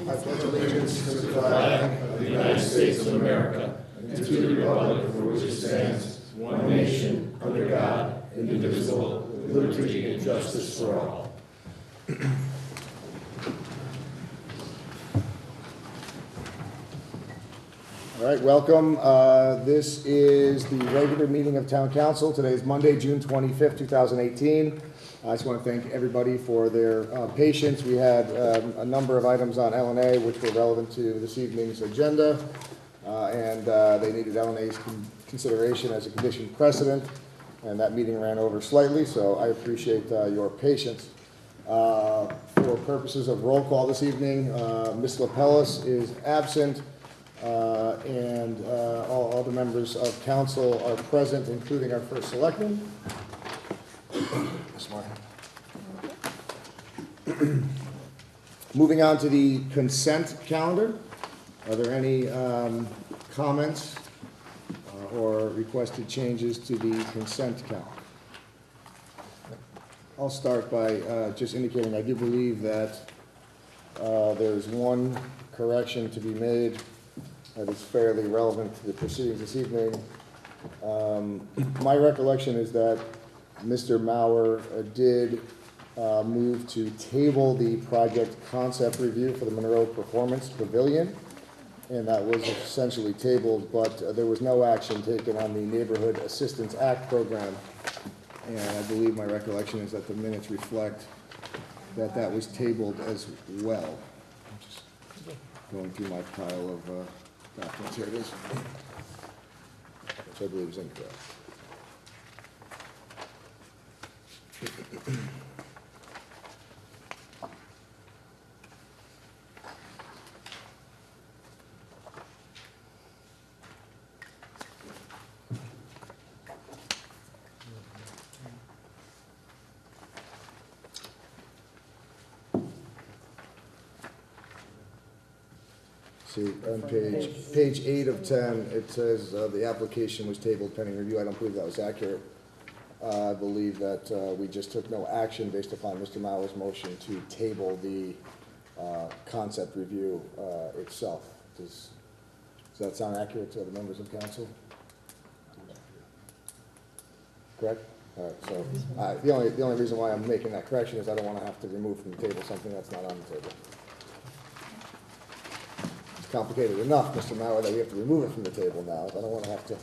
I pledge allegiance to the flag of the United States of America and to the republic for which it stands, one nation, under God, indivisible, with liberty and justice for all. All right, welcome. This is the regular meeting of Town Council. Today is Monday, June 25th, 2018. I just want to thank everybody for their patience. We had a number of items on L&A which were relevant to this evening's agenda, and they needed L&A's consideration as a condition precedent, and that meeting ran over slightly, so I appreciate your patience. For purposes of roll call this evening, Ms. Lapellis is absent, and all the members of council are present, including our first selectman. Moving on to the consent calendar. Are there any comments or requested changes to the consent calendar? I'll start by just indicating I do believe that there's one correction to be made that is fairly relevant to the proceedings this evening. My recollection is that Mr. Mauer did move to table the project concept review for the Monroe Performance Pavilion, and that was essentially tabled, but there was no action taken on the Neighborhood Assistance Act program, and I believe my recollection is that the minutes reflect that that was tabled as well. I'm just going through my pile of documents. Here it is, which I believe is incorrect. See, on page 8 of 10, it says the application was tabled pending review. I don't believe that was accurate. I believe that we just took no action based upon Mr. Mauer's motion to table the concept review itself. Does that sound accurate to the members of council? Correct? All right, so the only reason why I'm making that correction is I don't want to have to remove from the table something that's not on the table. It's complicated enough, Mr. Mauer, that we have to remove it from the table now. I don't want to have to.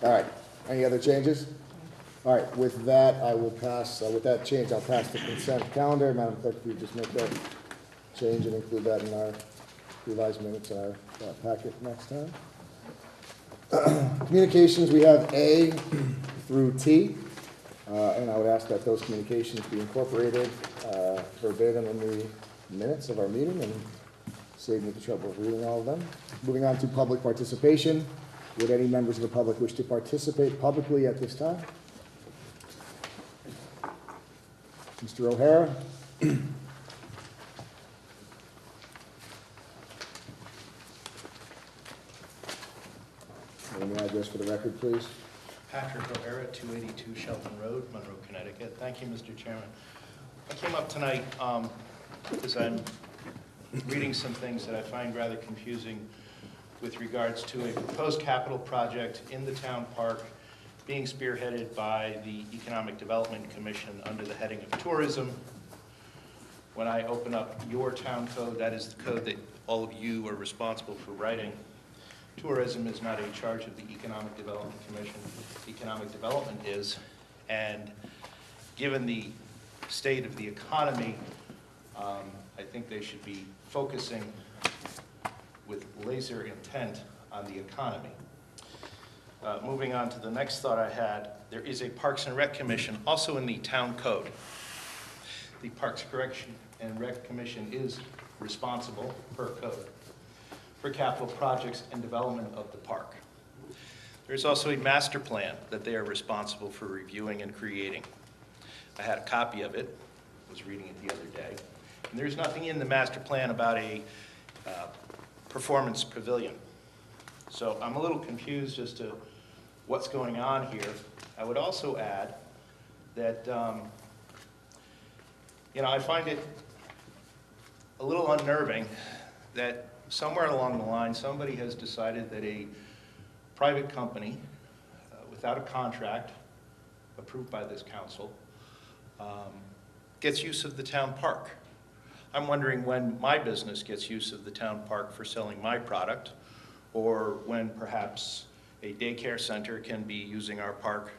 All right. Any other changes? All right, with that, I will pass, with that change, I'll pass the consent calendar. Madam Clerk, if you just make that change and include that in our revised minutes in our packet next time. Communications, we have A through T, and I would ask that those communications be incorporated verbatim in the minutes of our meeting and save me the trouble of reading all of them. Moving on to public participation. Would any members of the public wish to participate publicly at this time? Mr. O'Hara? Name and address for the record, please. Patrick O'Hara, 282 Shelton Road, Monroe, Connecticut. Thank you, Mr. Chairman. I came up tonight because I'm reading some things that I find rather confusing with regards to a proposed capital project in the town park being spearheaded by the Economic Development Commission under the heading of tourism. When I open up your town code, that is the code that all of you are responsible for writing. Tourism is not a charge of the Economic Development Commission. Economic development is, and given the state of the economy, I think they should be focusing with laser intent on the economy. Moving on to the next thought I had, there is a Parks and Rec Commission also in the town code. The Parks and Rec Commission is responsible, per code, for capital projects and development of the park. There's also a master plan that they are responsible for reviewing and creating. I had a copy of it, was reading it the other day, and there's nothing in the master plan about a performance pavilion. So I'm a little confused as to what's going on here. I would also add that, I find it a little unnerving that somewhere along the line, somebody has decided that a private company, without a contract approved by this council, gets use of the town park. I'm wondering when my business gets use of the town park for selling my product, or when perhaps a daycare center can be using our park,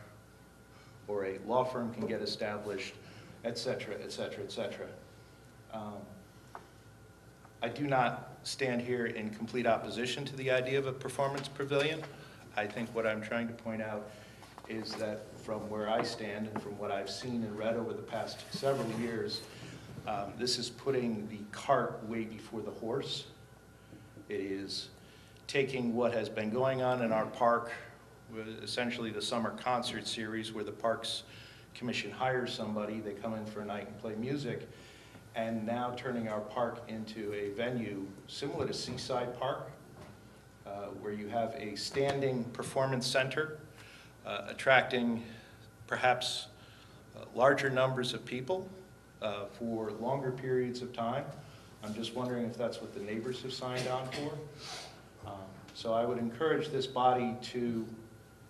or a law firm can get established, et cetera, et cetera, et cetera. I do not stand here in complete opposition to the idea of a performance pavilion. I think what I'm trying to point out is that from where I stand and from what I've seen and read over the past several years, this is putting the cart way before the horse. It is taking what has been going on in our park, essentially the summer concert series where the Parks Commission hires somebody, they come in for a night and play music, and now turning our park into a venue similar to Seaside Park, where you have a standing performance center, attracting perhaps larger numbers of people for longer periods of time. I'm just wondering if that's what the neighbors have signed on for. So I would encourage this body to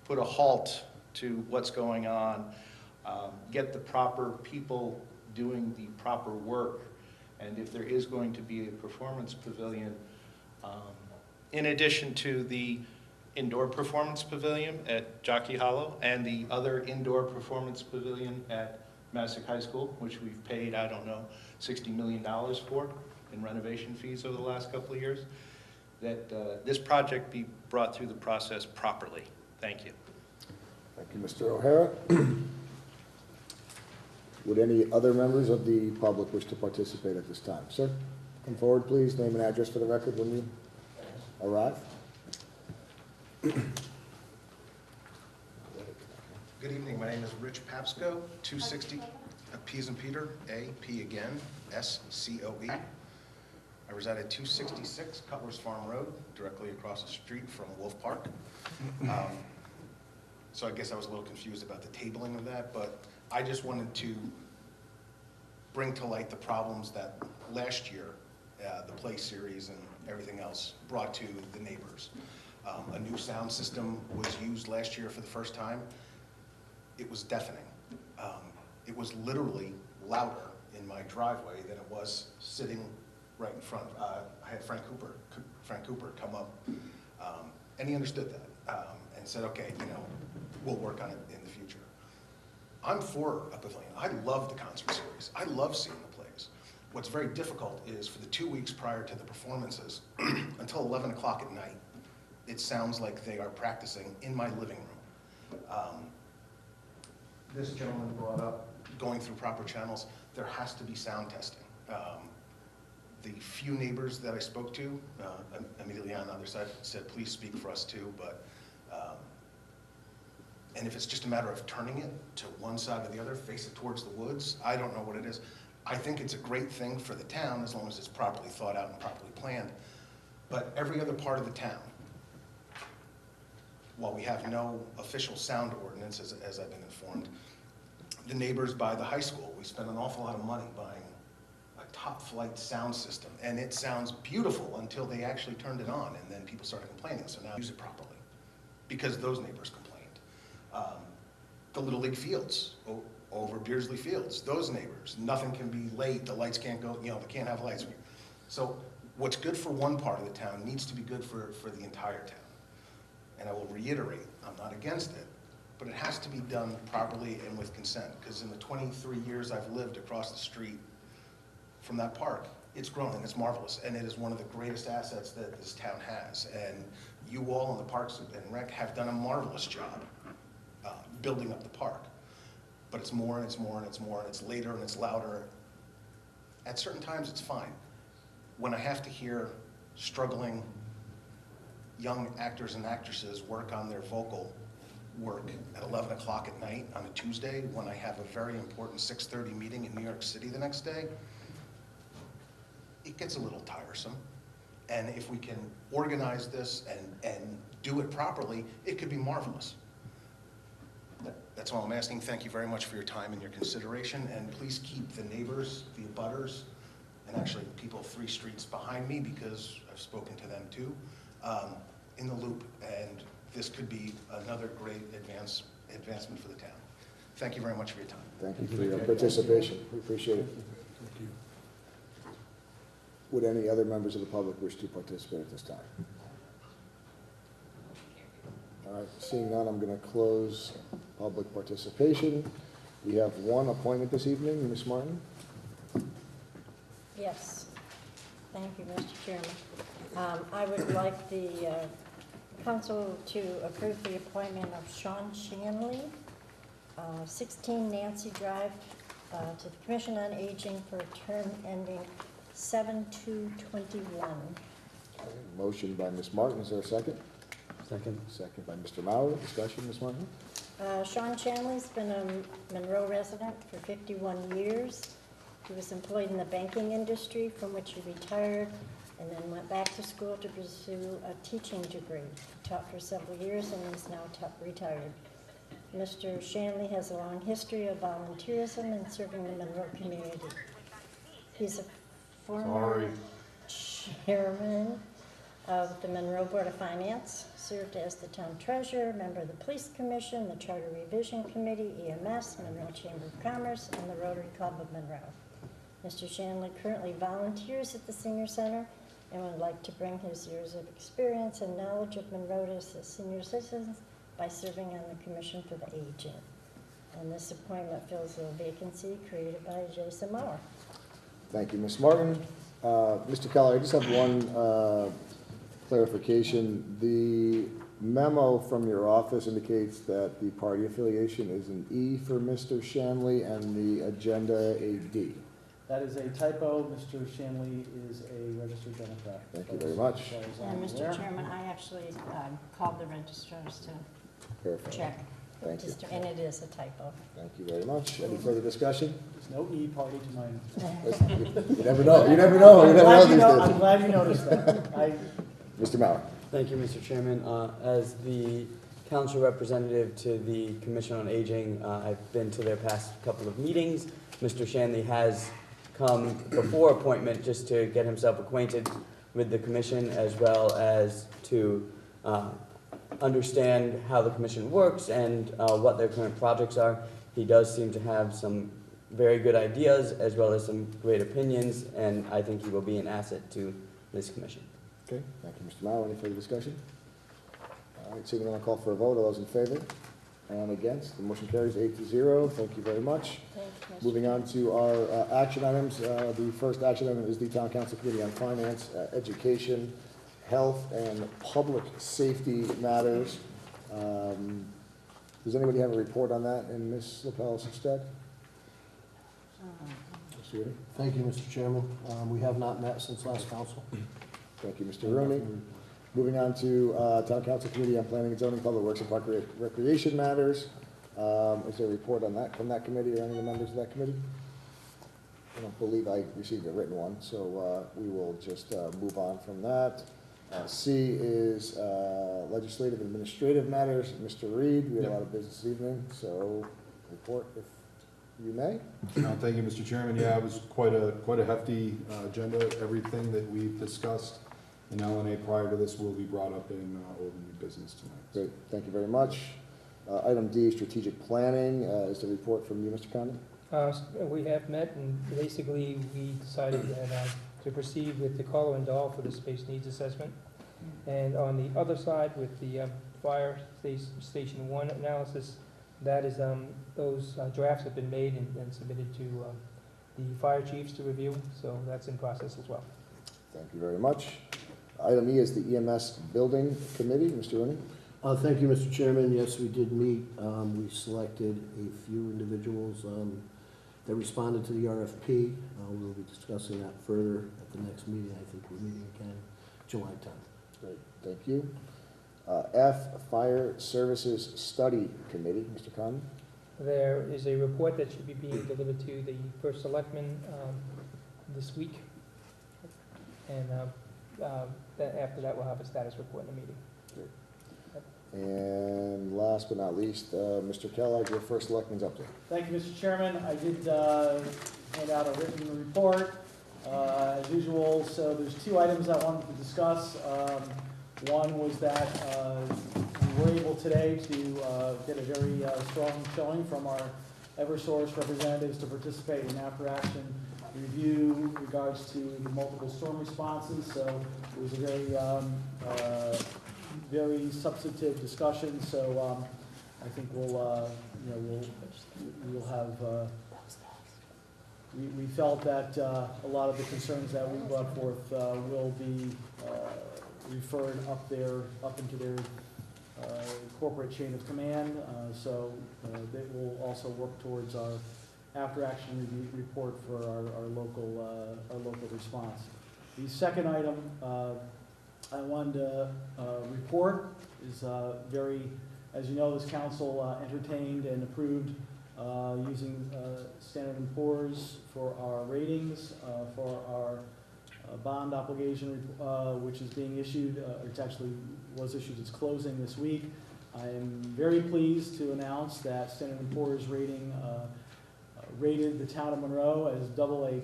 put a halt to what's going on, get the proper people doing the proper work, and if there is going to be a performance pavilion, in addition to the indoor performance pavilion at Jockey Hollow and the other indoor performance pavilion at Massac High School, which we've paid, I don't know, $60 million for in renovation fees over the last couple of years, that this project be brought through the process properly. Thank you. Thank you, Mr. O'Hara. Would any other members of the public wish to participate at this time? Sir, come forward, please. Name and address for the record when you arrive. Good evening. My name is Rich Papsco, 260 Peas and Peter, A-P again, S-C-O-E. I reside at 266 Cutler's Farm Road, directly across the street from Wolf Park. So I guess I was a little confused about the tabling of that, but I just wanted to bring to light the problems that last year, the play series and everything else brought to the neighbors. A new sound system was used last year for the first time. It was deafening. It was literally louder in my driveway than it was sitting right in front. I had Frank Cooper come up, and he understood that and said, okay, we'll work on it in the future. I'm for a pavilion. I love the concert series. I love seeing the plays. What's very difficult is for the 2 weeks prior to the performances, until 11 o'clock at night, it sounds like they are practicing in my living room. This gentleman brought up going through proper channels. There has to be sound testing. The few neighbors that I spoke to, immediately on the other side, said, please speak for us too, but and if it's just a matter of turning it to one side or the other, face it towards the woods, I don't know what it is. I think it's a great thing for the town as long as it's properly thought out and properly planned. But every other part of the town, while we have no official sound ordinance, as I've been informed, the neighbors by the high school, we spend an awful lot of money buying a top-flight sound system, and it sounds beautiful until they actually turned it on, and then people started complaining, so now use it properly, because those neighbors complained. The Little League fields, over Beardsley Fields, those neighbors, nothing can be late, the lights can't go, they can't have lights. So what's good for one part of the town needs to be good for the entire town. And I will reiterate, I'm not against it, but it has to be done properly and with consent, because in the 23 years I've lived across the street from that park, it's grown and it's marvelous, and it is one of the greatest assets that this town has. And you all in the Parks and Rec have done a marvelous job building up the park. But it's more and it's more and it's more and it's later and it's louder. At certain times it's fine. When I have to hear struggling young actors and actresses work on their vocal work at 11 o'clock at night on a Tuesday when I have a very important 6:30 meeting in New York City the next day, it gets a little tiresome. And if we can organize this and do it properly, it could be marvelous. That's all I'm asking. Thank you very much for your time and your consideration, and please keep the neighbors, the abutters, and actually people 3 streets behind me, because I've spoken to them too, in the loop, and this could be another great advancement for the town. Thank you very much for your time. Thank you for your participation. We appreciate it. Would any other members of the public wish to participate at this time? All right, seeing none, I'm going to close public participation. We have one appointment this evening. Ms. Martin? Yes. Thank you, Mr. Chairman. I would like the council to approve the appointment of Sean Shanley, 16 Nancy Drive, to the Commission on Aging for a term ending 7/2/21. Motion by Ms. Martin. Is there a second? Second. Second by Mr. Mauer. Discussion, Ms. Martin? Sean Shanley's been a Monroe resident for 51 years. He was employed in the banking industry, from which he retired, and then went back to school to pursue a teaching degree. He taught for several years and is now retired. Mr. Shanley has a long history of volunteerism and serving the Monroe community. He's a former chairman of the Monroe Board of Finance, served as the town treasurer, member of the police commission, the charter revision committee, EMS, Monroe Chamber of Commerce, and the Rotary Club of Monroe. Mr. Shanley currently volunteers at the senior center and would like to bring his years of experience and knowledge of Monroe to assist senior citizens by serving on the Commission for the Aging. And this appointment fills a vacancy created by Jason Mauer. Thank you, Ms. Martin. Mr. Keller, I just have one clarification. The memo from your office indicates that the party affiliation is an E for Mr. Shanley and the agenda a D. That is a typo. Mr. Shanley is a registered Democrat. Thank you very much. And Mr. Chairman, I actually called the registrars to Perfect. check. Thank you. And it is a typo. Thank you very much. Any further discussion? There's no E party to mine. You never know. You never know. You never know these I'm days. glad you noticed that. Mr. Mauer. Thank you, Mr. Chairman. As the council representative to the Commission on Aging, I've been to their past couple of meetings. Mr. Shanley has come before appointment just to get himself acquainted with the commission, as well as to understand how the commission works and what their current projects are. He does seem to have some very good ideas as well as some great opinions, and I think he will be an asset to this commission. Okay, thank you, Mr. Mauer. Any further discussion? All right, seeing none, I'll call for a vote. All those in favor? And against? The motion carries 8-0. Thank you very much. Thank you, Mr. Moving on to our action items. The first action item is the Town Council Committee on Finance, Education, Health, and Public Safety Matters. Does anybody have a report on that in Ms. LaPelle's stead? Mr. Woody? Thank you, Mr. Chairman. We have not met since last council. Thank you, Mr. Rooney. Moving on to Town Council Committee on Planning and Zoning, Public Works, and Park Recreation Matters. Is there a report on that from that committee or any of the members of that committee? I don't believe I received a written one, so we will just move on from that. C is legislative and administrative matters. Mr. Reed, we had a lot of business this evening, so report if you may. Thank you, Mr. Chairman. Yeah, it was quite a hefty agenda. Everything that we've discussed in LNA prior to this will be brought up in old and new business tonight. Great, thank you very much. Item D, strategic planning, is the report from you, Mr. Condon? We have met, and basically we decided that, to proceed with the Carlo and Dahl for the space needs assessment. And on the other side, with the fire station 1 analysis, that is, those drafts have been made and submitted to the fire chiefs to review, so that's in process as well. Thank you very much. Item E is the EMS Building Committee. Mr. Rooney? Thank you, Mr. Chairman. Yes, we did meet. We selected a few individuals that responded to the RFP. We'll be discussing that further at the next meeting. I think we're meeting again July 10th. Great, thank you. F, Fire Services Study Committee. Mr. Condon? There is a report that should be being delivered to the first selectman this week. And after that, we'll have a status report in the meeting. And last but not least, Mr. Kellogg, your first selectman's update. Thank you, Mr. Chairman. I did hand out a written report. As usual, so there's two items I wanted to discuss. One was that we were able today to get a very strong showing from our Eversource representatives to participate in after-action review in regards to the multiple storm responses. So it was a very substantive discussion. So I think we'll have. We felt that a lot of the concerns that we brought forth will be referred up into their corporate chain of command. So they will also work towards our after-action report for our local response. The second item I wanted to report is as you know, this council entertained and approved using Standard & Poor's for our ratings, for our bond obligation, which is being issued, it actually was issued, it's closing this week. I am very pleased to announce that Standard & Poor's rating rated the town of Monroe as AA+,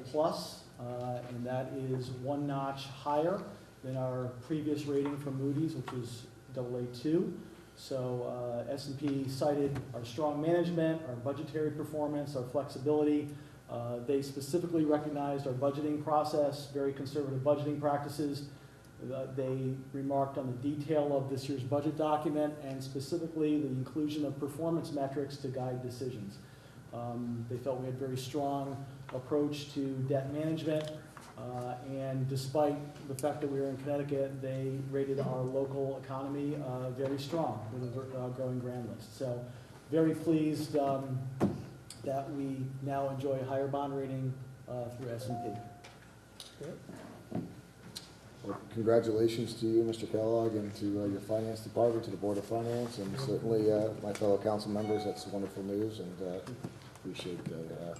and that is one notch higher than our previous rating from Moody's, which was AA2. So S&P cited our strong management, our budgetary performance, our flexibility. They specifically recognized our budgeting process, very conservative budgeting practices. They remarked on the detail of this year's budget document and specifically the inclusion of performance metrics to guide decisions. They felt we had a very strong approach to debt management. And despite the fact that we were in Connecticut, they rated our local economy very strong with a growing grand list. So very pleased that we now enjoy a higher bond rating through S&P. Well, congratulations to you, Mr. Kellogg, and to your finance department, to the Board of Finance, and certainly my fellow council members. That's wonderful news, and appreciate the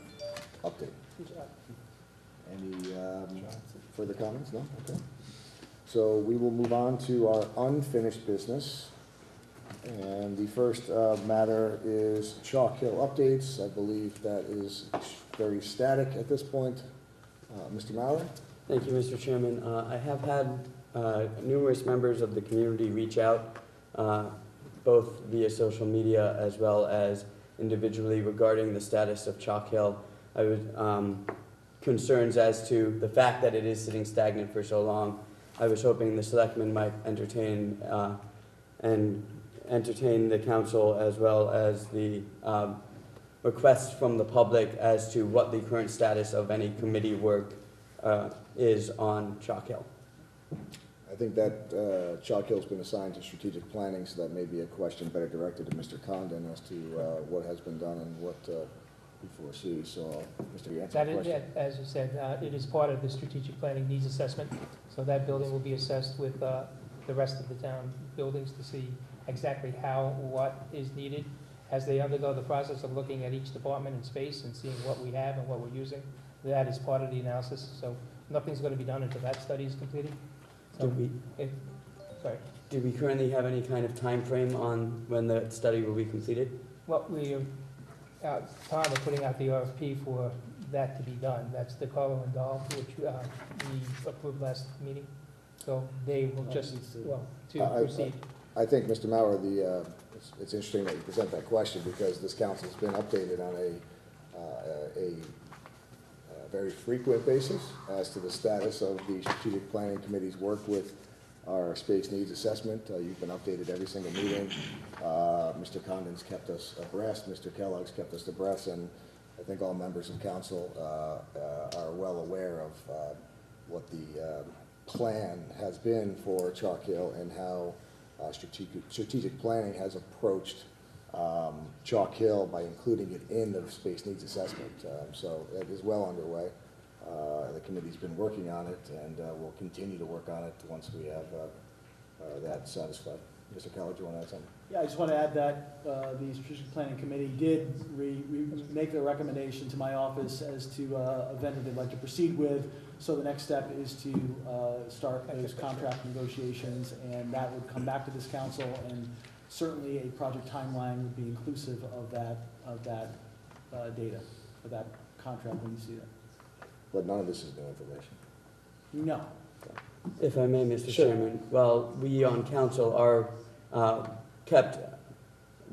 update. Good job. Any further comments? No? Okay. So we will move on to our unfinished business. And the first matter is Chalk Hill updates. I believe that is very static at this point. Mr. Maurer? Thank you, Mr. Chairman. I have had numerous members of the community reach out, both via social media as well as individually, regarding the status of Chalk Hill. I would concerns as to the fact that it is sitting stagnant for so long. I was hoping the selectmen might entertain the council as well as the requests from the public as to what the current status of any committee work is on Chalk Hill. I think that Chalk Hill's been assigned to strategic planning, so that may be a question better directed to Mr. Condon as to what has been done and what we foresee. So, Mr. You answer the question. That is, as you said, it is part of the strategic planning needs assessment. So that building will be assessed with the rest of the town buildings to see exactly what is needed as they undergo the process of looking at each department in space and seeing what we have and what we're using. That is part of the analysis. So nothing's going to be done until that study is completed. So Do we currently have any kind of time frame on when the study will be completed? Well, we are time of putting out the RFP for that to be done. That's the Carlo and Dahl, which we approved last meeting. So they will just, to proceed. I think, Mr. Maurer, it's interesting that you present that question because this council's been updated on a very frequent basis as to the status of the strategic planning committee's work with our space needs assessment. You've been updated every single meeting. Mr. Condon's kept us abreast. Mr. Kellogg's kept us abreast, and I think all members of council are well aware of what the plan has been for Chalk Hill and how strategic planning has approached Chalk Hill by including it in the space needs assessment. So it is well underway. The committee's been working on it, and we'll continue to work on it once we have that satisfied. Mr. Keller, do you want to add something? Yeah, I just want to add that the Strategic Planning Committee did make their recommendation to my office as to a vendor they'd like to proceed with. So the next step is to start those contract negotiations, and that would come back to this council, and certainly a project timeline would be inclusive of that data, of that contract when you see that. but none of this is new information. No. If I may, Mr. Sure. Chairman, well, we on council are kept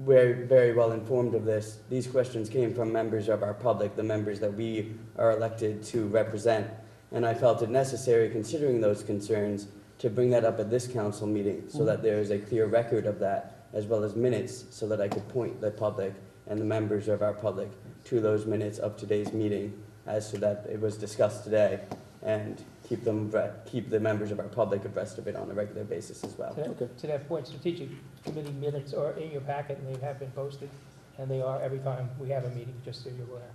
very, very well informed of this. These questions came from members of our public, the members that we are elected to represent. And I felt it necessary, considering those concerns, to bring that up at this council meeting so that there is a clear record of that, as well as minutes, so that I could point the public and the members of our public to those minutes of today's meeting as to that it was discussed today, and keep the members of our public abreast of it on a regular basis as well. To that point, strategic committee minutes are in your packet, and they have been posted, and they are every time we have a meeting, just so you're aware.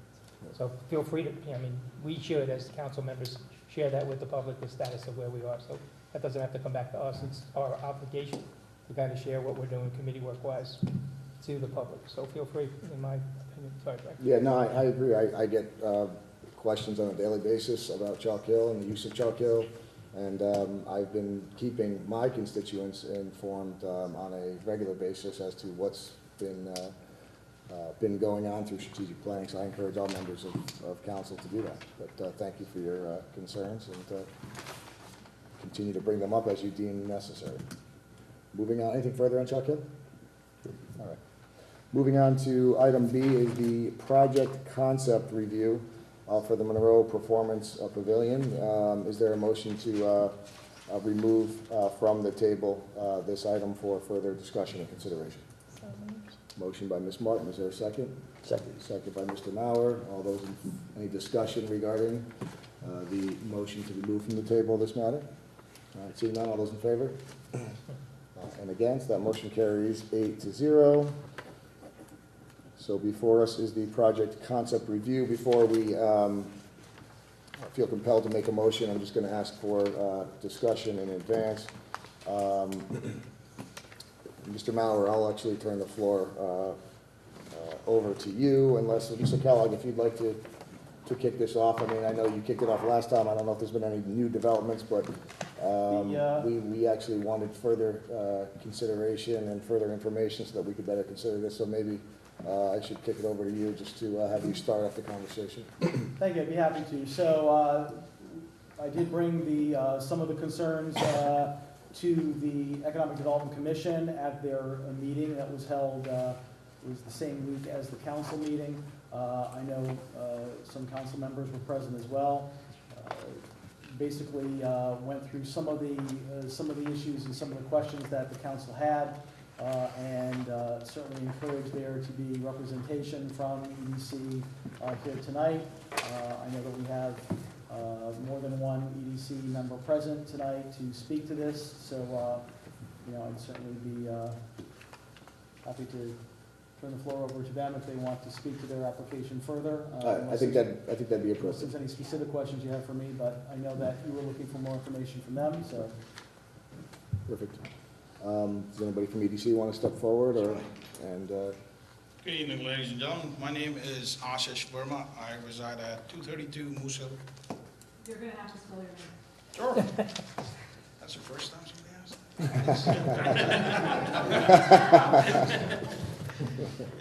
So feel free to, I mean, we should, as council members, share that with the public, the status of where we are. So that doesn't have to come back to us. It's our obligation to kind of share what we're doing committee work-wise to the public. So feel free, in my opinion. Sorry, Frank. Yeah, no, I agree. I get questions on a daily basis about Chalk Hill and the use of Chalk Hill. And I've been keeping my constituents informed on a regular basis as to what's been going on through strategic planning. So I encourage all members of council to do that. But thank you for your concerns, and continue to bring them up as you deem necessary. Moving on, anything further on Chalk Hill? All right. Moving on to item B is the project concept review for the Monroe Performance Pavilion. Is there a motion to remove from the table this item for further discussion and consideration? So moved. Motion by Ms. Martin. Is there a second? Second. Second by Mr. Mauer. All those, any discussion regarding the motion to remove from the table this matter? All right, seeing none, all those in favor? And against, that motion carries 8-0. So before us is the project concept review. Before we feel compelled to make a motion, I'm just going to ask for discussion in advance. Mr. Mauer, I'll actually turn the floor over to you, unless, Mr. Kellogg, if you'd like to kick this off. I mean, I know you kicked it off last time. I don't know if there's been any new developments, but we actually wanted further consideration and further information so that we could better consider this. So maybe I should kick it over to you just to have you start off the conversation. Thank you, I'd be happy to. So I did bring some of the concerns to the Economic Development Commission at their meeting that was held, it was the same week as the council meeting. I know some council members were present as well. Basically went through some of the issues and some of the questions that the council had, and certainly encouraged there to be representation from EDC here tonight. I know that we have more than one EDC member present tonight to speak to this, so I'd certainly be happy to turn the floor over to them if they want to speak to their application further. I think that'd be Unless appropriate. there's any specific questions you have for me, but I know that you were looking for more information from them, so. Perfect. Does anybody from EDC want to step forward, or, and, Good evening, ladies and gentlemen. My name is Ashish Verma. I reside at 232 Moose Hill. You're going to have to spell your name. Sure. That's the first time somebody asked.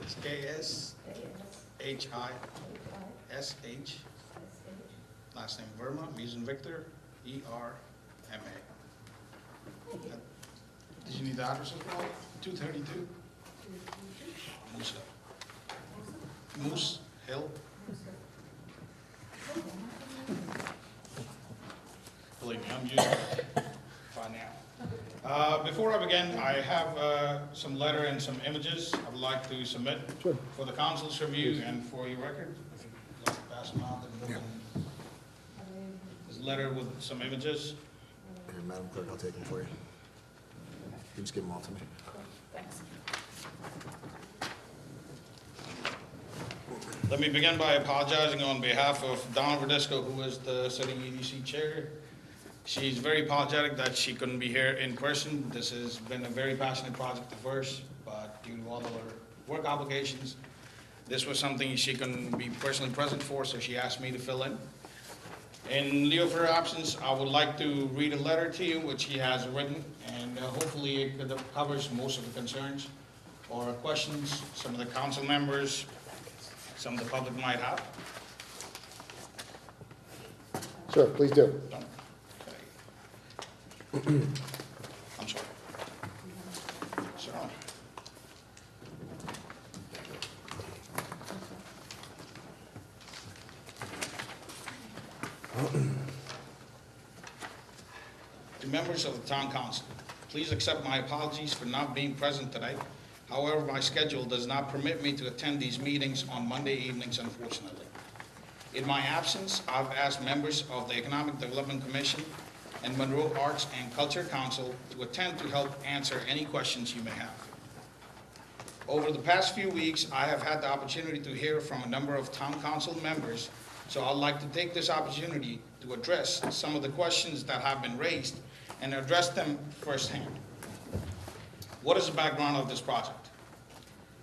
It's K-S-H-I-S-H. Last name Verma, V as in Victor, E-R-M-A. Did you need the address as well? 232 Moose Hill. Moose Hill. Believe me, I'm used to it by now. Before I begin, I have some letter and some images I would like to submit for the council's review and for your record. If you'd like to pass them out, then we'll There's a letter with some images. Here, Madam Clerk, I'll take them for you. You just give them all to me. Thanks. Let me begin by apologizing on behalf of Donna Verdisco, who is the sitting EDC chair. She's very apologetic that she couldn't be here in person. This has been a very passionate project of hers, but due to all of her work obligations, this was something she couldn't be personally present for, so she asked me to fill in. In lieu of her absence, I would like to read a letter to you, which she has written, and hopefully it covers most of the concerns or questions some of the council members, some of the public might have. Sure, please do. Done? Okay. I'm sorry. Sir. To members of the Town Council, please accept my apologies for not being present today. However, my schedule does not permit me to attend these meetings on Monday evenings, unfortunately. In my absence, I've asked members of the Economic Development Commission and Monroe Arts and Culture Council to attend to help answer any questions you may have. Over the past few weeks, I have had the opportunity to hear from a number of Town Council members, so I'd like to take this opportunity to address some of the questions that have been raised and address them firsthand. What is the background of this project?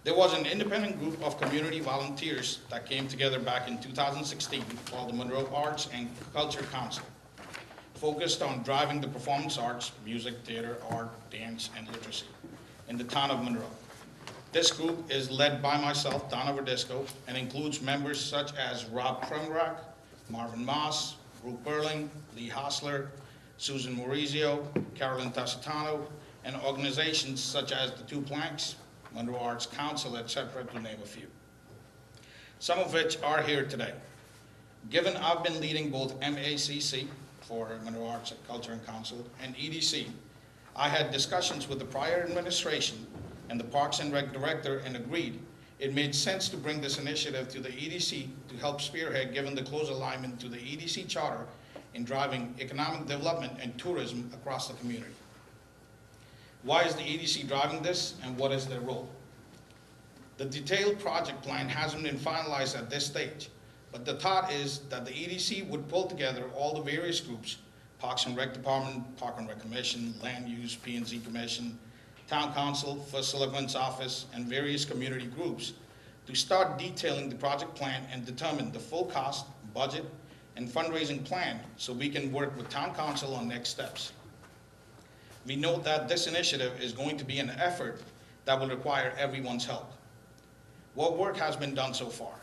There was an independent group of community volunteers that came together back in 2016 called the Monroe Arts and Culture Council, focused on driving the performance arts, music, theater, art, dance, and literacy in the town of Monroe. This group is led by myself, Donna Verdisco, and includes members such as Rob Premrock, Marvin Moss, Ruth Berling, Lee Hostler, Susan Maurizio, Carolyn Tassitano, and organizations such as the Two Planks, Monroe Arts Council, etc., to name a few. Some of which are here today. Given I've been leading both MACC, for Monroe Arts and Culture and Council, and EDC, I had discussions with the prior administration and the Parks and Rec director and agreed it made sense to bring this initiative to the EDC to help spearhead, given the close alignment to the EDC charter in driving economic development and tourism across the community. Why is the EDC driving this, and what is their role? The detailed project plan hasn't been finalized at this stage, but the thought is that the EDC would pull together all the various groups, Parks and Rec Department, Park and Rec Commission, Land Use, P&Z Commission, Town Council, First Selectman's Office, and various community groups to start detailing the project plan and determine the full cost, budget, and fundraising plan so we can work with Town Council on next steps. We note that this initiative is going to be an effort that will require everyone's help. What work has been done so far?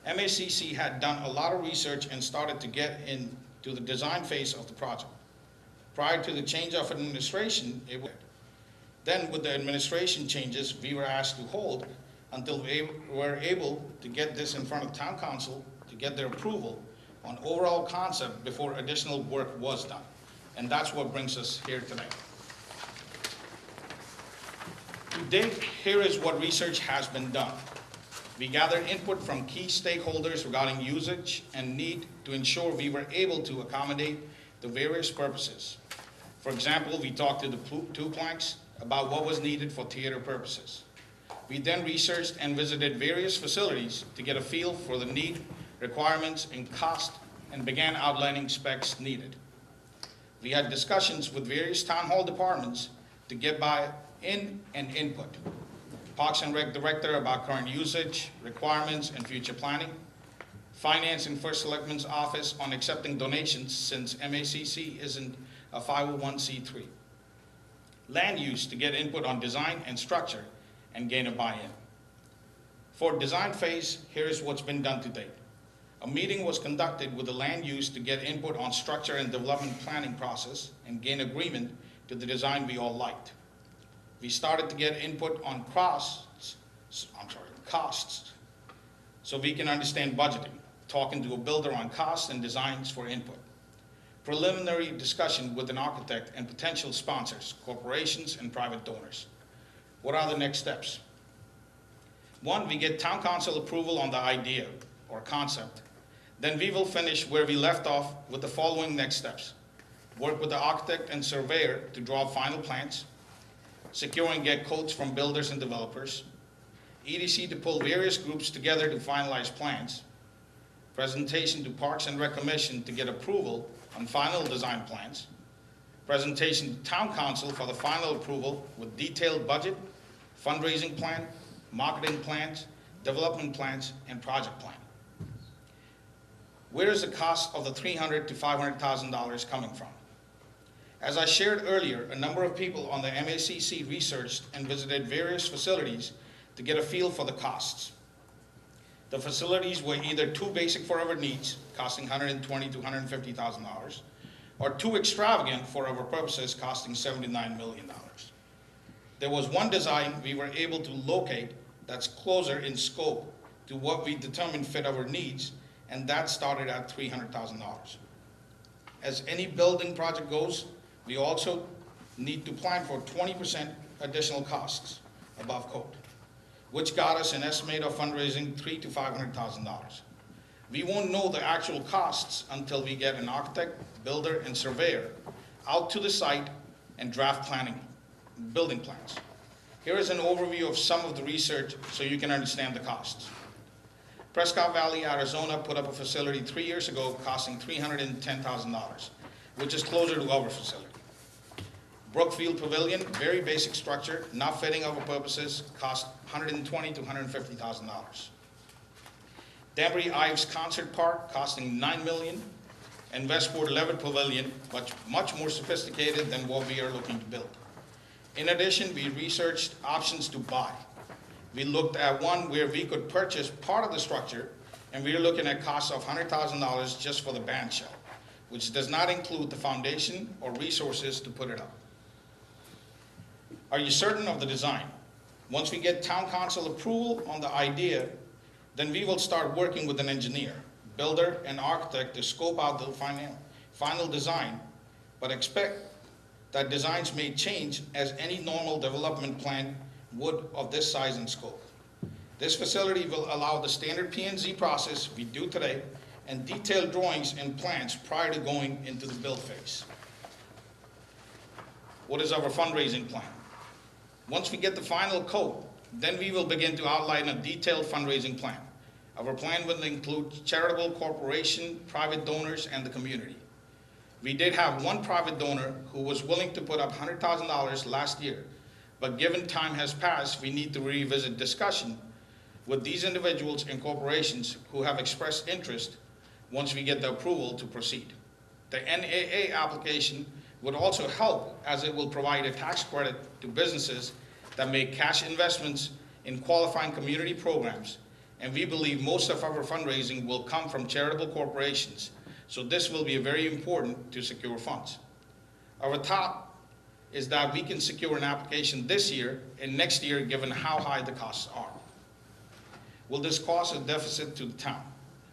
MACC had done a lot of research and started to get into the design phase of the project. Prior to the change of administration, then with the administration changes, we were asked to hold until we were able to get this in front of Town Council to get their approval on overall concept before additional work was done. And that's what brings us here today. To date, here is what research has been done. We gathered input from key stakeholders regarding usage and need to ensure we were able to accommodate the various purposes. For example, we talked to the Two Planks about what was needed for theater purposes. We then researched and visited various facilities to get a feel for the need, requirements, and cost, and began outlining specs needed. We had discussions with various town hall departments to get buy-in and input. Parks and Rec Director about current usage, requirements, and future planning. Finance and First Selectman's Office on accepting donations since MACC isn't a 501c3. Land use to get input on design and structure and gain a buy-in. For design phase, here is what's been done to date. A meeting was conducted with the land use to get input on structure and development planning process and gain agreement to the design we all liked. We started to get input on costs, so we can understand budgeting, talking to a builder on costs and designs for input. Preliminary discussion with an architect and potential sponsors, corporations, and private donors. What are the next steps? One, we get Town Council approval on the idea or concept. Then we will finish where we left off with the following next steps. Work with the architect and surveyor to draw final plans, secure and get quotes from builders and developers, EDC to pull various groups together to finalize plans, presentation to Parks and Rec Commission to get approval on final design plans, presentation to Town Council for the final approval with detailed budget, fundraising plan, marketing plans, development plans, and project plan. Where is the cost of the $300,000 to $500,000 coming from? As I shared earlier, a number of people on the MACC researched and visited various facilities to get a feel for the costs. The facilities were either too basic for our needs, costing $120,000 to $150,000, or too extravagant for our purposes, costing $79 million. There was one design we were able to locate that's closer in scope to what we determined fit our needs, and that started at $300,000. As any building project goes, we also need to plan for 20% additional costs above code, which got us an estimate of fundraising $300,000 to $500,000. We won't know the actual costs until we get an architect, builder, and surveyor out to the site and draft building plans. Here is an overview of some of the research so you can understand the costs. Prescott Valley, Arizona put up a facility 3 years ago costing $310,000, which is closer to our facility. Brookfield Pavilion, very basic structure, not fitting our purposes, cost $120,000 to $150,000. Danbury Ives Concert Park costing $9 million, and Westport Levitt Pavilion, much more sophisticated than what we are looking to build. In addition, we researched options to buy. We looked at one where we could purchase part of the structure, and we are looking at costs of $100,000 just for the band shell, which does not include the foundation or resources to put it up. Are you certain of the design? Once we get town council approval on the idea, then we will start working with an engineer, builder, and architect to scope out the final design, but expect that designs may change as any normal development plan would of this size and scope. This facility will allow the standard P&Z process we do today and detailed drawings and plans prior to going into the build phase. What is our fundraising plan? Once we get the final code, then we will begin to outline a detailed fundraising plan. Our plan will include charitable corporation, private donors, and the community. We did have one private donor who was willing to put up $100,000 last year, but given time has passed, we need to revisit discussion with these individuals and corporations who have expressed interest once we get the approval to proceed. The NAA application would also help, as it will provide a tax credit to businesses that make cash investments in qualifying community programs, and we believe most of our fundraising will come from charitable corporations, so this will be very important to secure funds. Our thought is that we can secure an application this year and next year given how high the costs are. Will this cause a deficit to the town?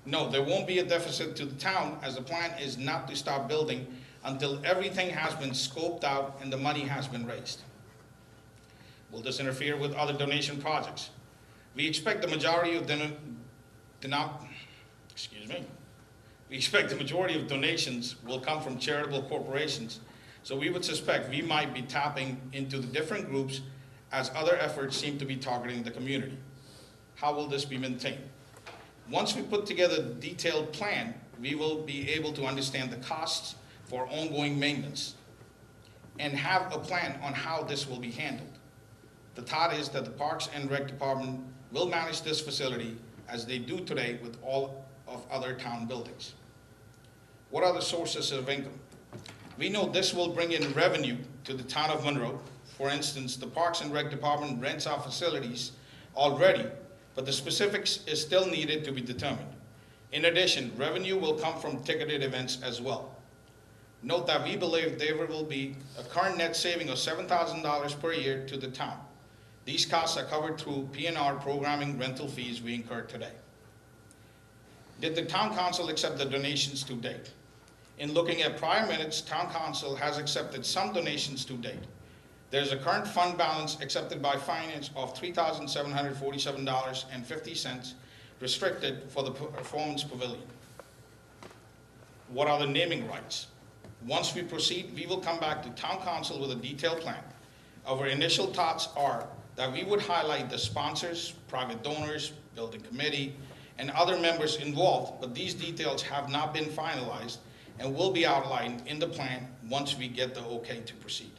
No, there won't be a deficit to the town, as the plan is not to start building until everything has been scoped out and the money has been raised. Will this interfere with other donation projects? We expect the majority of donations will come from charitable corporations, so we would suspect we might be tapping into the different groups as other efforts seem to be targeting the community. How will this be maintained? Once we put together the detailed plan, we will be able to understand the costs for ongoing maintenance and have a plan on how this will be handled. The thought is that the Parks and Rec Department will manage this facility as they do today with all of other town buildings. What are the sources of income? We know this will bring in revenue to the town of Monroe. For instance, the Parks and Rec Department rents our facilities already, but the specifics is still needed to be determined. In addition, revenue will come from ticketed events as well. Note that we believe there will be a current net saving of $7,000 per year to the town. These costs are covered through P&R programming rental fees we incur today. Did the town council accept the donations to date? In looking at prior minutes, town council has accepted some donations to date. There's a current fund balance accepted by finance of $3,747.50 restricted for the performance pavilion. What are the naming rights? Once we proceed, we will come back to town council with a detailed plan. Our initial thoughts are that we would highlight the sponsors, private donors, building committee, and other members involved, but these details have not been finalized and will be outlined in the plan once we get the okay to proceed.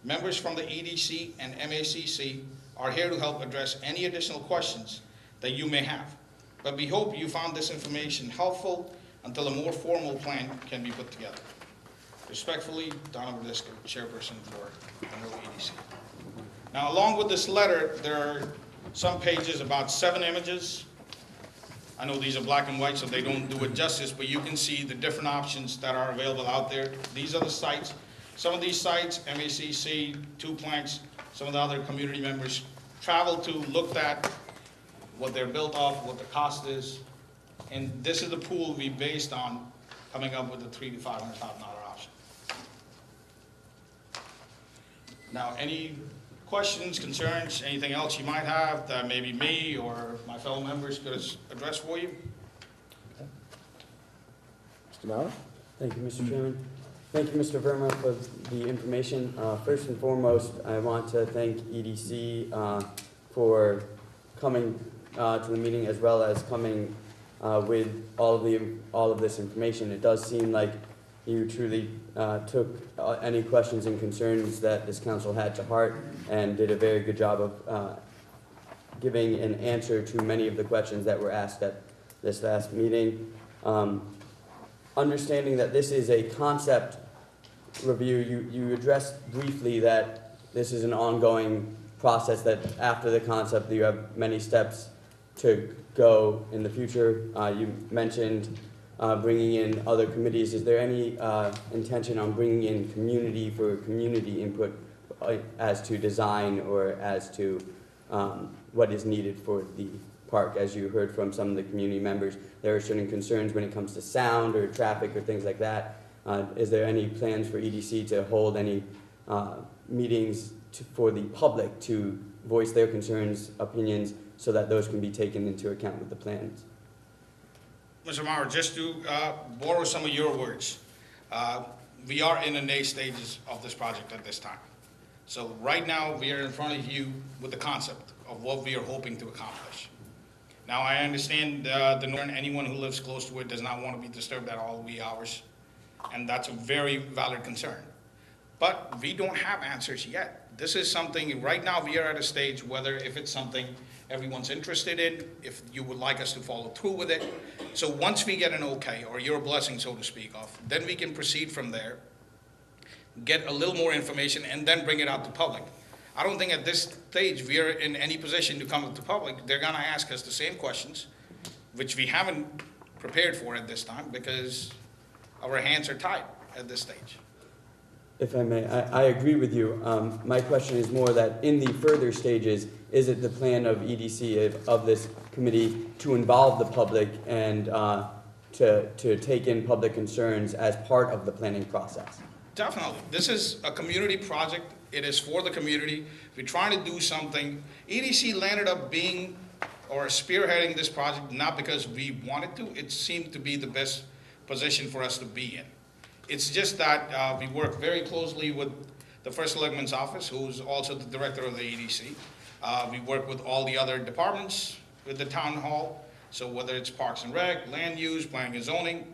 Members from the EDC and MACC are here to help address any additional questions that you may have, but we hope you found this information helpful until a more formal plan can be put together. Respectfully, Donald Verdisco, Chairperson for Monroe EDC. Now, along with this letter, there are some pages, about 7 images, I know these are black and white, so they don't do it justice, but you can see the different options that are available out there. These are the sites. Some of these sites, MACC, Two Planks, some of the other community members traveled to, looked at what they're built off, what the cost is, and this is the pool we based on coming up with the $300,000 to $500,000 option. Now, any questions, concerns, anything else you might have that maybe me or my fellow members could address for you? Mr. Mauer? Thank you, Mr. Chairman. Thank you, Mr. Verma, for the information. First and foremost, I want to thank EDC for coming to the meeting, as well as coming with all of this information. It does seem like you truly took any questions and concerns that this council had to heart and did a very good job of giving an answer to many of the questions that were asked at this last meeting. Understanding that this is a concept review, you addressed briefly that this is an ongoing process, that after the concept you have many steps to go in the future. You mentioned bringing in other committees. Is there any intention on bringing in community for community input as to design or as to what is needed for the park? As you heard from some of the community members, there are certain concerns when it comes to sound or traffic or things like that. Is there any plans for EDC to hold any meetings for the public to voice their concerns, opinions, so that those can be taken into account with the plans? Mr. Mauer, just to borrow some of your words, we are in the nascent stages of this project at this time. So right now, we are in front of you with the concept of what we are hoping to accomplish. Now, I understand anyone who lives close to it does not want to be disturbed at all wee hours, and that's a very valid concern. But we don't have answers yet. This is something, right now we are at a stage whether if it's something everyone's interested in, if you would like us to follow through with it. So once we get an okay, or your blessing, so to speak, then we can proceed from there, get a little more information, and then bring it out to public. I don't think at this stage we are in any position to come up to public. They're gonna ask us the same questions, which we haven't prepared for at this time because our hands are tied at this stage. If I may, I agree with you. My question is more that in the further stages, is it the plan of EDC, of this committee, to involve the public and to take in public concerns as part of the planning process? Definitely. This is a community project. It is for the community. We're trying to do something. EDC landed up being or spearheading this project not because we wanted to. It seemed to be the best position for us to be in. It's just that we work very closely with the First Selectman's office, who's also the director of the EDC. We work with all the other departments with the town hall. So whether it's Parks and Rec, land use, planning and zoning,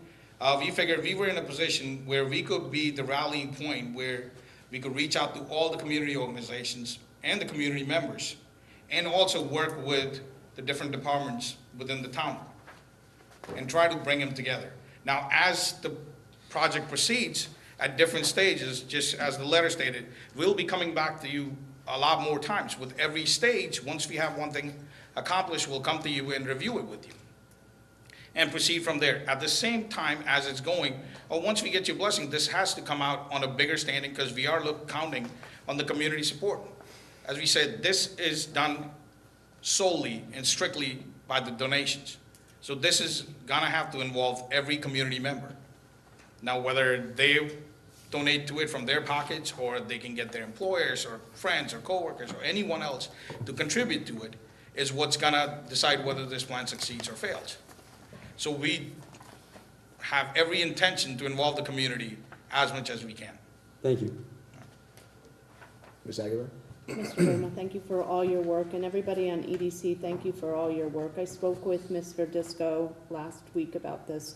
we figured we were in a position where we could be the rallying point where we could reach out to all the community organizations and the community members, and also work with the different departments within the town and try to bring them together. Now, as the project proceeds at different stages, just as the letter stated, we'll be coming back to you a lot more times. With every stage, once we have one thing accomplished, we'll come to you and review it with you and proceed from there. At the same time as it's going, once we get your blessing, this has to come out on a bigger standing because we are counting on the community support. As we said, this is done solely and strictly by the donations. So this is gonna have to involve every community member. Now, whether they donate to it from their pockets or they can get their employers or friends or coworkers or anyone else to contribute to it is what's gonna decide whether this plan succeeds or fails. So we have every intention to involve the community as much as we can. Thank you. Ms. Aguilar? Mr. Verma, thank you for all your work, and everybody on EDC, thank you for all your work. I spoke with Ms. Verdisco last week about this.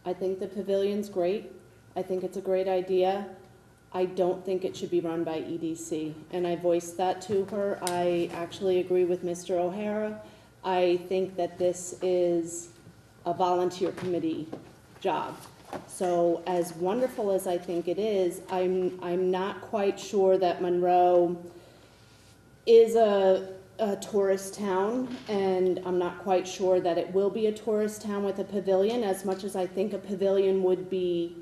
I think the pavilion's great. I think it's a great idea. I don't think it should be run by EDC, and I voiced that to her. I actually agree with Mr. O'Hara. I think that this is a volunteer committee job. So as wonderful as I think it is, I'm not quite sure that Monroe is a a tourist town, and I'm not quite sure that it will be a tourist town with a pavilion, as much as I think a pavilion would be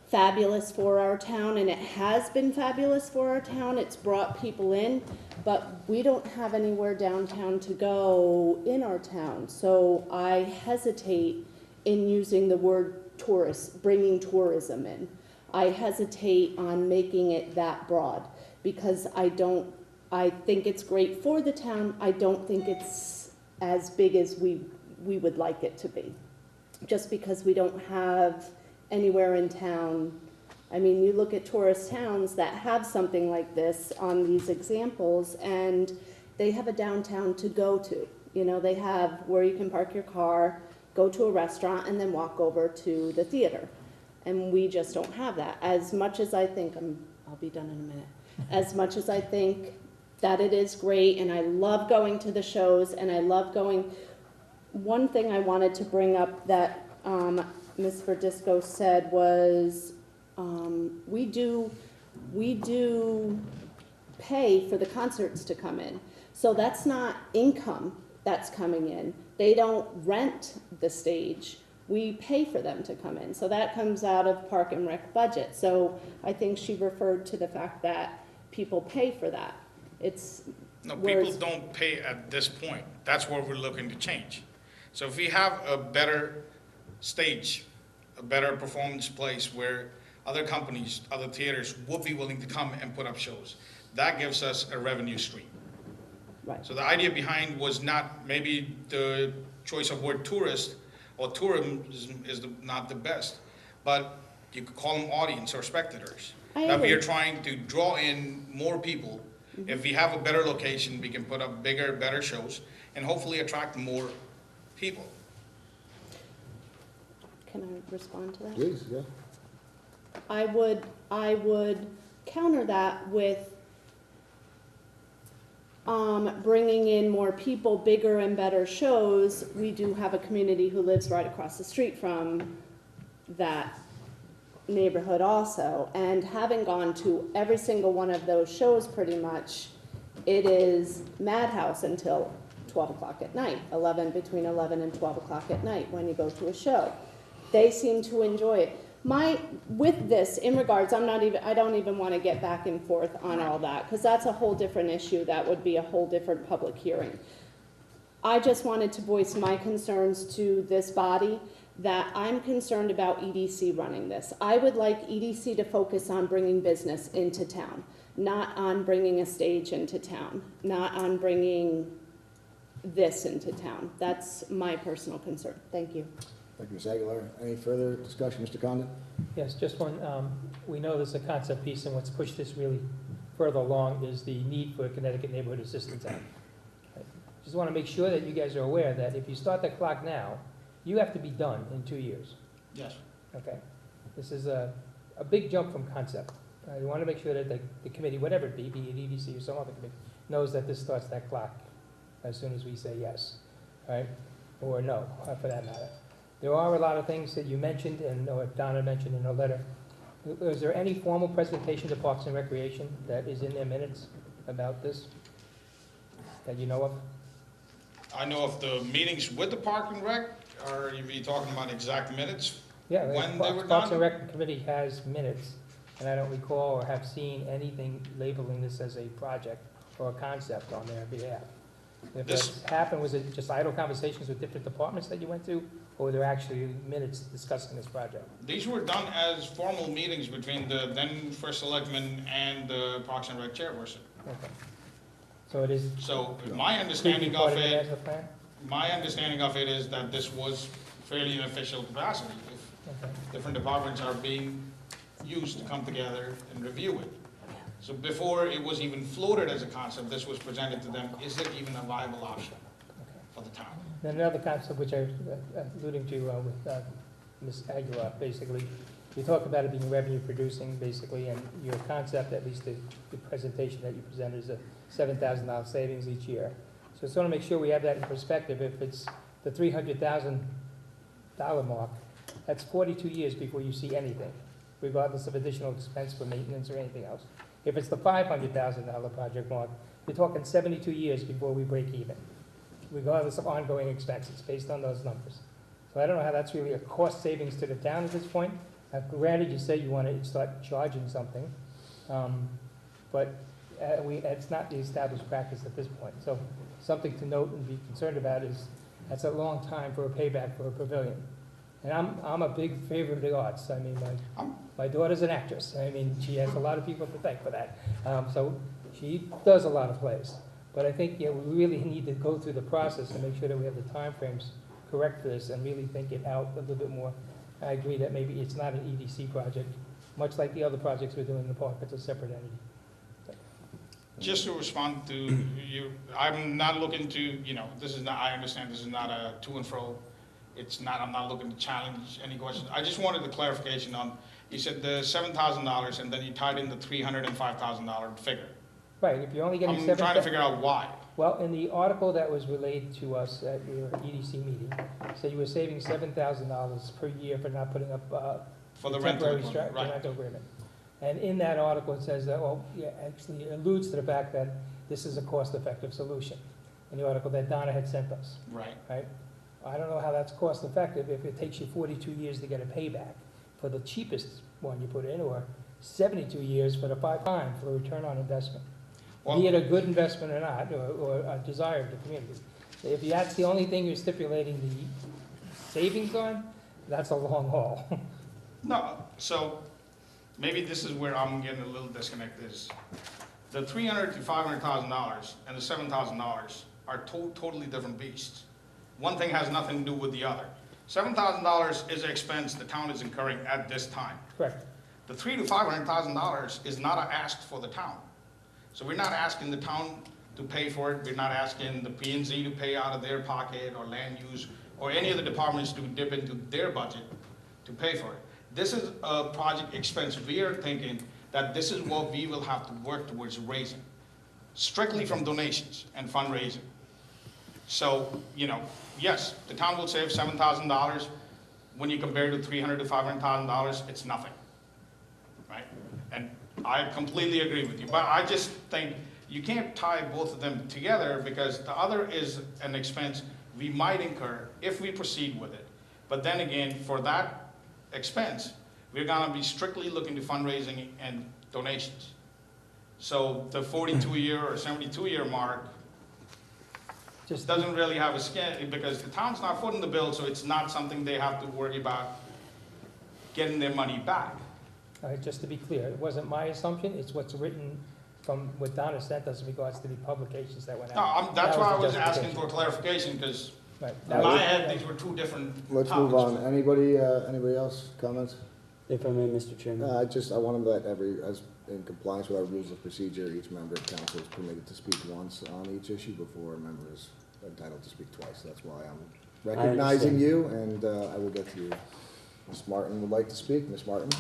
fabulous for our town, and it has been fabulous for our town. It's brought people in, but we don't have anywhere downtown to go in our town. So I hesitate in using the word tourist, bringing tourism in. I hesitate on making it that broad, because I think it's great for the town. I don't think it's as big as we would like it to be, just because we don't have anywhere in town. I mean, you look at tourist towns that have something like this on these examples, and they have a downtown to go to. You know, they have where you can park your car, go to a restaurant, and then walk over to the theater. And we just don't have that. As much as I think, I'll be done in a minute. As much as I think that it is great, and I love going to the shows, and I love going, one thing I wanted to bring up that Ms. Verdisco said was, we do pay for the concerts to come in. So that's not income that's coming in. They don't rent the stage. We pay for them to come in. So that comes out of Park and Rec budget. So I think she referred to the fact that people pay for that. No, people don't pay at this point. That's what we're looking to change. So if we have a better stage, a better performance place where other companies, other theaters would be willing to come and put up shows, that gives us a revenue stream. Right. So the idea behind was not maybe the choice of word tourist or tourism is not the best, but you could call them audience or spectators. That we are trying to draw in more people. Mm-hmm. If we have a better location, we can put up bigger, better shows and hopefully attract more people. Can I respond to that? Please, yeah. I would counter that with bringing in more people, bigger and better shows. We do have a community who lives right across the street from that neighborhood also, and having gone to every single one of those shows pretty much, it is madhouse until 12 o'clock at night, between 11 and 12 o'clock at night when you go to a show. They seem to enjoy it. With this, in regards, I don't even want to get back and forth on all that, because that's a whole different issue. That would be a whole different public hearing. I just wanted to voice my concerns to this body, that I'm concerned about EDC running this. I would like EDC to focus on bringing business into town, not on bringing a stage into town, not on bringing this into town. That's my personal concern. Thank you. Thank you, Ms. Aguilar. Any further discussion, Mr. Condon? Yes, just one, we know there's a concept piece, and what's pushed this really further along is the need for a Connecticut Neighborhood Assistance Act. Just want to make sure that you guys are aware that if you start the clock now, you have to be done in 2 years. Yes. Okay? This is a big jump from concept. You want to make sure that the committee, whatever it be it EDC or some other committee, knows that this starts that clock as soon as we say yes, right? Or no, for that matter. There are a lot of things that you mentioned and or Donna mentioned in her letter. Is there any formal presentation to Parks and Recreation that is in their minutes about this that you know of? I know of the meetings with the Park and Rec. Are you talking about exact minutes? Yeah, when they were Parks and done? Rec Committee has minutes, and I don't recall or have seen anything labeling this as a project or a concept on their behalf. If that happened, was it just idle conversations with different departments that you went to, or were there actually minutes discussing this project? These were done as formal meetings between the then First Selectman and the Parks and Rec chairperson. Okay. So it is. So my understanding of it is that this was fairly an official capacity. If different departments are being used to come together and review it. So before it was even floated as a concept, this was presented to them. Is it even a viable option for the town? Then another concept which I was alluding to with Ms. Aguilar, basically, you talk about it being revenue producing, basically, and your concept, at least the presentation that you presented, is a $7,000 savings each year. So just want to make sure we have that in perspective. If it's the $300,000 mark, that's 42 years before you see anything, regardless of additional expense for maintenance or anything else. If it's the $500,000 project, Mark, you're talking 72 years before we break even, regardless of ongoing expenses, based on those numbers. So I don't know how that's really a cost savings to the town at this point. Granted, you say you want to start charging something, but it's not the established practice at this point. So something to note and be concerned about is that's a long time for a payback for a pavilion. And I'm a big favor of the arts. I mean, my daughter's an actress. I mean, she has a lot of people to thank for that. So she does a lot of plays. But I think, we really need to go through the process and make sure that we have the timeframes correct for this and really think it out a little bit more. I agree that maybe it's not an EDC project, much like the other projects we're doing in the park. It's a separate entity. Just to respond to you, I'm not looking to, this is not, I understand this is not a to and fro. I'm not looking to challenge any questions. I just wanted the clarification on, you said the $7,000 and then you tied in the $305,000 figure. Right, if you're only getting I'm trying to figure out why. Well, in the article that was relayed to us at your EDC meeting, said you were saving $7,000 per year for not putting up For the temporary rental, right. rental agreement. And in that article, it says that, actually it alludes to the fact that this is a cost-effective solution in the article that Donna had sent us. Right. Right? I don't know how that's cost-effective if it takes you 42 years to get a payback for the cheapest one you put in, or 72 years for the 5 times for a return on investment. Well, Be it a good investment or not, or a desire of the community. If that's the only thing you're stipulating the savings on, that's a long haul. no, so maybe this is where I'm getting a little disconnect is the $300,000 to $500,000 and the $7,000 are totally different beasts. One thing has nothing to do with the other. $7,000 is an expense the town is incurring at this time. Correct. The $300,000 to $500,000 is not an ask for the town. So we're not asking the town to pay for it. We're not asking the P&Z to pay out of their pocket or land use or any of the departments to dip into their budget to pay for it. This is a project expense. We are thinking that this is what we will have to work towards raising, strictly from donations and fundraising. So, yes, the town will save $7,000. When you compare to $300,000 to $500,000, it's nothing, right? And I completely agree with you, but I just think you can't tie both of them together because the other is an expense we might incur if we proceed with it. But then again, for that expense, we're gonna be strictly looking to fundraising and donations. So the 42-year or 72-year mark just doesn't really have a skin because the town's not footing the bill, so it's not something they have to worry about getting their money back. Just to be clear, it wasn't my assumption, it's what's written from what Donna sent us in regards to the publications that went out. No, that's That why I the was asking justification. for clarification, because Right. in my head, these were two different Let's topics. move on. Anybody else, comments? If I may, Mr. Chairman. I want to let as in compliance with our rules of procedure, each member of council is permitted to speak once on each issue before a member is entitled to speak twice. That's why I'm recognizing understand. you, and I will get to you. Ms. Martin would like to speak. Ms. Martin?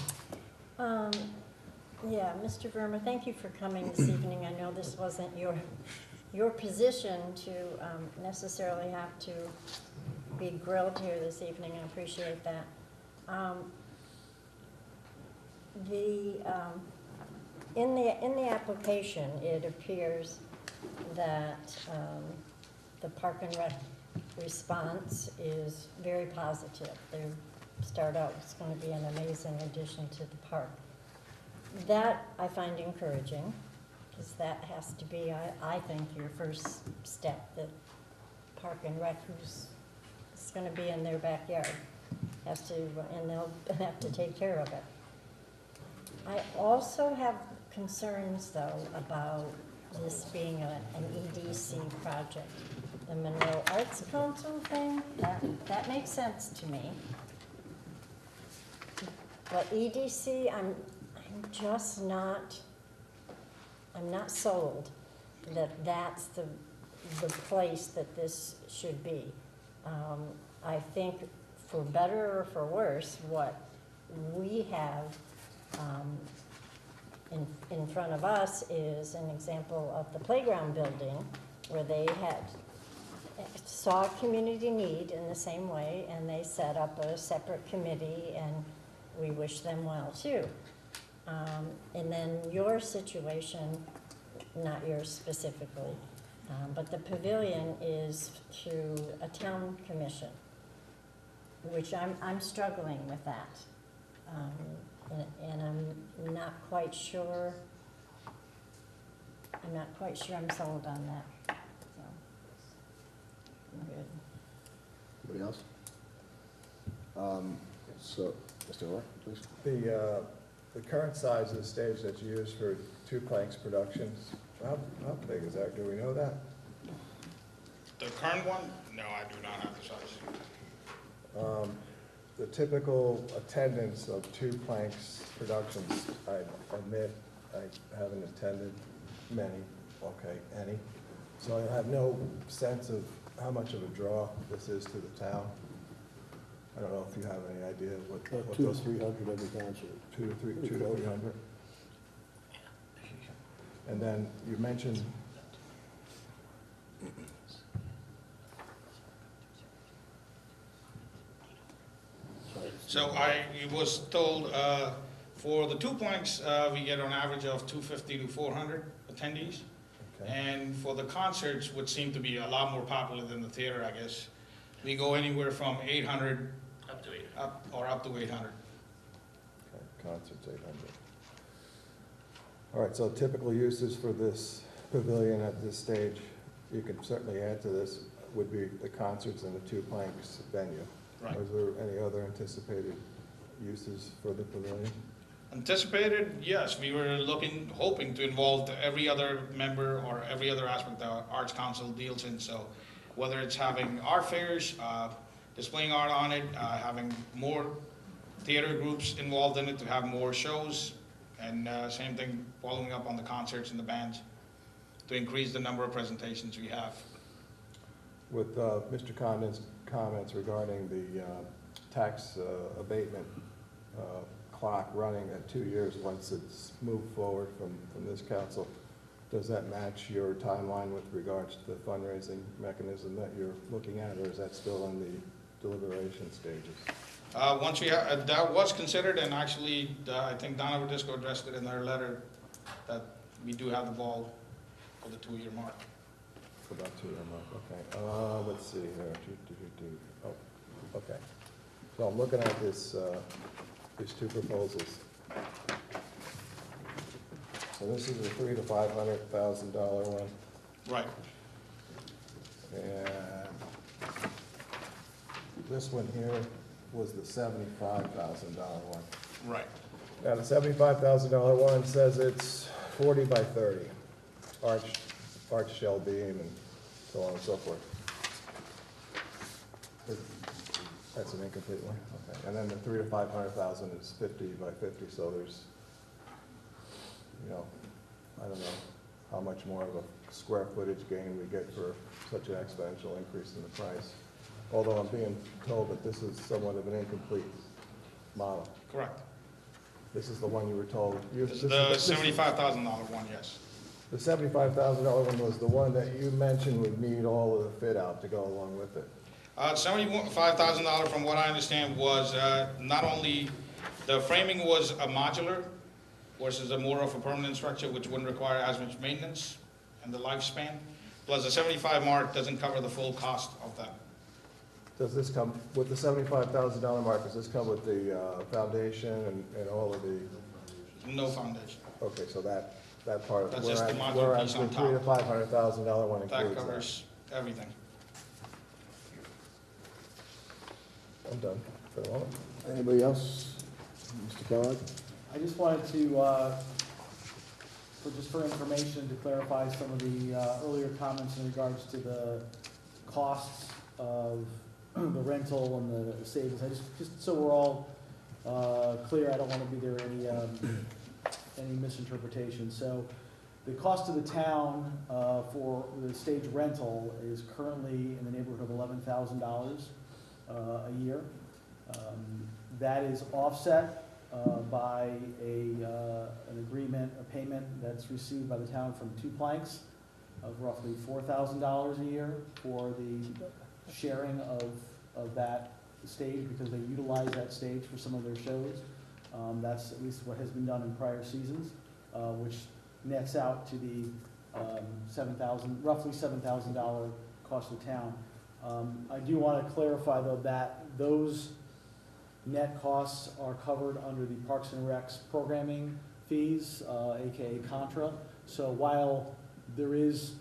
Yeah, Mr. Verma, thank you for coming this evening. I know this wasn't your position to necessarily have to be grilled here this evening. I appreciate that. In the application, it appears that the Park and Rec response is very positive. They start out, it's going to be an amazing addition to the park. That I find encouraging, because that has to be, I think, your first step, that Park and Rec, who's going to be in their backyard, has to, and they'll have to take care of it. I also have concerns, though, about this being an EDC project. The Monroe Arts Council thing, that makes sense to me. But EDC, I'm just not, I'm not sold that that's the place that this should be. I think for better or for worse, what we have in front of us is an example of the playground building where they saw a community need in the same way, and they set up a separate committee, and we wish them well too. And then your situation, not yours specifically, but the pavilion is through a town commission, which I'm struggling with that. And I'm not quite sure, I'm sold on that, so. I'm good. Anybody else? So, Mr. Orr, please. The current size of the stage that's used for Two Planks Productions, how big is that? Do we know that? The current one? No, I do not have the size. The typical attendance of Two Planks Productions, I admit, I haven't attended many, okay, any. So I have no sense of how much of a draw this is to the town. I don't know if you have any idea what 200 to those 300 every concert. 2 to 300. And then you mentioned, So I was told, for the Two Planks, we get on average of 250 to 400 attendees. okay, And for the concerts, which seem to be a lot more popular than the theater, I guess, we go anywhere from 800 up to 800. okay, concerts 800. All right, so typical uses for this pavilion at this stage, you can certainly add to this, would be the concerts and the Two Planks venue. Right. Is there any other anticipated uses for the pavilion? Anticipated, yes. We were hoping to involve every other member or every other aspect that Arts Council deals in. So whether it's having art fairs, displaying art on it, having more theater groups involved in it to have more shows, and same thing following up on the concerts and the bands to increase the number of presentations we have. With Mr. Condon's comments regarding the tax abatement clock running at 2 years once it's moved forward from this council, does that match your timeline with regards to the fundraising mechanism that you're looking at, or is that still in the deliberation stages? Once we have, that was considered, and actually, I think Donna Verdisco addressed it in her letter, that we do have the ball for the 2-year mark. For about 2 year mark, okay. Let's see here. Oh, okay. So I'm looking at this, these two proposals. So this is a $300,000 to $500,000 one, Right. and this one here was the $75,000 one. Right. Now, the $75,000 one says it's 40 by 30, arch shell beam and so on and so forth. That's an incomplete one, okay. And then the 300,000 to 500,000 is 50 by 50, so there's, you know, I don't know how much more of a square footage gain we get for such an exponential increase in the price. Although I'm being told that this is somewhat of an incomplete model. Correct. This is the one you were told. This is the $75,000 one, yes. The $75,000 one was the one that you mentioned would need all of the fit out to go along with it. $75,000, from what I understand, was not only the framing was a modular versus a more of a permanent structure, which wouldn't require as much maintenance and the lifespan. Plus, the 75 mark doesn't cover the full cost of that. Does this come, with the $75,000 mark, does this come with the foundation and all of the, No foundation. okay, so that part, That's just the modular whereas piece on the $300,000 to top. $500,000 one That includes that? covers everything. I'm done for the moment. Anybody else? Mr. Kellogg? I just wanted to, for information, to clarify some of the earlier comments in regards to the costs of the rental and the savings. I just so we're all clear, I don't want to be there any misinterpretation. So the cost to the town for the stage rental is currently in the neighborhood of $11,000 a year. That is offset by an agreement, a payment that's received by the town from Two Planks of roughly $4,000 a year for the sharing of that stage, because they utilize that stage for some of their shows. That's at least what has been done in prior seasons, which nets out to the roughly $7,000 cost of town. I do want to clarify, though, that those net costs are covered under the Parks and Recs programming fees, AKA Contra. So while there is,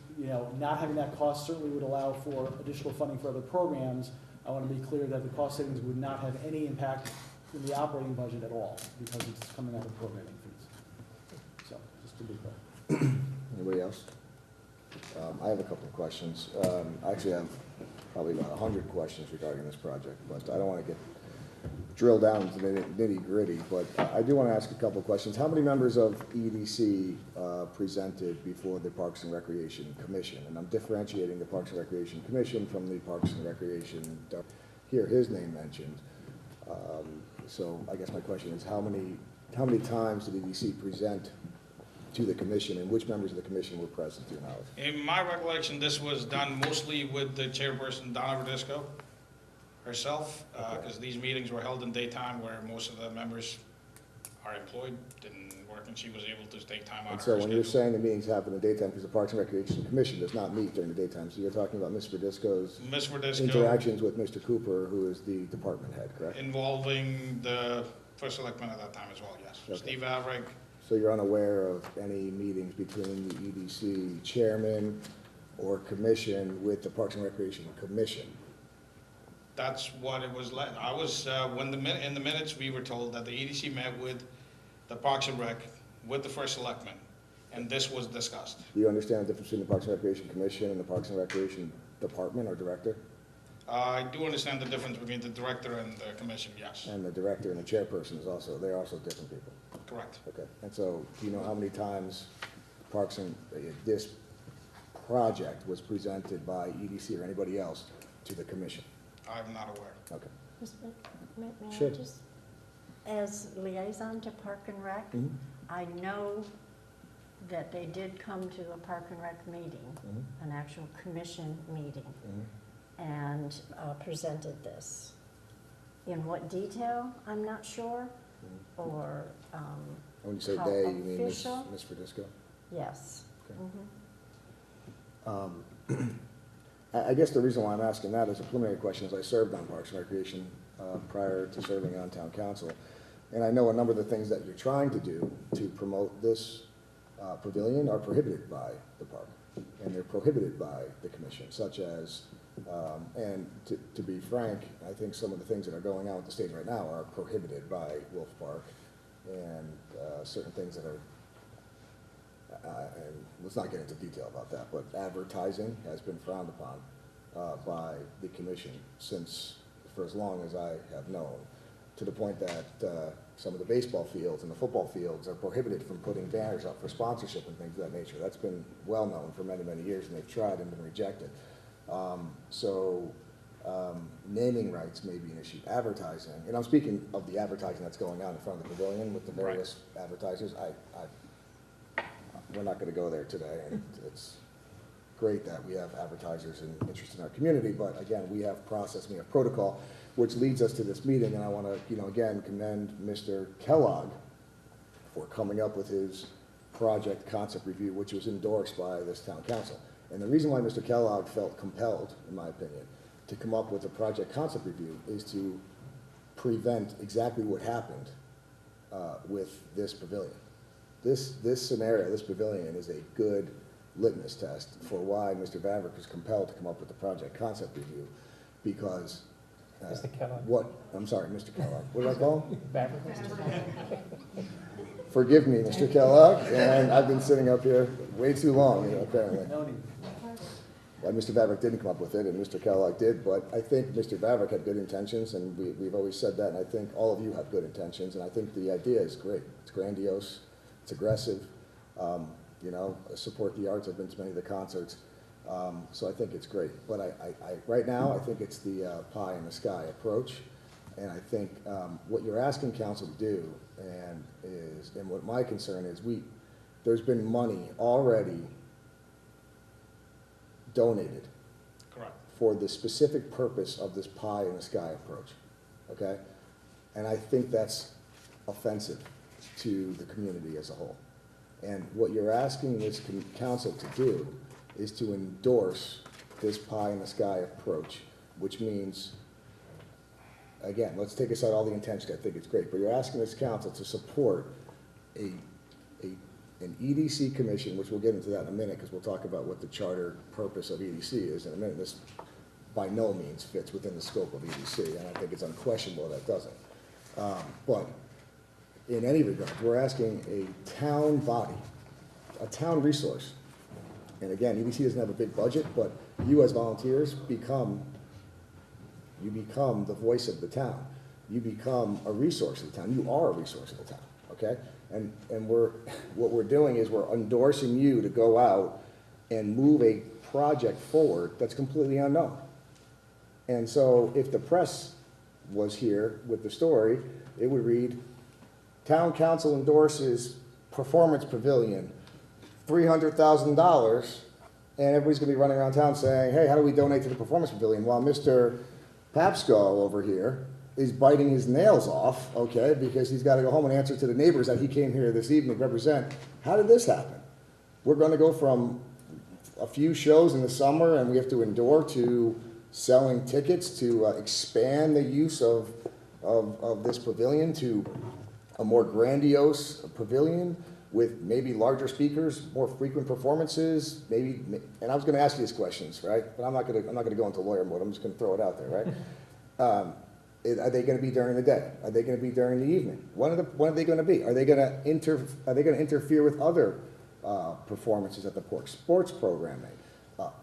not having that cost certainly would allow for additional funding for other programs, I want to be clear that the cost savings would not have any impact in the operating budget at all, because it's coming out of programming fees. So, just to be clear. Anybody else? I have a couple of questions. I actually have probably about 100 questions regarding this project, but I don't want to get drilled down into the nitty-gritty, but I do want to ask a couple of questions. How many members of EDC presented before the Parks and Recreation Commission? And I'm differentiating the Parks and Recreation Commission from the Parks and Recreation, here, his name mentioned. So I guess my question is, how many times did EDC present to the commission, and which members of the commission were present, to your knowledge? In my recollection, this was done mostly with the chairperson, Donna Verdisco, herself, because these meetings were held in daytime where most of the members are employed, didn't work, and she was able to take time out And of so her when you're schedule. saying the meetings happen in the daytime, because the Parks and Recreation Commission does not meet during the daytime, so you're talking about Ms. Verdisco's Ms. Verdisco, interactions with Mr. Cooper, who is the department head, correct? involving the first selectman at that time as well, yes. Okay. Steve Averick. So you're unaware of any meetings between the EDC chairman or commission with the Parks and Recreation Commission? That's what it was like. I was, in the minutes, we were told that the EDC met with the Parks and Rec, with the first selectman, and this was discussed. Do you understand the difference between the Parks and Recreation Commission and the Parks and Recreation Department or Director? I do understand the difference between the director and the commission, yes. And the director and the chairperson they're also different people. Correct. Okay, and so do you know how many times Parks and, this project was presented by EDC or anybody else to the commission? I'm not aware. Okay. May Sure. I just, as liaison to Park and Rec, Mhm. I know that they did come to a Park and Rec meeting, Mhm. an actual commission meeting, Mhm. and presented this. In what detail, I'm not sure, Mhm. or, When you say How they, you mean official? Ms. Verdisco? yes. Okay. Mhm. I guess the reason why I'm asking that is a preliminary question is I served on Parks and Recreation prior to serving on town council. And I know a number of the things that you're trying to do to promote this pavilion are prohibited by the park. And they're prohibited by the commission, such as, and to be frank, I think some of the things that are going on with the state right now are prohibited by Wolf Park. And certain things that are, and let's not get into detail about that, but advertising has been frowned upon by the commission for as long as I have known, to the point that some of the baseball fields and the football fields are prohibited from putting banners up for sponsorship and things of that nature. That's been well known for many, many years, and they've tried and been rejected. Naming rights may be an issue. Advertising, and I'm speaking of the advertising that's going on in front of the pavilion with the various advertisers. We're not going to go there today, and it's great that we have advertisers and interest in our community, but again, we have process, we have protocol, which leads us to this meeting, and I want to, again, commend Mr. Kellogg for coming up with his project concept review, which was endorsed by this town council. And the reason why Mr. Kellogg felt compelled, in my opinion, to come up with a project concept review is to prevent exactly what happened with this pavilion. This scenario, this pavilion, is a good litmus test for why Mr. Vavrick was compelled to come up with the project concept review, because Mr. Kellogg. I'm sorry, Mr. Kellogg. What did I call him? Vavrick. Forgive me, Mr. Kellogg, and I've been sitting up here way too long, apparently. No need. Well, Mr. Vavrick didn't come up with it, and Mr. Kellogg did, but I think Mr. Vavrick had good intentions, and we've always said that, and I think all of you have good intentions, and I think the idea is great. It's grandiose, it's aggressive, support the arts. I've been to many of the concerts, so I think it's great. But right now, I think it's the pie in the sky approach, and I think what you're asking council to do, and what my concern is, there's been money already donated. Correct. For the specific purpose of this pie in the sky approach, okay? And I think that's offensive to the community as a whole. And what you're asking this council to do is to endorse this pie-in-the-sky approach, which means, again, let's take aside all the intentions, I think it's great, but you're asking this council to support an EDC commission, which we'll get into that in a minute, because we'll talk about what the charter purpose of EDC is in a minute. This by no means fits within the scope of EDC, and I think it's unquestionable that doesn't. But in any regard, we're asking a town body, a town resource, and again, EDC doesn't have a big budget, but you as volunteers become the voice of the town. You become a resource of the town. You are a resource of the town, okay? And what we're doing is we're endorsing you to go out and move a project forward that's completely unknown. And so if the press was here with the story, it would read, Town Council endorses Performance Pavilion, $300,000, and everybody's gonna be running around town saying, hey, how do we donate to the Performance Pavilion? While Mr. Papsco over here is biting his nails off, okay, because he's gotta go home and answer to the neighbors that he came here this evening to represent. How did this happen? We're gonna go from a few shows in the summer and we have to endure to selling tickets to expand the use of this pavilion to a more grandiose pavilion with maybe larger speakers, more frequent performances, maybe, and I was gonna ask you these questions, right? But I'm not gonna go into lawyer mode, I'm just gonna throw it out there, right? Are they gonna be during the day? Are they gonna be during the evening? When are they gonna be? Are they gonna interfere with other performances at the park? Sports programming?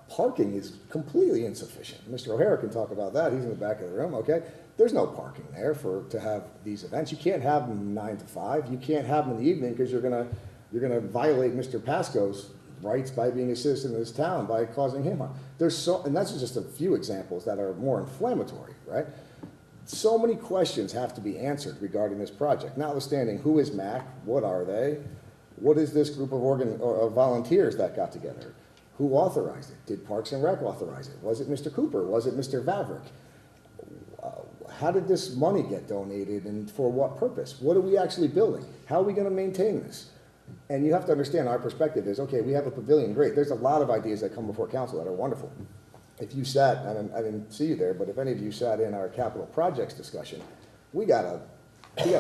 Parking is completely insufficient. Mr. O'Hara can talk about that. He's in the back of the room, okay? There's no parking there to have these events. You can't have them 9 to 5. You can't have them in the evening because you're gonna violate Mr. Pasco's rights by being a citizen of this town by causing him harm. And that's just a few examples that are more inflammatory, right? So many questions have to be answered regarding this project, notwithstanding who is MAC, what are they, what is this group of volunteers that got together? Who authorized it? Did Parks and Rec authorize it? Was it Mr. Cooper? Was it Mr. Vavrick? How did this money get donated and for what purpose? What are we actually building? How are we gonna maintain this? And you have to understand our perspective is, okay, we have a pavilion, great. There's a lot of ideas that come before council that are wonderful. If you sat, I didn't see you there, but if any of you sat in our capital projects discussion, we got a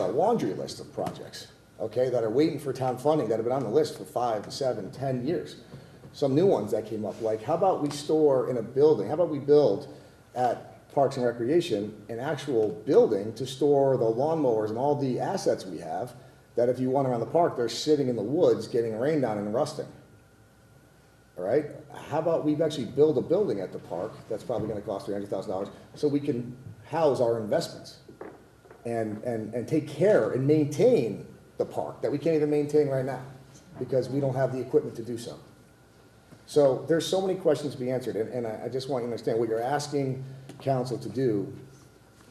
laundry list of projects, okay, that are waiting for town funding that have been on the list for 5, 7, 10 years. Some new ones that came up, like how about we store in a building, how about we build at Parks and Recreation an actual building to store the lawnmowers and all the assets we have, that if you went around the park, they're sitting in the woods getting rained on and rusting. All right? How about we actually build a building at the park that's probably gonna cost $300,000 so we can house our investments and take care and maintain the park that we can't even maintain right now because we don't have the equipment to do so. So there's so many questions to be answered, and I just want you to understand what you're asking council to do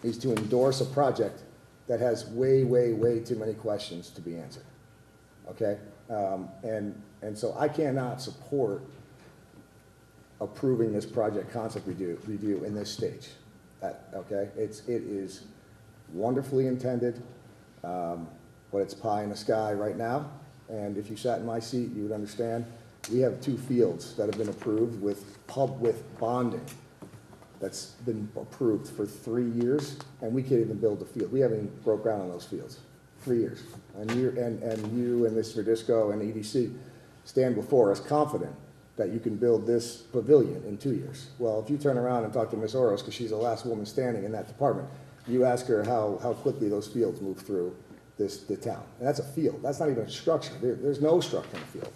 is to endorse a project that has way, way, way too many questions to be answered, okay? And so I cannot support approving this project concept review in this stage, okay? It is wonderfully intended, but it's pie in the sky right now, and if you sat in my seat, you would understand. We have 2 fields that have been approved with bonding that's been approved for 3 years, and we can't even build a field. We haven't even broke ground on those fields. 3 years. And you and Mr. Disco and EDC stand before us confident that you can build this pavilion in 2 years. Well, if you turn around and talk to Ms. Oros, because she's the last woman standing in that department, you ask her how quickly those fields move through the town. And that's a field. That's not even a structure. There's no structure in the field.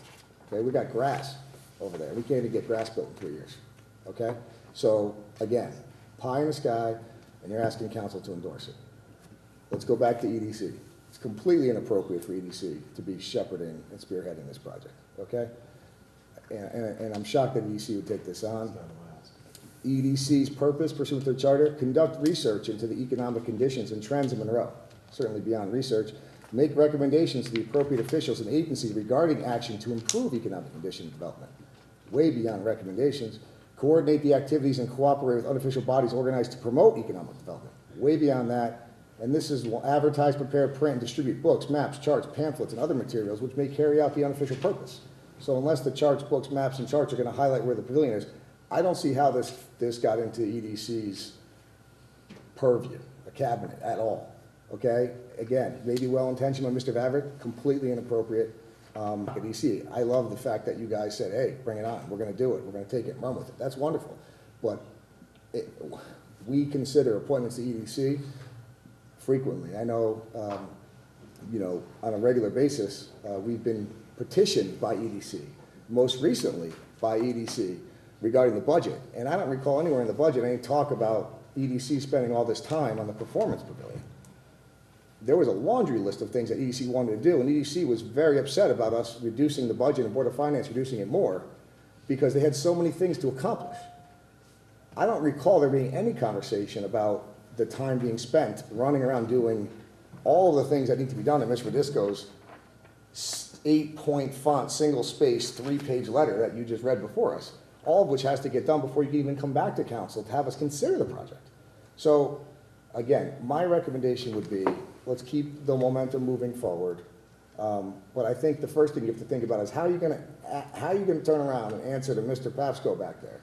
Okay, we got grass over there. We can't even get grass built in 3 years. Okay? So, again, pie in the sky, and you're asking council to endorse it. Let's go back to EDC. It's completely inappropriate for EDC to be shepherding and spearheading this project, okay? And I'm shocked that EDC would take this on. EDC's purpose, pursuant to the charter, conduct research into the economic conditions and trends in Monroe, certainly beyond research, make recommendations to the appropriate officials and agencies regarding action to improve economic condition and development, way beyond recommendations, coordinate the activities and cooperate with unofficial bodies organized to promote economic development, way beyond that, And this is advertise, prepare, print, and distribute books, maps, charts, pamphlets, and other materials which may carry out the unofficial purpose. So unless the charts, books, maps, and charts are gonna highlight where the pavilion is, I don't see how this got into EDC's purview, a cabinet, at all, okay? Again, maybe well-intentioned by Mr. Vavrick, completely inappropriate at EDC. I love the fact that you guys said, hey, bring it on, we're gonna do it, we're gonna take it and run with it. That's wonderful. But we consider appointments to EDC frequently. I know, you know, on a regular basis, we've been petitioned by EDC, most recently by EDC regarding the budget. And I don't recall anywhere in the budget any talk about EDC spending all this time on the performance pavilion. There was a laundry list of things that EDC wanted to do, and EDC was very upset about us reducing the budget and Board of Finance reducing it more because they had so many things to accomplish. I don't recall there being any conversation about the time being spent running around doing all the things that need to be done in Ms. Radisco's 8-point font, single space, 3-page letter that you just read before us, all of which has to get done before you can even come back to council to have us consider the project. So, again, my recommendation would be, let's keep the momentum moving forward. But I think the first thing you have to think about is how are you gonna turn around and answer to Mr. Papsco back there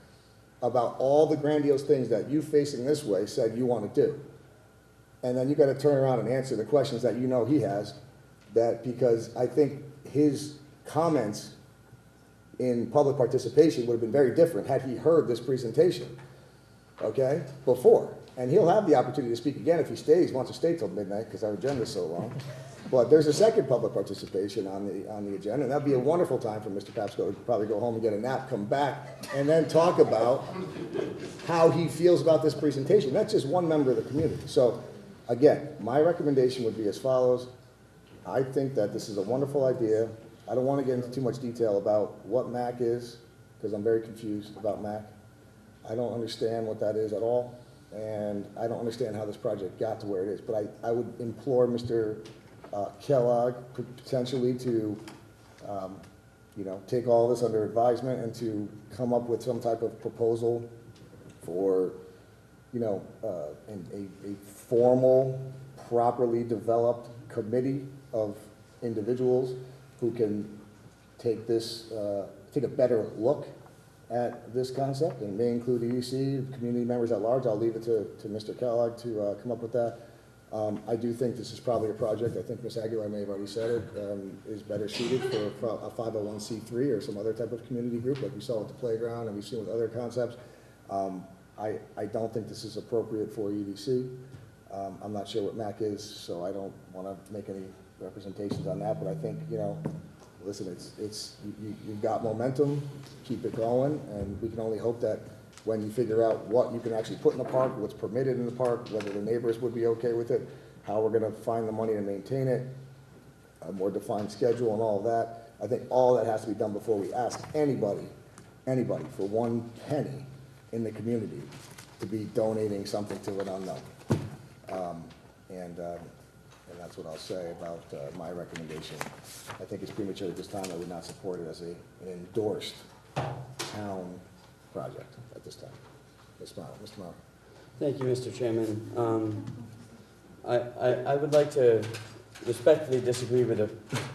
about all the grandiose things that you facing this way said you want to do. And then you got to turn around and answer the questions that you know he has, that because I think his comments in public participation would have been very different had he heard this presentation, okay, before. And he'll have the opportunity to speak again if he stays, wants to stay till midnight, because our agenda's so long. But there's a second public participation on the agenda, and that'd be a wonderful time for Mr. Papsco to probably go home and get a nap, come back, and then talk about how he feels about this presentation. That's just one member of the community. So, again, my recommendation would be as follows. I think that this is a wonderful idea. I don't want to get into too much detail about what MAC is, because I'm very confused about MAC. I don't understand what that is at all, and I don't understand how this project got to where it is. But I would implore Mr. Kellogg potentially to, you know, take all this under advisement and to come up with some type of proposal for, you know, a formal, properly developed committee of individuals who can take this, take a better look at this concept, and may include EDC, community members at large. I'll leave it to Mr. Kellogg to come up with that. I do think this is probably a project, I think Ms. Aguilar may have already said it, is better suited for a 501c3 or some other type of community group like we saw at the playground and we've seen with other concepts. I don't think this is appropriate for EDC. I'm not sure what MAC is, so I don't want to make any representations on that, but I think, you know, listen, you've got momentum, keep it going, and we can only hope that when you figure out what you can actually put in the park, what's permitted in the park, whether the neighbors would be okay with it, how we're gonna find the money to maintain it, a more defined schedule and all of that. I think all that has to be done before we ask anybody for one penny in the community to be donating something to an unknown. And that's what I'll say about my recommendation. I think it's premature at this time. I would not support it as an endorsed town project at this time. Mr. Monroe. Thank you, Mr. Chairman. I would like to respectfully disagree with a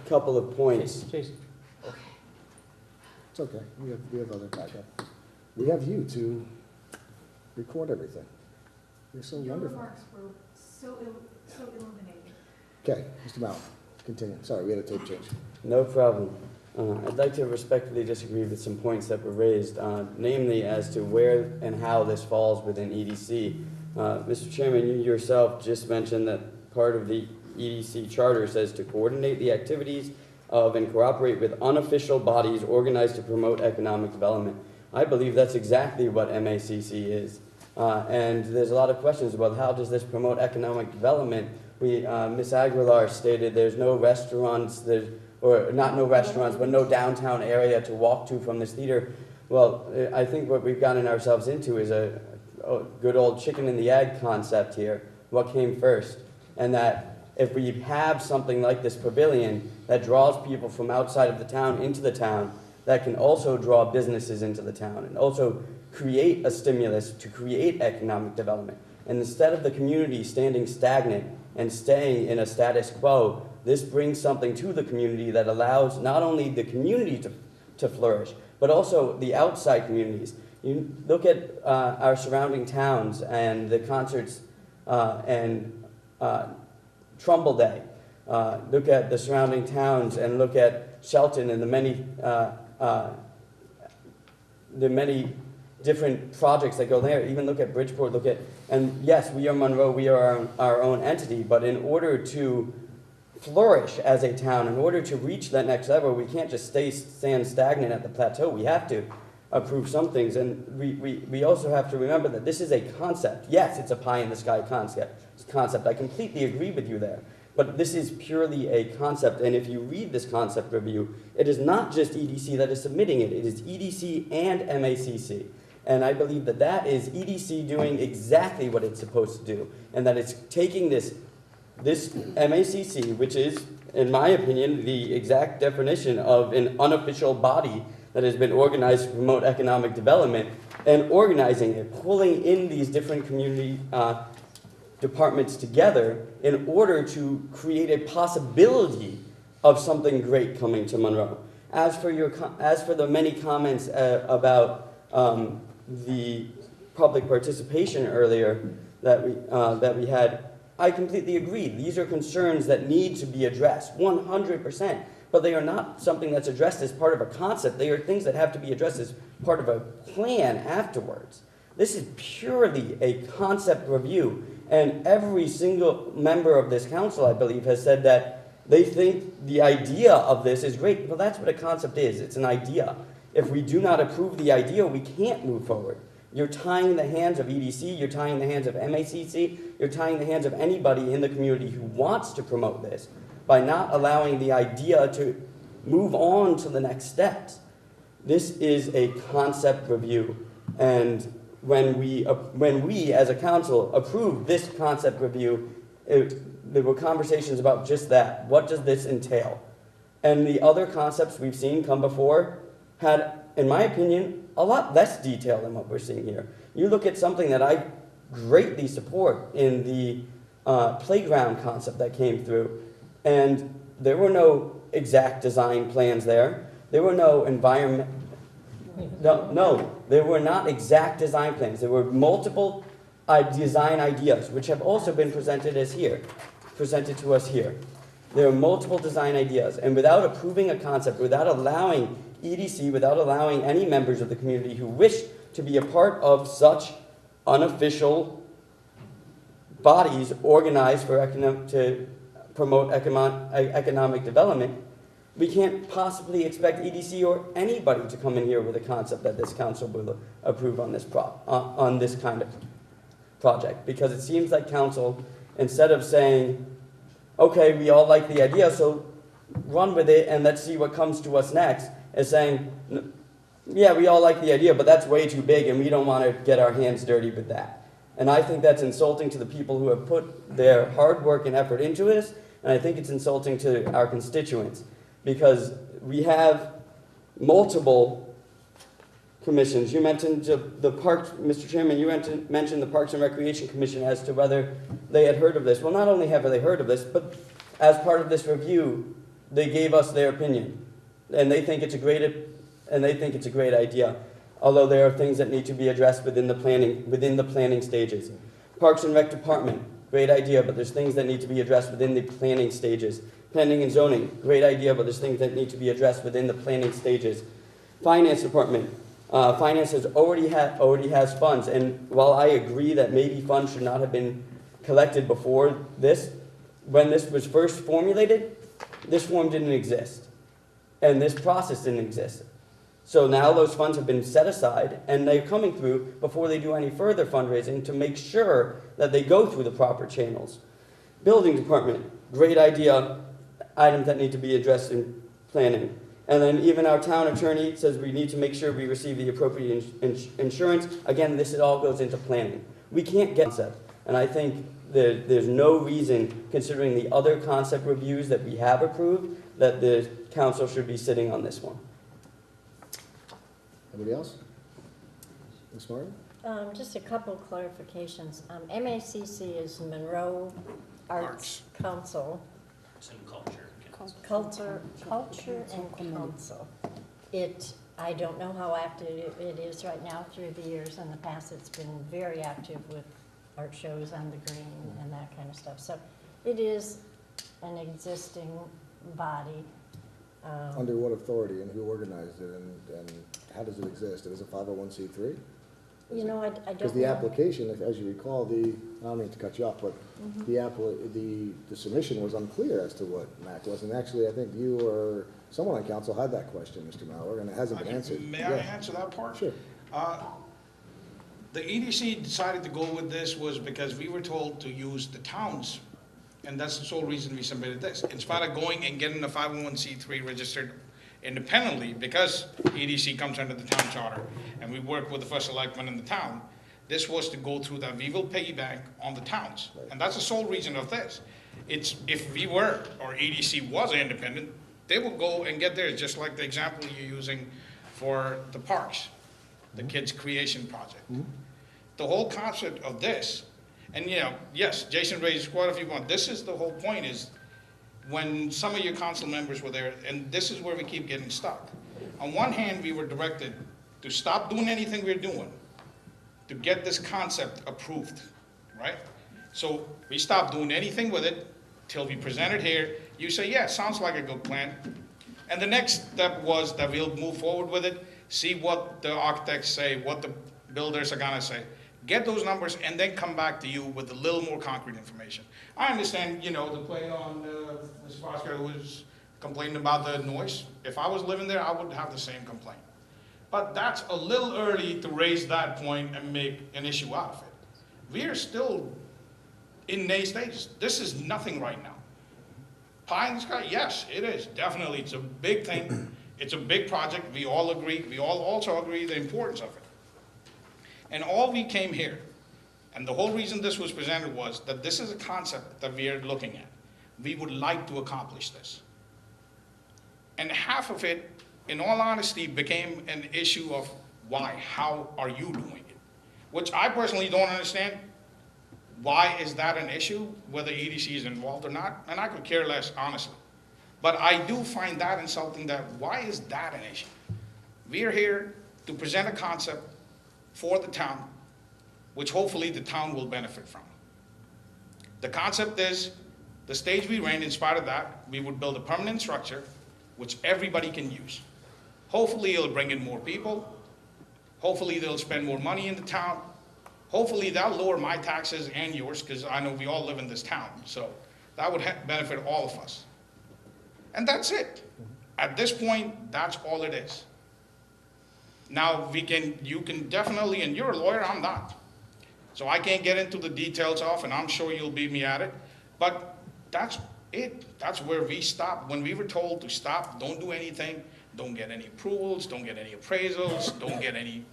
couple of points. Jason. It's okay. We have other backup. We have you to record everything. You're so Your wonderful. remarks were so illuminating. Okay, Mr. Mount, continue. Sorry, we had a tape change. No problem. I'd like to respectfully disagree with some points that were raised, namely as to where and how this falls within EDC. Mr. Chairman, you yourself just mentioned that part of the EDC charter says to coordinate the activities of and cooperate with unofficial bodies organized to promote economic development. I believe that's exactly what MACC is. And there's a lot of questions about how does this promote economic development. Ms. Aguilar stated there's no restaurants, but no downtown area to walk to from this theater. Well, I think what we've gotten ourselves into is a good old chicken and the egg concept here. What came first? And that if we have something like this pavilion that draws people from outside of the town into the town, that can also draw businesses into the town and also create a stimulus to create economic development. And instead of the community standing stagnant and staying in a status quo, this brings something to the community that allows not only the community to flourish, but also the outside communities. You look at our surrounding towns and the concerts and Trumbull Day. Look at the surrounding towns and look at Shelton and the many different projects that go there. Even look at Bridgeport, and yes, we are Monroe, we are our own entity, but in order to flourish as a town, in order to reach that next level, we can't just stand stagnant at the plateau. We have to approve some things, and we also have to remember that this is a concept. Yes, it's a pie-in-the-sky concept. I completely agree with you there. But this is purely a concept, and if you read this concept review, it is not just EDC that is submitting it. It is EDC and MACC. And I believe that that is EDC doing exactly what it's supposed to do, and that it's taking this MACC, which is, in my opinion, the exact definition of an unofficial body that has been organized to promote economic development, and organizing it, pulling in these different community departments together in order to create a possibility of something great coming to Monroe. As for the many comments about the public participation earlier that we had, I completely agree. These are concerns that need to be addressed, 100%. But they are not something that's addressed as part of a concept. They are things that have to be addressed as part of a plan afterwards. This is purely a concept review. And every single member of this council, I believe, has said that they think the idea of this is great. Well, that's what a concept is. It's an idea. If we do not approve the idea, we can't move forward. You're tying the hands of EDC, you're tying the hands of MACC, you're tying the hands of anybody in the community who wants to promote this by not allowing the idea to move on to the next steps. This is a concept review, and when we as a council approved this concept review, there were conversations about just that. What does this entail? And the other concepts we've seen come before had, in my opinion, a lot less detail than what we're seeing here. You look at something that I greatly support in the playground concept that came through, and there were no exact design plans there. There were no there were not exact design plans. There were multiple design ideas, which have also been presented to us here. There are multiple design ideas, and without approving a concept, without allowing EDC, without allowing any members of the community who wish to be a part of such unofficial bodies organized to promote economic development, we can't possibly expect EDC or anybody to come in here with a concept that this council will approve on this on this kind of project. Because it seems like council, instead of saying, okay, we all like the idea, so run with it and let's see what comes to us next, is saying, yeah, we all like the idea, but that's way too big and we don't want to get our hands dirty with that. And I think that's insulting to the people who have put their hard work and effort into this, and I think it's insulting to our constituents, because we have multiple commissions. You mentioned the Parks, Mr. Chairman, you mentioned the Parks and Recreation Commission as to whether they had heard of this. Well, not only have they heard of this, but as part of this review, they gave us their opinion. And they think it's a great idea, although there are things that need to be addressed within the planning stages. Parks and Rec Department, great idea, but there's things that need to be addressed within the planning stages. Planning and zoning, great idea, but there's things that need to be addressed within the planning stages. Finance Department, finance already has funds, and while I agree that maybe funds should not have been collected before this, when this was first formulated, this form didn't exist. And this process didn't exist. So now those funds have been set aside, and they're coming through before they do any further fundraising to make sure that they go through the proper channels. Building Department, great idea, items that need to be addressed in planning. And then even our town attorney says we need to make sure we receive the appropriate insurance. Again, this all goes into planning. We can't get concept, and I think there's no reason, considering the other concept reviews that we have approved, that the council should be sitting on this one. Anybody else? Ms. Martin? Just a couple clarifications. MACC is Monroe Arts Council. It's in culture. Culture and Council. I don't know how active it is right now. Through the years in the past, it's been very active with art shows on the green and that kind of stuff. So it is an existing body. Under what authority and who organized it and how does it exist? It is a 501c3? You know, I don't know. Because the application, as you recall, I don't mean to cut you off, but the submission was unclear as to what MAC was. And actually, I think you or someone on council had that question, Mr. Mauer, and it hasn't been answered. May I answer that part? Sure. The EDC decided to go with this was because we were told to use the towns, and that's the sole reason we submitted this. In spite of going and getting the 501c3 registered independently, because EDC comes under the town charter, and we work with the first selectman in the town, this was to go through that we will piggyback on the towns. And that's the sole reason of this. It's, if we were, or EDC was independent, they will go and get theirs, just like the example you're using for the parks, the kids' creation project. The whole concept of this, and you know, yes, Jason raised quite a few points. This is the whole point is, when some of your council members were there, and this is where we keep getting stuck. On one hand, we were directed to stop doing anything we're doing, to get this concept approved, right? So we stopped doing anything with it till we present it here. You say, yeah, sounds like a good plan. And the next step was that we'll move forward with it, see what the architects say, what the builders are gonna say. Get those numbers and then come back to you with a little more concrete information. I understand, you know, the play on Ms. Foster who was complaining about the noise. If I was living there, I would have the same complaint. But that's a little early to raise that point and make an issue out of it. We are still in May stages. This is nothing right now. Pie in the sky, yes, it is, definitely. It's a big thing. It's a big project. We all agree. We all also agree the importance of it. And all we came here, and the whole reason this was presented was that this is a concept that we are looking at. We would like to accomplish this. And half of it, in all honesty, became an issue of why, how are you doing it? Which I personally don't understand. Why is that an issue, whether EDC is involved or not? And I could care less, honestly. But I do find that insulting, that why is that an issue? We are here to present a concept for the town, which hopefully the town will benefit from. The concept is, the stage we ran, in spite of that, we would build a permanent structure which everybody can use. Hopefully it'll bring in more people. Hopefully they'll spend more money in the town. Hopefully that'll lower my taxes and yours, because I know we all live in this town. So that would benefit all of us. And that's it. At this point, that's all it is. Now, you can definitely, and you're a lawyer, I'm not. So I can't get into the details of, and I'm sure you'll beat me at it, but that's it. That's where we stopped. When we were told to stop, don't do anything, don't get any approvals, don't get any appraisals, don't get any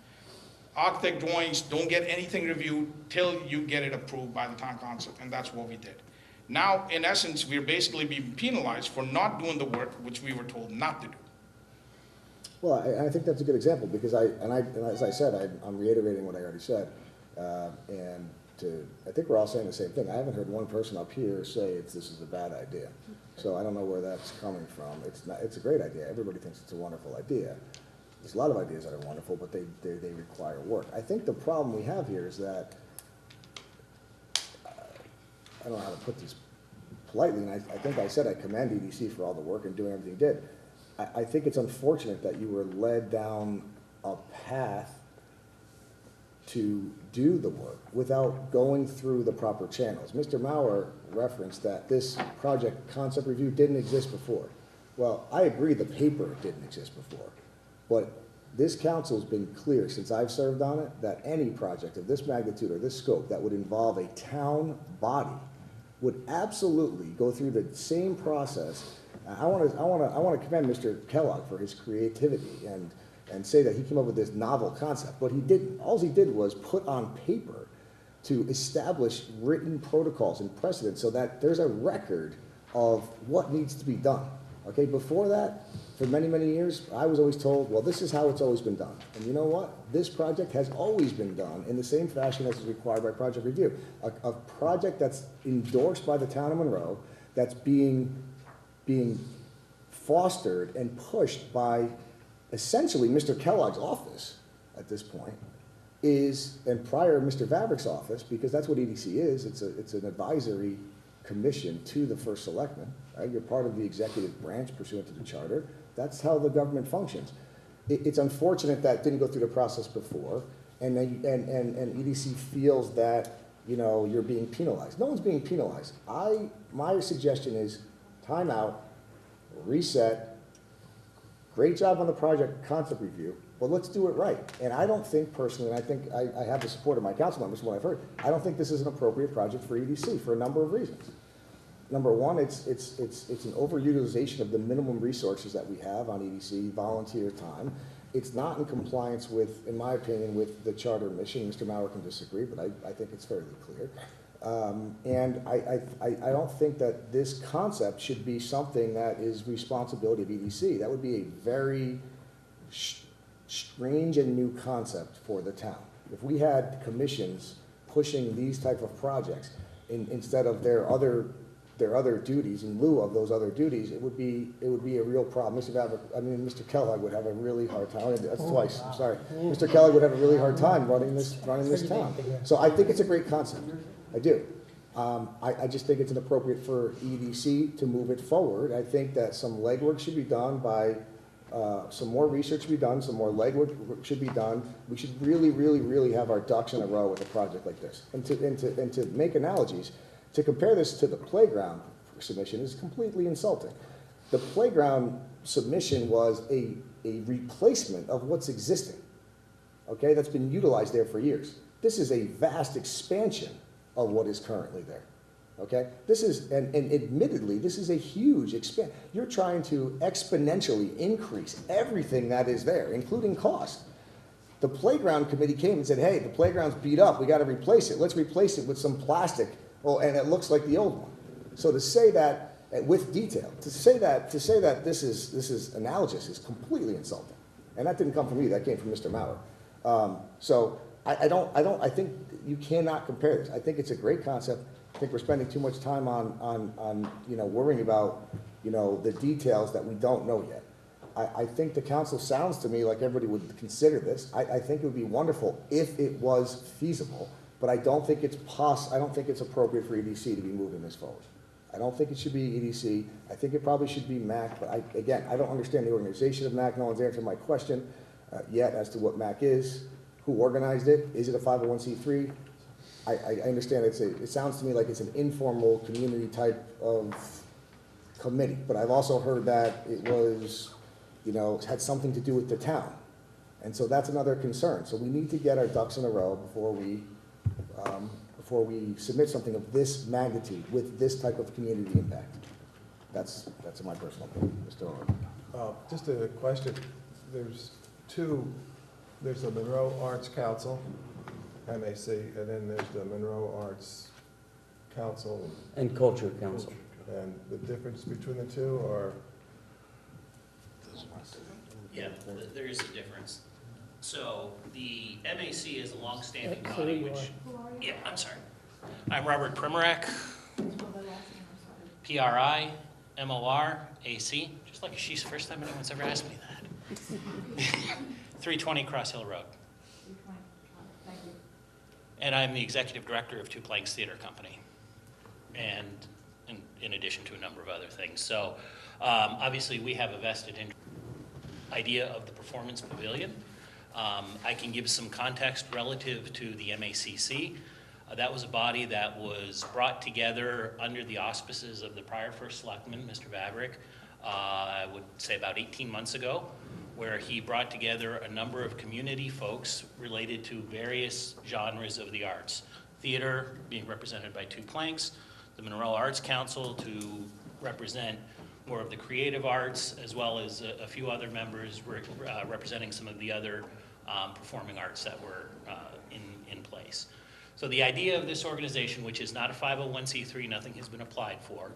architect drawings, don't get anything reviewed till you get it approved by the town council, and that's what we did. Now, in essence, we're basically being penalized for not doing the work which we were told not to do. Well, I think that's a good example, because as I said, I'm reiterating what I already said. I think we're all saying the same thing. I haven't heard one person up here say this is a bad idea. So I don't know where that's coming from. It's a great idea. Everybody thinks it's a wonderful idea. There's a lot of ideas that are wonderful, but they require work. I think the problem we have here is that, I don't know how to put this politely, and I think I said I commend EDC for all the work and doing everything it did. I think it's unfortunate that you were led down a path to do the work without going through the proper channels. Mr. Mauer referenced that this project concept review didn't exist before. Well, I agree the paper didn't exist before, but this council's been clear since I've served on it that any project of this magnitude or this scope that would involve a town body would absolutely go through the same process. I want to commend Mr. Kellogg for his creativity and say that he came up with this novel concept, but he didn't. All he did was put on paper to establish written protocols and precedents so that there's a record of what needs to be done. Okay, before that, for many, many years, I was always told, well, this is how it's always been done. And you know what? This project has always been done in the same fashion as is required by project review. A project that's endorsed by the town of Monroe, that's being fostered and pushed by essentially Mr. Kellogg's office at this point, and prior Mr. Vavrick's office, because that's what EDC is. It's an advisory commission to the first selectman, right? You're part of the executive branch pursuant to the charter. That's how the government functions. It's unfortunate that didn't go through the process before, and EDC feels that, you know, you're being penalized. No one's being penalized. My suggestion is time out, reset, great job on the project concept review, but let's do it right. And I don't think personally, and I think I have the support of my council members from what I've heard, I don't think this is an appropriate project for EDC for a number of reasons. Number one, it's an overutilization of the minimum resources that we have on EDC, volunteer time. It's not in compliance with, in my opinion, with the charter mission. Mr. Mauer can disagree, but I think it's fairly clear. And I don't think that this concept should be something that is responsibility of EDC. That would be a very strange and new concept for the town. If we had commissions pushing these type of projects instead of their other duties, in lieu of those other duties, it would be a real problem. Mr. Kellogg would have a really hard time. That's twice. I'm sorry. Mr. Kellogg would have a really hard time running this town. So I think it's a great concept. I do. I just think it's inappropriate for EDC to move it forward. I think that some legwork should be done by, some more research should be done, some more legwork should be done. We should really, really, really have our ducks in a row with a project like this. And to make analogies, to compare this to the playground submission is completely insulting. The playground submission was a replacement of what's existing, okay, that's been utilized there for years. This is a vast expansion of what is currently there, okay? This is, and admittedly, this is a huge expansion. You're trying to exponentially increase everything that is there, including cost. The playground committee came and said, hey, the playground's beat up, we gotta replace it. Let's replace it with some plastic. Oh, and it looks like the old one. So to say that, with detail, to say that this is analogous is completely insulting. And that didn't come from me, that came from Mr. Mauer. So I think you cannot compare this. I think it's a great concept. I think we're spending too much time on you know, worrying about, you know, the details that we don't know yet. I think the council sounds to me like everybody would consider this. I think it would be wonderful if it was feasible. But I don't think it's appropriate for EDC to be moving this forward. I don't think it should be EDC. I think it probably should be MAC, but I don't understand the organization of MAC. No one's answered my question yet as to what MAC is, who organized it. Is it a 501c3? I understand it sounds to me like it's an informal community type of committee, but I've also heard that it was, you know, had something to do with the town. And so that's another concern. So we need to get our ducks in a row before we submit something of this magnitude with this type of community impact. That's my personal opinion, Mr. Owen. Just a question. There's the Monroe Arts Council, MAC, and then there's the Monroe Arts Council. And Culture Council. And the difference between the two are? Yeah, there is a difference. So the MAC is a longstanding So body, you which, Who are you? yeah, I'm sorry. I'm Robert Primorak, Spell the last name, I'm sorry. PRIMORAC, just like she's the first time anyone's ever asked me that. 320 Cross Hill Road. Thank you. And I'm the executive director of Two Planks Theater Company, and in addition to a number of other things. So obviously we have a vested idea of the performance pavilion. I can give some context relative to the MACC. That was a body that was brought together under the auspices of the prior first selectman, Mr. Vavrick, I would say about 18 months ago, where he brought together a number of community folks related to various genres of the arts. Theater being represented by Two Planks, the Monroe Arts Council to represent more of the creative arts, as well as a few other members representing some of the other performing arts that were in place. So the idea of this organization, which is not a 501c3, nothing has been applied for,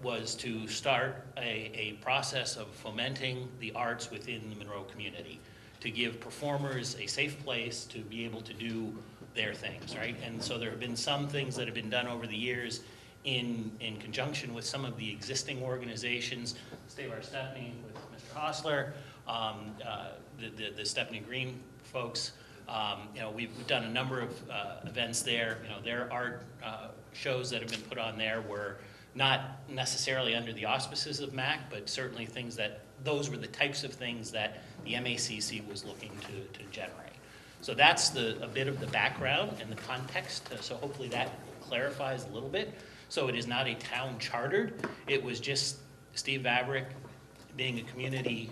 was to start a process of fomenting the arts within the Monroe community, to give performers a safe place to be able to do their things, right? And so there have been some things that have been done over the years in conjunction with some of the existing organizations, Save Our Stephanie with Mr. Hostler, the Stephanie Green folks. We've done a number of events there. Their art shows that have been put on there were not necessarily under the auspices of MAC, but certainly those were the types of things that the MACC was looking to generate. So that's a bit of the background and the context, so hopefully that clarifies a little bit. So it is not a town chartered, it was just Steve Vavrick being a community,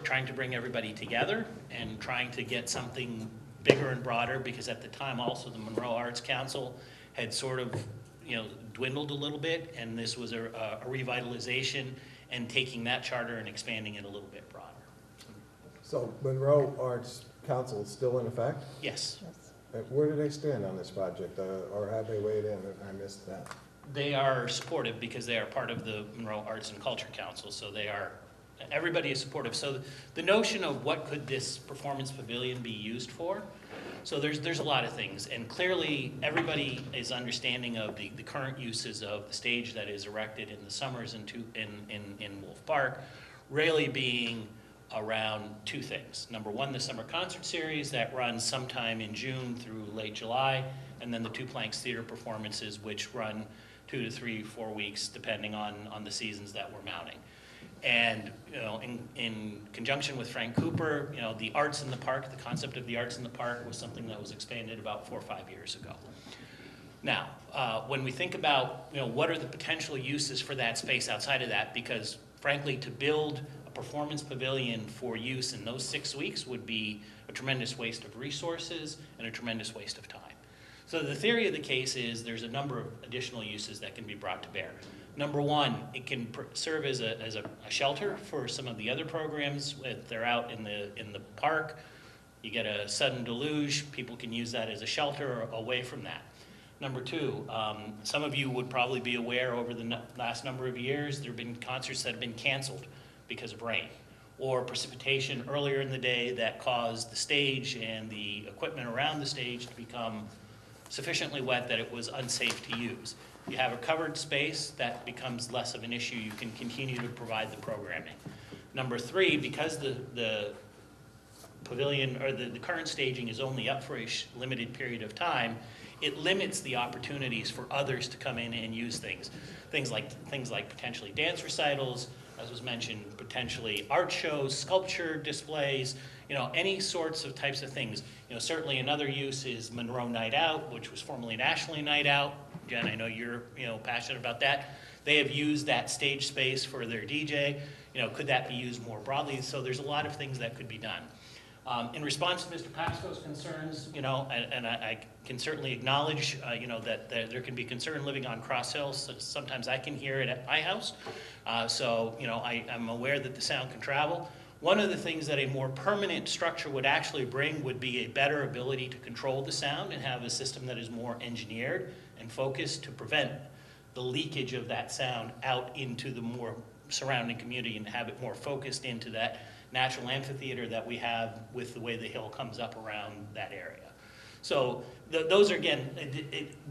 trying to bring everybody together and trying to get something bigger and broader, because at the time also the Monroe Arts Council had sort of dwindled a little bit, and this was a revitalization and taking that charter and expanding it a little bit broader. So Monroe Arts Council is still in effect? Yes. Where do they stand on this project, or have they weighed in? I missed that. They are supportive because they are part of the Monroe Arts and Culture Council, so everybody is supportive. So the notion of what could this performance pavilion be used for, so there's a lot of things, and clearly everybody is understanding of the current uses of the stage that is erected in the summers in Wolf Park, really being around two things. Number one, the summer concert series that runs sometime in June through late July, and then the Two Planks Theater performances, which run 2 to 3, 4 weeks, depending on the seasons that we're mounting. And in conjunction with Frank Cooper, the arts in the park, the concept of the arts in the park was something that was expanded about 4 or 5 years ago. Now, when we think about what are the potential uses for that space outside of that, because frankly, to build a performance pavilion for use in those 6 weeks would be a tremendous waste of resources and a tremendous waste of time. So the theory of the case is there's a number of additional uses that can be brought to bear. Number one, it can serve as a shelter for some of the other programs. If they're out in the park, you get a sudden deluge, people can use that as a shelter away from that. Number two, some of you would probably be aware over the last number of years, there have been concerts that have been canceled because of rain, or precipitation earlier in the day that caused the stage and the equipment around the stage to become sufficiently wet that it was unsafe to use. You have a covered space, that becomes less of an issue. You can continue to provide the programming. Number three, because the pavilion or the current staging is only up for a limited period of time, it limits the opportunities for others to come in and use things. Things like potentially dance recitals, as was mentioned, potentially art shows, sculpture displays, any sorts of types of things. Certainly another use is Monroe Night Out, which was formerly Nationally Night Out. Jen, I know you're passionate about that. They have used that stage space for their DJ. Could that be used more broadly? So there's a lot of things that could be done. In response to Mr. Pasco's concerns, and I can certainly acknowledge, that there can be concern living on Cross Hills. Sometimes I can hear it at my house. So I'm aware that the sound can travel. One of the things that a more permanent structure would actually bring would be a better ability to control the sound and have a system that is more engineered and focused to prevent the leakage of that sound out into the more surrounding community and have it more focused into that natural amphitheater that we have with the way the hill comes up around that area. So those are, again,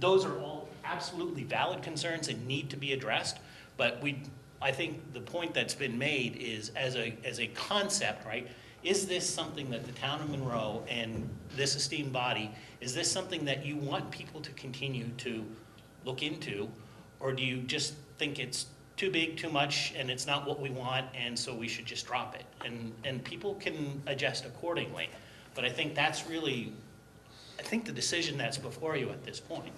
those are all absolutely valid concerns and need to be addressed, but I think the point that's been made is as a concept, right? Is this something that the town of Monroe and this esteemed body, is this something that you want people to continue to look into, or do you just think it's too big, too much, and it's not what we want, and so we should just drop it? And people can adjust accordingly. But I think that's really, the decision that's before you at this point,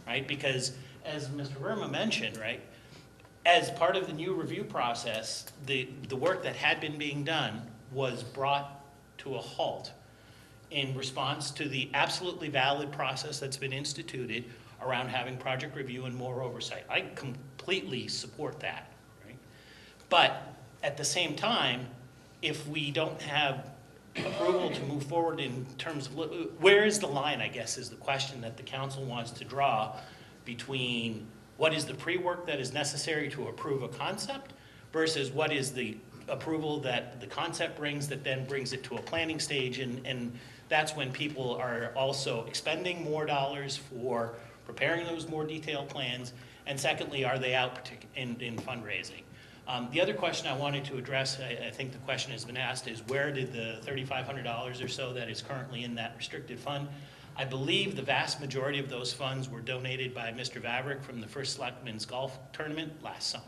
right? Because as Mr. Verma mentioned, right, as part of the new review process, the work that had been being done was brought to a halt in response to the absolutely valid process that's been instituted around having project review and more oversight. I completely support that, right? But at the same time, if we don't have approval to move forward in terms of, where is the line, I guess, is the question that the council wants to draw between what is the pre-work that is necessary to approve a concept versus what is the approval that the concept brings that then brings it to a planning stage, and that's when people are also expending more dollars for preparing those more detailed plans, and secondly, are they out in fundraising? The other question I wanted to address, I think the question has been asked, is where did the $3,500 or so that is currently in that restricted fund? I believe the vast majority of those funds were donated by Mr. Vavrick from the First Selectmen's Golf Tournament last summer.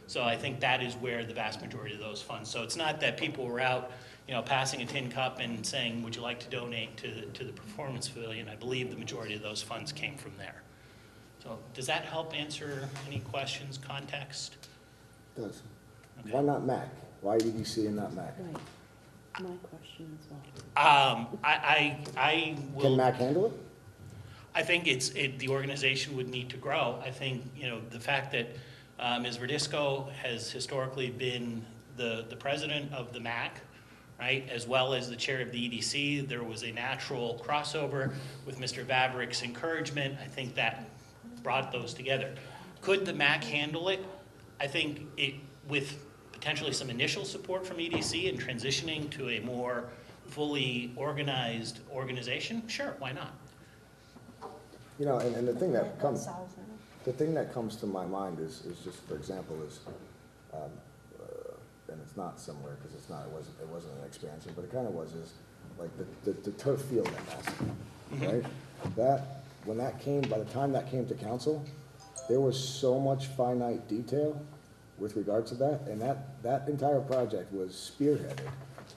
So I think that is where the vast majority of those funds. So it's not that people were out, passing a tin cup and saying, would you like to donate to the Performance Pavilion? I believe the majority of those funds came from there. So does that help answer any questions, context? It does. Okay. Why not MAC? Why EDC and not MAC? Right. My question as well. I will. Can MAC handle it? I think the organization would need to grow. I think, the fact that Ms. Verdisco has historically been the president of the MAC, right, as well as the chair of the EDC, there was a natural crossover with Mr. Vavrick's encouragement. I think that brought those together. Could the MAC handle it? I think with potentially some initial support from EDC and transitioning to a more fully organized organization, sure, why not? And the thing that comes, to my mind is just, for example, and it's not similar because it wasn't an expansion, but it kind of was, is like the turf field at right? By the time that came to council, there was so much finite detail with regards to that, and that entire project was spearheaded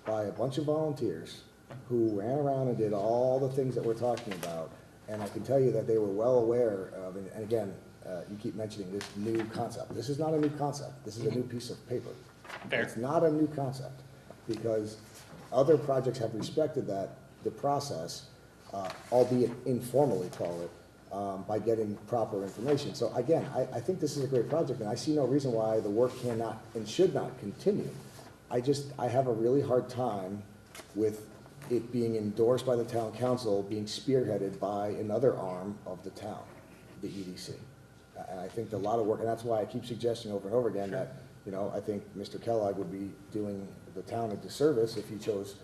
by a bunch of volunteers who ran around and did all the things that we're talking about, and I can tell you that they were well aware of, and again, you keep mentioning this new concept. This is not a new concept. This is a new piece of paper. Fair. It's not a new concept, because other projects have respected the process, albeit informally, call it, by getting proper information. So again, I think this is a great project, and I see no reason why the work cannot and should not continue. I have a really hard time with it being endorsed by the town council, being spearheaded by another arm of the town, the EDC. And I think a lot of work, and that's why I keep suggesting over and over again that, I think Mr. Kellogg would be doing the town a disservice if he chose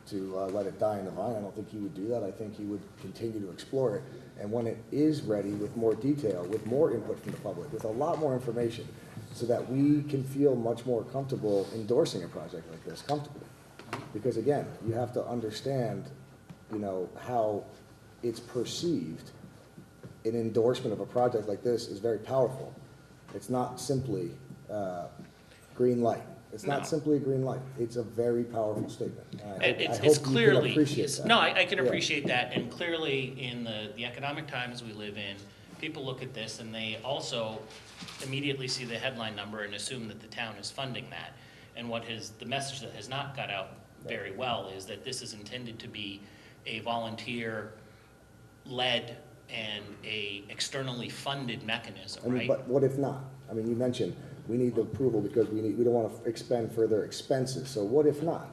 to let it die in the vine. I don't think he would do that. I think he would continue to explore it. And when it is ready with more detail, with more input from the public, with a lot more information, so that we can feel much more comfortable endorsing a project like this comfortably. Because again, you have to understand, how it's perceived. An endorsement of a project like this is very powerful. It's not simply green light. It's not simply a green light. It's a very powerful statement. It's clearly, appreciate that. no, I can appreciate that, and clearly in the economic times we live in, people look at this and they also immediately see the headline number and assume that the town is funding that. And the message that has not got out very well is that this is intended to be a volunteer-led and a externally funded mechanism, right? But what if not? You mentioned we need the approval because we don't want to expend further expenses. So what if not?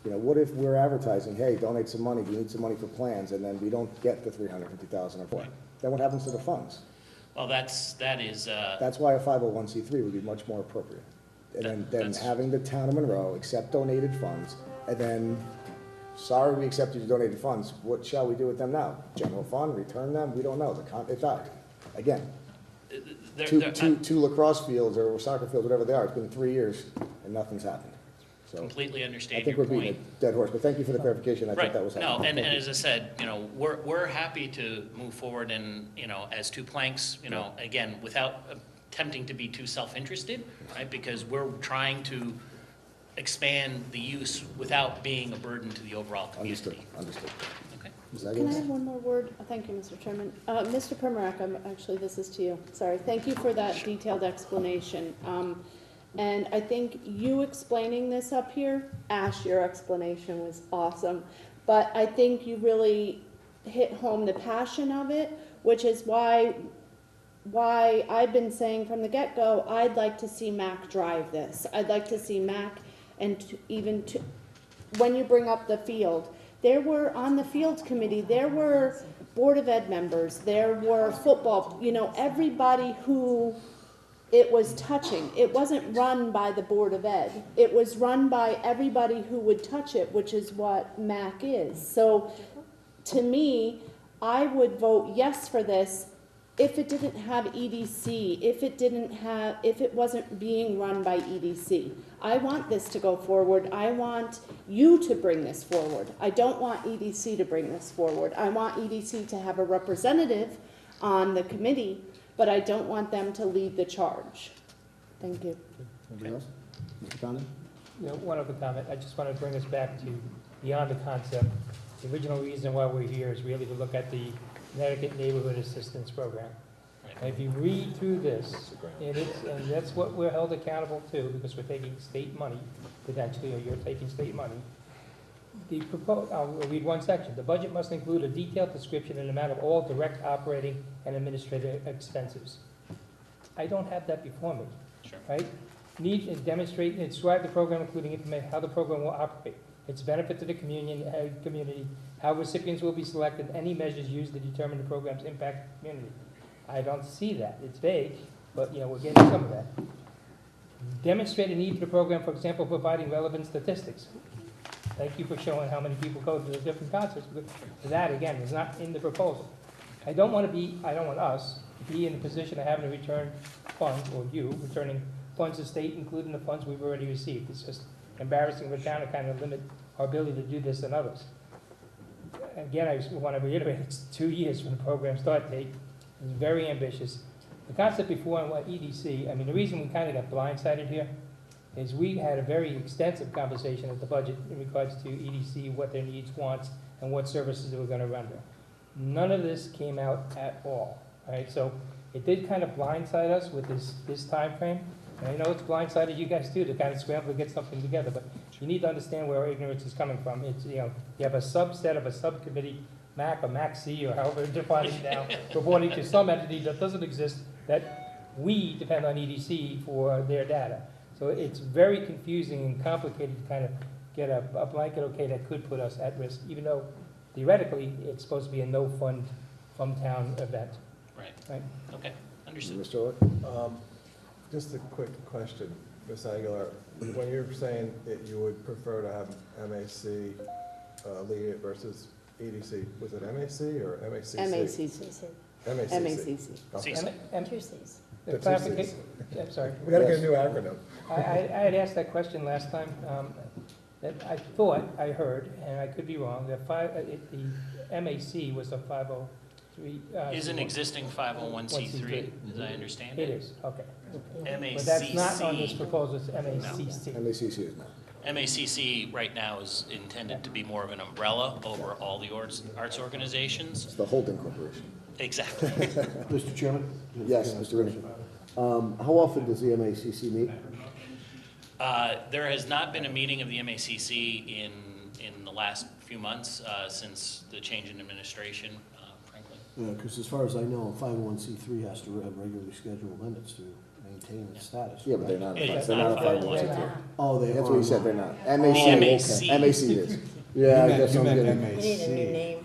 What if we're advertising, hey, donate some money, we need some money for plans, and then we don't get the $350,000 or more? Then what happens to the funds? Well, that is. That's why a 501c3 would be much more appropriate. And then having the town of Monroe accept donated funds, and then, sorry, we accepted your donated funds, what shall we do with them now? General fund, return them? We don't know, it died. Again, two lacrosse fields or soccer fields, whatever they are, it's been 3 years and nothing's happened. So completely understand I think your we're beating a dead horse, but thank you for the clarification. I thought that was helpful. No, and as I said, we're happy to move forward and, as two planks, again, without attempting to be too self-interested, right? Because we're trying to expand the use without being a burden to the overall community. Understood. Okay. Can I have one more word? Thank you, Mr. Chairman. Mr. Primorak, actually, this is to you. Sorry. Thank you for that detailed explanation. And I think you explaining this up here, Ash, your explanation was awesome. But I think you really hit home the passion of it, which is why I've been saying from the get-go, I'd like to see MAC drive this. I'd like to see MAC, and when you bring up the field, on the field committee, there were Board of Ed members, there were football, everybody who it was touching. It wasn't run by the Board of Ed. It was run by everybody who would touch it, which is what MAC is. So to me, I would vote yes for this if it didn't have EDC, if it wasn't being run by EDC. I want this to go forward. I want you to bring this forward. I don't want EDC to bring this forward. I want EDC to have a representative on the committee, but I don't want them to lead the charge. Thank you. Anybody else? Mr. Condon? One other comment. I just want to bring us back to beyond the concept. The original reason why we're here is really to look at the Connecticut Neighborhood Assistance Program. And if you read through this, and that's what we're held accountable to, because we're taking state money, potentially, or you're taking state money. I'll read one section. The budget must include a detailed description and amount of all direct operating and administrative expenses. I don't have that before me. Sure. Right? Need to demonstrate and describe the program, including information how the program will operate, its benefit to the community, how recipients will be selected, any measures used to determine the program's impact on the community. I don't see that. It's vague, but we're getting some of that. Demonstrate a need for the program, for example, providing relevant statistics. Thank you for showing how many people go to the different concerts. But that, again, is not in the proposal. I don't want us to be in the position of having to return funds, or you, returning funds to state, including the funds we've already received. It's just embarrassing for the town to kind of limit our ability to do this than others. Again, I just want to reiterate, it's 2 years from the program start date. It's very ambitious. The concept before on what EDC, the reason we kind of got blindsided here is we had a very extensive conversation at the budget in regards to EDC, what their needs, wants, and what services they were going to render. None of this came out at all, right? So it did kind of blindside us with this time frame. And I know it's blindsided you guys too, to kind of scramble to get something together, but you need to understand where our ignorance is coming from. It's, you have a subset of a subcommittee, MAC or MAC-C, or however they're defining it now, reporting to some entity that doesn't exist, that we depend on EDC for their data. So it's very confusing and complicated to kind of get a blanket okay that could put us at risk, even though theoretically it's supposed to be a no-fund from town event. Right. Okay. Understood. Mr. Orlick? Just a quick question, Ms. Aguilar. When you're saying that you would prefer to have MAC lead it versus EDC, was it MAC or MACC? MACC. MACC. Okay. Two Cs. The two Clarification. Cs. I'm sorry. We gotta get a new acronym. I had asked that question last time, that I thought I heard, and I could be wrong, that the MAC was a 503. Is an existing 501c3, as I understand It it. is, okay. MACC. But that's not on this proposal, it's MACC. MACC is not. MACC right now is intended to be more of an umbrella over all the arts organizations. It's the holding corporation. Exactly. Mr. Chairman? Yes, Mr. Rooney. How often does the MACC meet? There has not been a meeting of the MACC in the last few months since the change in administration, frankly. Because as far as I know, a 501c3 has to have regularly scheduled limits to maintain its status. Yeah, but they're not. It's They're not a not 501c3. Oh, they are. That's what he said. They're not. The MAC. MAC is. Yeah, I guess You I'm meant getting. We need a new name.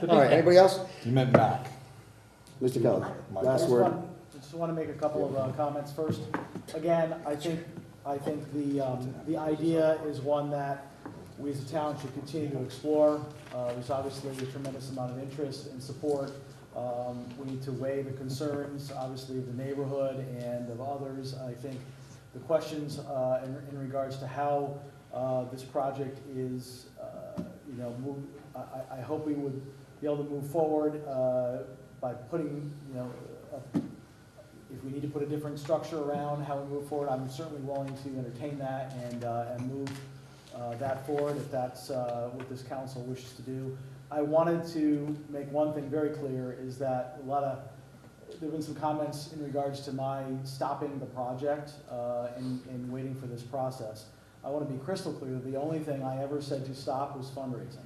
All right. Anybody else? You meant MAC. Mr. Kelly. Last word. I just want to make a couple of comments first. Again, I think the idea is one that we as a town should continue to explore. There's obviously a tremendous amount of interest and support. We need to weigh the concerns, obviously, of the neighborhood and of others. I think the questions in regards to how this project is, I hope we would be able to move forward by putting, if we need to put a different structure around how we move forward, I'm certainly willing to entertain that and move that forward if that's what this council wishes to do. I wanted to make one thing very clear, is that there have been some comments in regards to my stopping the project and waiting for this process. I want to be crystal clear that the only thing I ever said to stop was fundraising,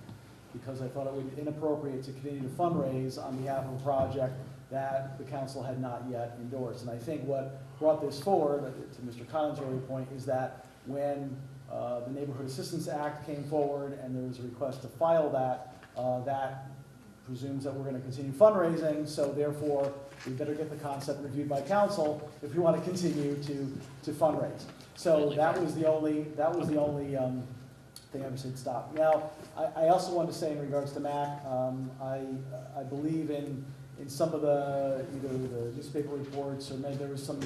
because I thought it would be inappropriate to continue to fundraise on behalf of a project that the council had not yet endorsed. And I think what brought this forward, to Mr. Collins' earlier point, is that when the Neighborhood Assistance Act came forward and there was a request to file that, that presumes that we're gonna continue fundraising, so therefore, we better get the concept reviewed by council if we want to continue to fundraise. So that was the only thing I ever said stop. Now, I also wanted to say in regards to MAC, I believe in some of the, either the newspaper reports or maybe there was some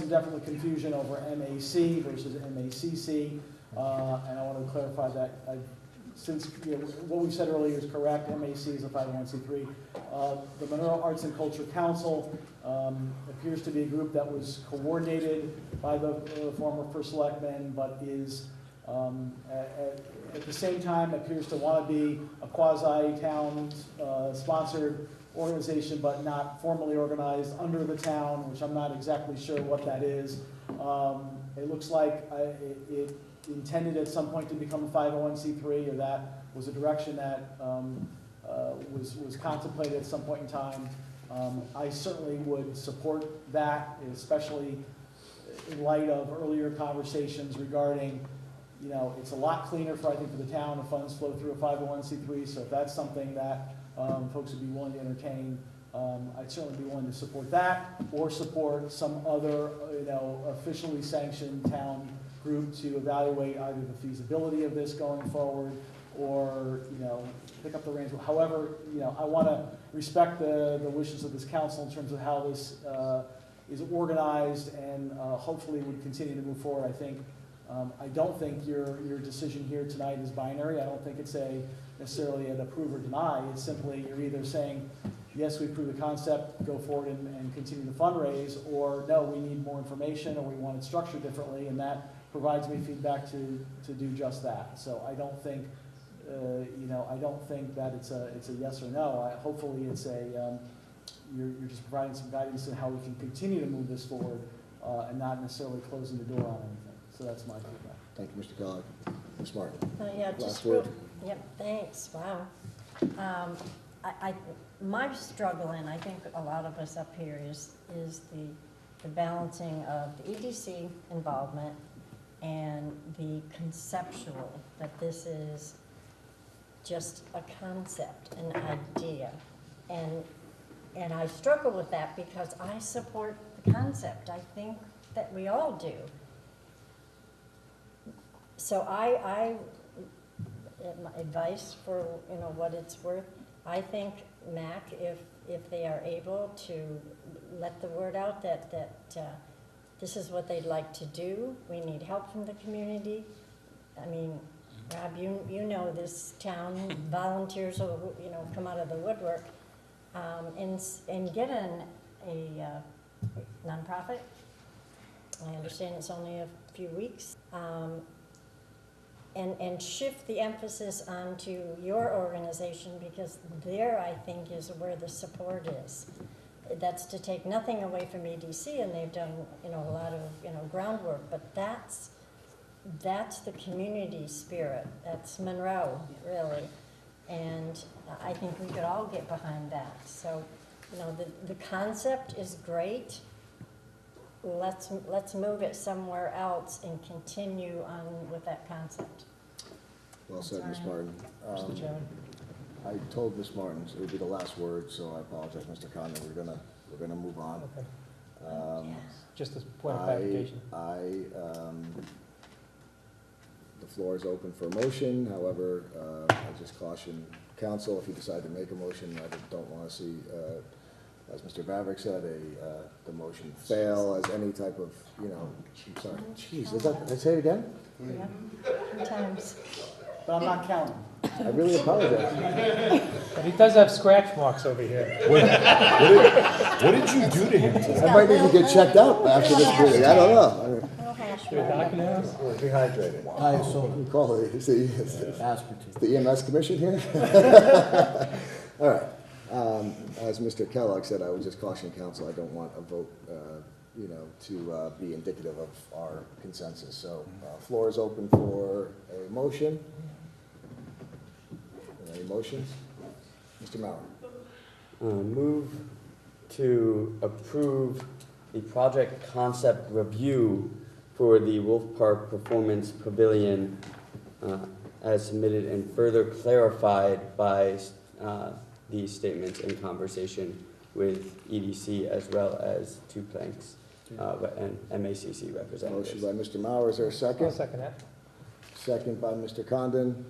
definitely confusion over MAC versus MACC, and I want to clarify that. Since what we said earlier is correct, MAC is a 501c3. The Monroe Arts and Culture Council appears to be a group that was coordinated by the former first selectman, but is at the same time appears to want to be a quasi-town sponsored organization, but not formally organized under the town, which I'm not exactly sure what that is. It looks like it intended at some point to become a 501c3, or that was a direction that was contemplated at some point in time. I certainly would support that, especially in light of earlier conversations regarding, it's a lot cleaner I think for the town if funds flow through a 501c3, so if that's something that folks would be willing to entertain, I'd certainly be willing to support that, or support some other, officially sanctioned town group to evaluate either the feasibility of this going forward, or, pick up the reins. However, I want to respect the wishes of this council in terms of how this is organized, and hopefully would continue to move forward. I don't think your decision here tonight is binary. I don't think it's necessarily an approve or deny. It's simply you're either saying, yes, we approve the concept, go forward and continue to fundraise, or no, we need more information, or we want it structured differently, and that provides me feedback to do just that. So I don't think, I don't think that it's a yes or no. Hopefully it's you're just providing some guidance on how we can continue to move this forward, and not necessarily closing the door on anything. So that's my feedback. Thank you, Mr. Kellogg. Ms. Martin? Yeah, Last just word. Yep, thanks, wow. My struggle, and I think a lot of us up here, is the balancing of the EDC involvement and the conceptual, that this is just a concept, an idea. And I struggle with that because I support the concept. I think that we all do. So my advice for, what it's worth, I think MAC, if they are able to let the word out that this is what they'd like to do, we need help from the community. I mean, Rob, you know this town, volunteers will, come out of the woodwork, and get a nonprofit. I understand it's only a few weeks. And shift the emphasis onto your organization, because there, I think, is where the support is. That's to take nothing away from EDC, and they've done, a lot of, groundwork, but that's the community spirit. That's Monroe, really. And I think we could all get behind that. So, the concept is great. Let's move it somewhere else and continue on with that concept. Well said, Ms. Martin. Mr. Chairman? I told Ms. Martin it would be the last word, so I apologize, Mr. Condon. We're gonna move on. Okay. Just a point of clarification. The floor is open for a motion. However, I just caution council, if you decide to make a motion, I don't want to see, as Mr. Vavrick said, the motion fail as any type of, I'm sorry. Jeez, did I say it again? Yeah, sometimes. But I'm not counting. I really apologize. But he does have scratch marks over here. What did you do to him today? I might need to get checked out after this meeting. I don't know. Little hash You're a brown. doctor now? Dehydrated. ISO, You call it, it's aspartame. the EMS commission here? All right. As Mr. Kellogg said, I would just caution council, I don't want a vote, to be indicative of our consensus. So, floor is open for a motion. Any motions? Mr. Mauer? Move to approve the project concept review for the Wolf Park Performance Pavilion as submitted and further clarified by these statements in conversation with EDC as well as Two Planks and MACC representatives. Motion by Mr. Mauer, is there a second? I'll second that. Second by Mr. Condon.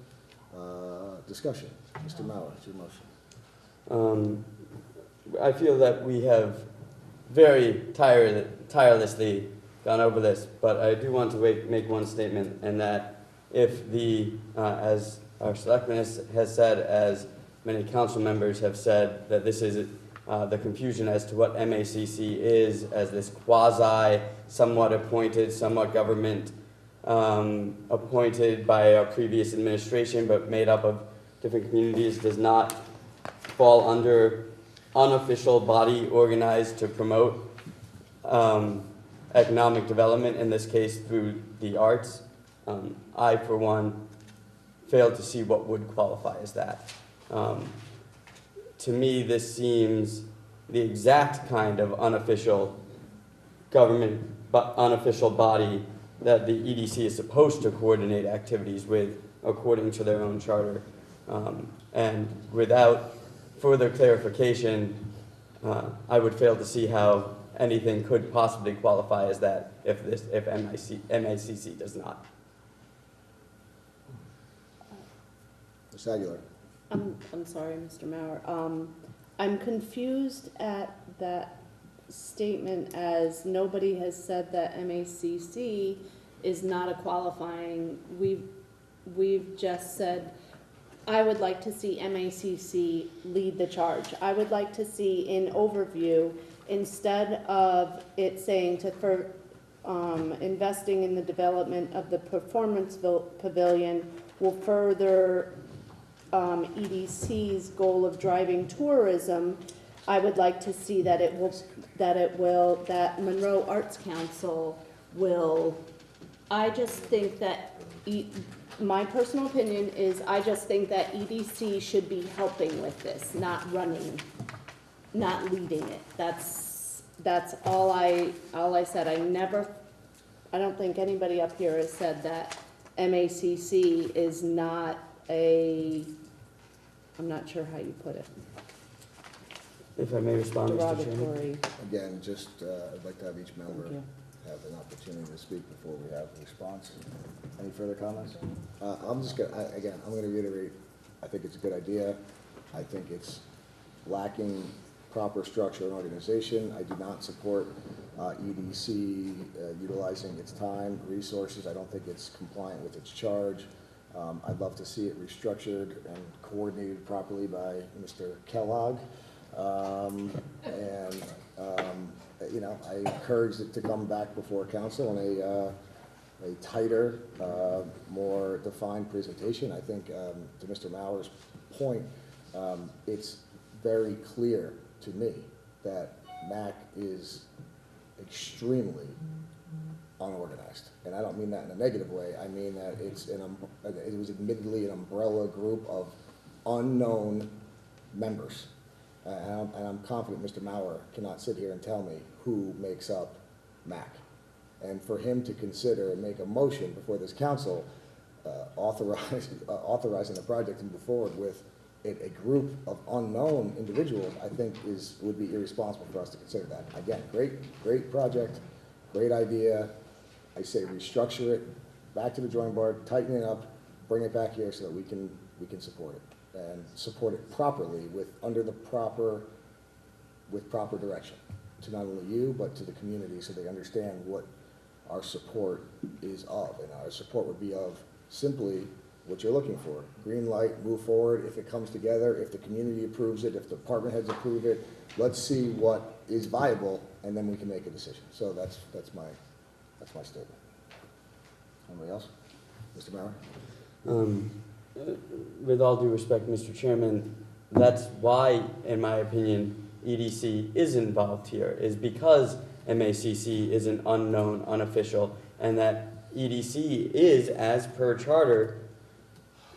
Discussion. Mr. Mauer, it's your motion. I feel that we have very tirelessly gone over this, but I do want to make one statement, and that if as our selectman has said, as many council members have said, that this is the confusion as to what MACC is as this quasi, somewhat appointed, somewhat government appointed by our previous administration, but made up of different communities, does not fall under unofficial body organized to promote economic development, in this case through the arts. I, for one, fail to see what would qualify as that. To me, this seems the exact kind of unofficial government, unofficial body that the EDC is supposed to coordinate activities with according to their own charter. And without further clarification, I would fail to see how anything could possibly qualify as that if MACC does not. Ms. Aguilar. I'm sorry, Mr. Mauer. I'm confused at that statement as nobody has said that MACC is not a qualifying. We've just said, I would like to see MACC lead the charge. I would like to see in overview, instead of it saying for investing in the development of the performance pavilion will further EDC's goal of driving tourism, I would like to see that that Monroe Arts Council will, I just think that, my personal opinion is, I just think that EDC should be helping with this, not running, not leading it. That's all I said. I don't think anybody up here has said that MACC is not I'm not sure how you put it. If I may respond, Mr. Chairman. Derogatory. Again, just, I'd like to have each member have an opportunity to speak before we have a response. Any further comments? I'm just gonna, I'm gonna reiterate, I think it's a good idea. I think it's lacking proper structure and organization. I do not support EDC utilizing its time, resources. I don't think it's compliant with its charge. I'd love to see it restructured and coordinated properly by Mr. Kellogg. You know, I encourage it to come back before council in a tighter, more defined presentation. I think, to Mr. Mauer's point, it's very clear to me that MAC is extremely unorganized. And I don't mean that in a negative way. I mean that it was admittedly an umbrella group of unknown members. And I'm confident Mr. Mauer cannot sit here and tell me who makes up MAC. And for him to consider and make a motion before this council authorizing the project and move forward with a group of unknown individuals, I think would be irresponsible for us to consider that. Again, great project, great idea. I say restructure it, back to the drawing board, tighten it up, bring it back here so that we can support it. And support it properly with proper direction to not only you, but to the community so they understand what our support is of. And our support would be of simply what you're looking for. Green light, move forward. If it comes together, if the community approves it, if the department heads approve it, let's see what is viable and then we can make a decision. So that's my statement. Anybody else? Mr. Mauer? With all due respect, Mr. Chairman, that's why, in my opinion, EDC is involved here, is because MACC is an unknown, unofficial, and that EDC is, as per charter,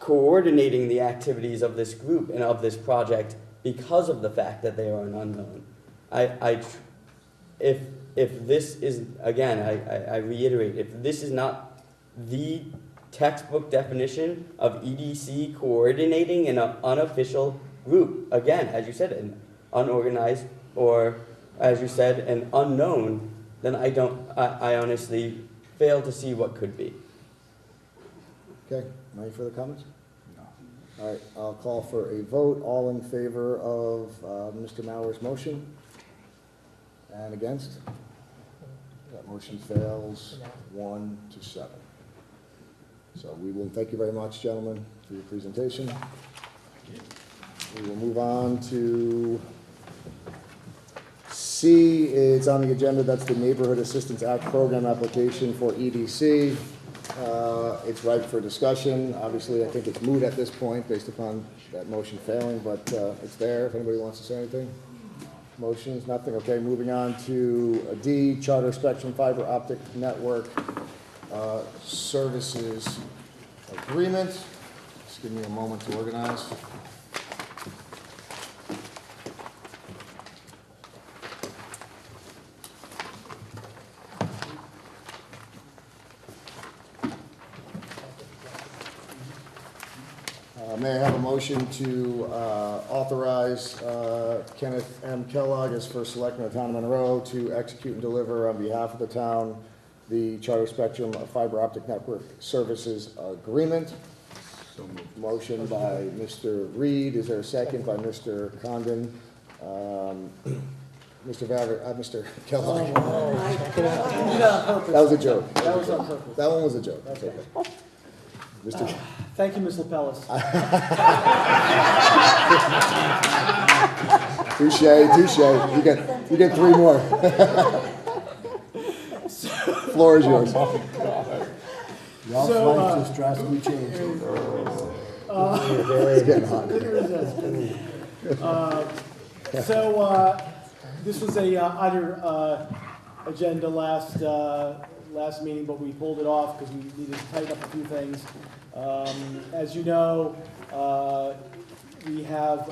coordinating the activities of this group and of this project because of the fact that they are an unknown. If this is, again, I reiterate, if this is not the textbook definition of EDC coordinating in an unofficial route, again, as you said, an unorganized or, as you said, an unknown, then I honestly fail to see what could be. Okay, any further comments? No. All right, I'll call for a vote. All in favor of Mr. Mauer's motion? And against? That motion fails 1-7. So we will, thank you very much, gentlemen, for your presentation. We will move on to C. It's on the agenda. That's the Neighborhood Assistance Act Program application for EDC. It's ripe for discussion. Obviously, I think it's moot at this point based upon that motion failing, but it's there if anybody wants to say anything. Motions, nothing. Okay, moving on to D, Charter Spectrum Fiber Optic Network Services Agreement. Just give me a moment to organize. May I have a motion to authorize Kenneth M. Kellogg as first selectman of the town of Monroe to execute and deliver on behalf of the town the Charter Spectrum Fiber Optic Network Services Agreement? So moved. Motion by Mr. Reed. Is there a second by Mr. Condon? Mr. Kellogg. That was a joke. That was on purpose. That one was a joke. That's okay. Mr. Thank you, Ms. Lapellis. Touche. You get 3 more. Floor is yours. Y'all's So, life just drastically changed. It's getting hot. This was a other agenda last meeting, but we pulled it off because we needed to tighten up a few things. As you know, we have,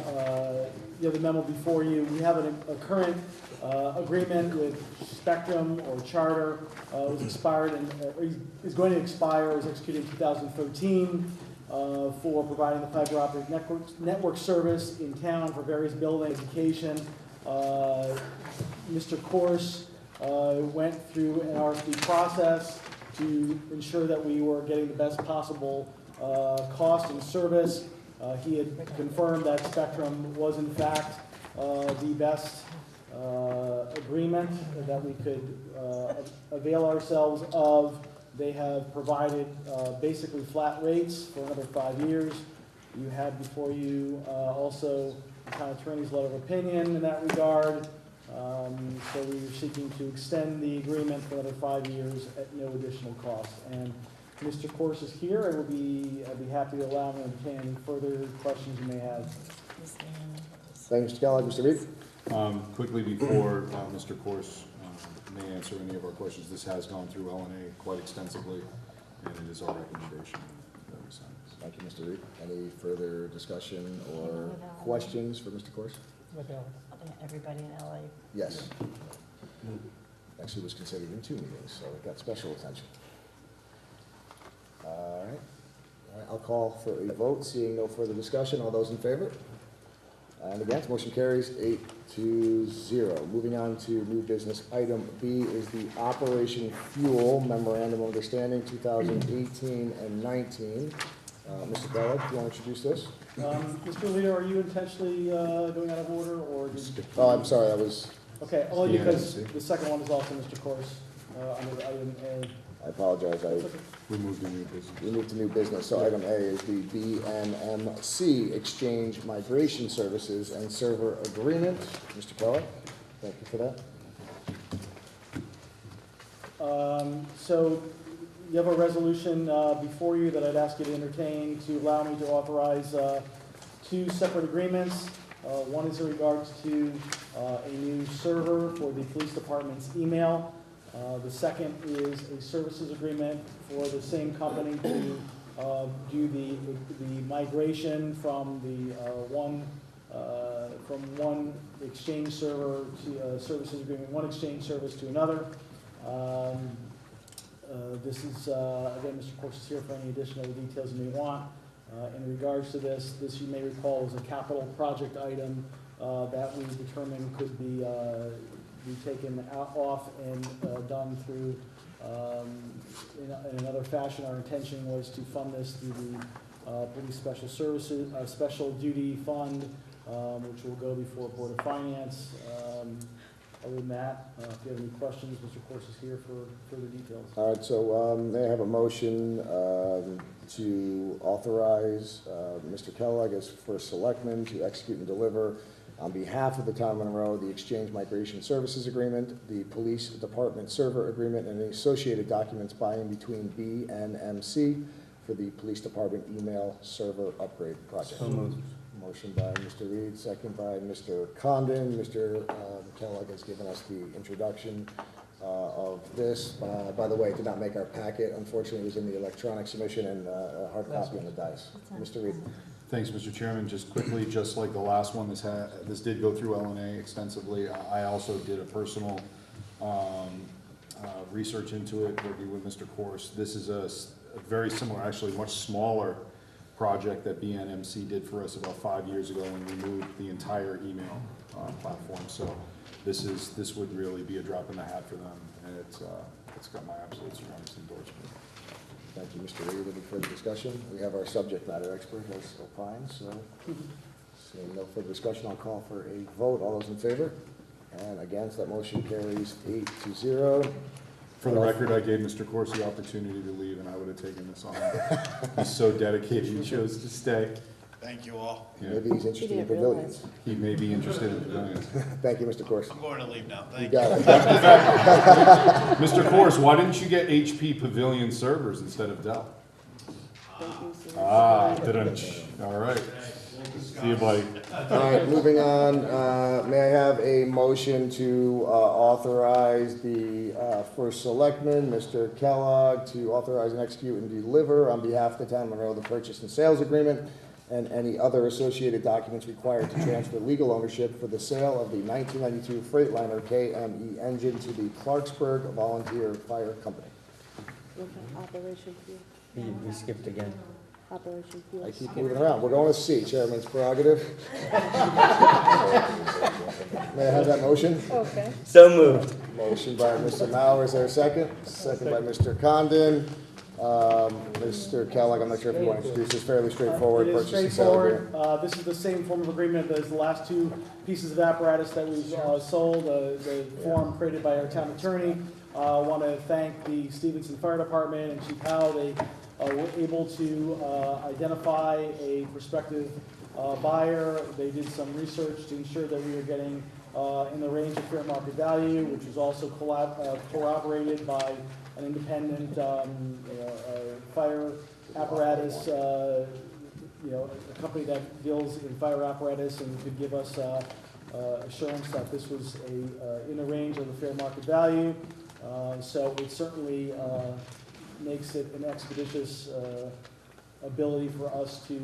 you have the memo before you. We have a current agreement with Spectrum or Charter. Was expired and is going to expire, was executed in 2013 for providing the fiber optic network service in town for various buildings, education. Mr. Corse went through an RFP process to ensure that we were getting the best possible cost and service. He had confirmed that Spectrum was in fact the best agreement that we could avail ourselves of. They have provided basically flat rates for another 5 years. You had before you also the town attorney's letter of opinion in that regard. So we are seeking to extend the agreement for another 5 years at no additional cost. And Mr. Corse is here. I'd be happy to allow him to entertain any further questions you may have. Thank you, Mr. Kellogg. Mr. Reed? Quickly before Mr. Corse may answer any of our questions, this has gone through LNA quite extensively, and it is our recommendation that we sign this. Thank you, Mr. Reed. Any further discussion or questions for Mr. Corse? Everybody in LA. Yes. Actually, it was considered in 2 meetings, so it got special attention. All right, I'll call for a vote. Seeing no further discussion, all those in favor? And against, motion carries 8-0. Moving on to new business. Item B is the Operation Fuel Memorandum of Understanding 2018 and 19. Mr. Kellogg, do you want to introduce this? Mr. Leader, are you intentionally going out of order, or did? Oh, I'm sorry, that was, Okay, only because the second one is also Mr. Corse under the item A. I apologize, We moved to new business. we moved to new business. So item A is the BNMC Exchange Migration Services and Server Agreement. Mr. Kellogg, thank you for that. So you have a resolution before you that I'd ask you to entertain to allow me to authorize 2 separate agreements. One is in regards to a new server for the police department's email. The second is a services agreement for the same company to do the migration from the one exchange server to services agreement, one exchange service to another. This is, again, Mr. Corse is here for any additional details you may want. In regards to this you may recall was a capital project item that we determined could be taken off and done through in another fashion. Our intention was to fund this through the Police Special Services, Special Duty Fund, which will go before Board of Finance. Other than that, if you have any questions, Mr. Corse is here for further details. All right, so may I have a motion to authorize Mr. Kellogg as first selectman to execute and deliver on behalf of the town of Monroe the Exchange Migration Services Agreement, the Police Department Server Agreement, and the associated documents by and between BNMC for the Police Department Email Server Upgrade Project. So moved. Motion by Mr. Reed, second by Mr. Condon. Mr. Kellogg has given us the introduction of this. By the way, it did not make our packet. Unfortunately, it was in the electronic submission and a hard copy on the dice. Mr. Reed. Thanks, Mr. Chairman. Just quickly, just like the last one, this did go through LNA extensively. I also did a personal research into it, working with Mr. Corse. This is a very similar, actually much smaller project that BNMC did for us about 5 years ago when we moved the entire email platform. So this would really be a drop in the hat for them, and it's got my absolute strongest endorsement. Thank you, Mr. Reed. Any further discussion? We have our subject matter expert has opined, so seeing no further discussion, I'll call for a vote. All those in favor? And against, that motion carries 8-0. For the record, I gave Mr. Corse the opportunity to leave, and I would have taken this on. He's so dedicated, he chose to stay. Thank you all. Yeah. Maybe he's interested in pavilions. He may be interested in pavilions. Thank you, Mr. Corse. I'm going to leave now. You Thank you. got it. Mr. Corse, why didn't you get HP Pavilion servers instead of Dell? All right. See you, buddy. All right, moving on. May I have a motion to authorize the first selectman, Mr. Kellogg, to authorize and execute and deliver on behalf of the town of Monroe the purchase and sales agreement and any other associated documents required to transfer legal ownership for the sale of the 1992 Freightliner KME engine to the Clarksburg Volunteer Fire Company. Operation Fuel. We skipped again. Operation Fuel. I keep moving around. We're going to C, Chairman's prerogative. May I have that motion? Okay. So moved. Motion by Mr. Mauer, is there a second? Second by Mr. Condon. Mr. Kellogg, I'm not sure if you want to introduce this, fairly straightforward. It is purchase and sale straightforward. agreement. This is the same form of agreement as the last two pieces of apparatus that we've sold, the form created by our town attorney. I want to thank the Stevenson Fire Department and Chief Howe. They were able to identify a prospective buyer. They did some research to ensure that we were getting in the range of fair market value, which was also corroborated by an independent fire apparatus, a company that deals in fire apparatus and could give us assurance that this was in the range of the fair market value. So it certainly makes it an expeditious ability for us to,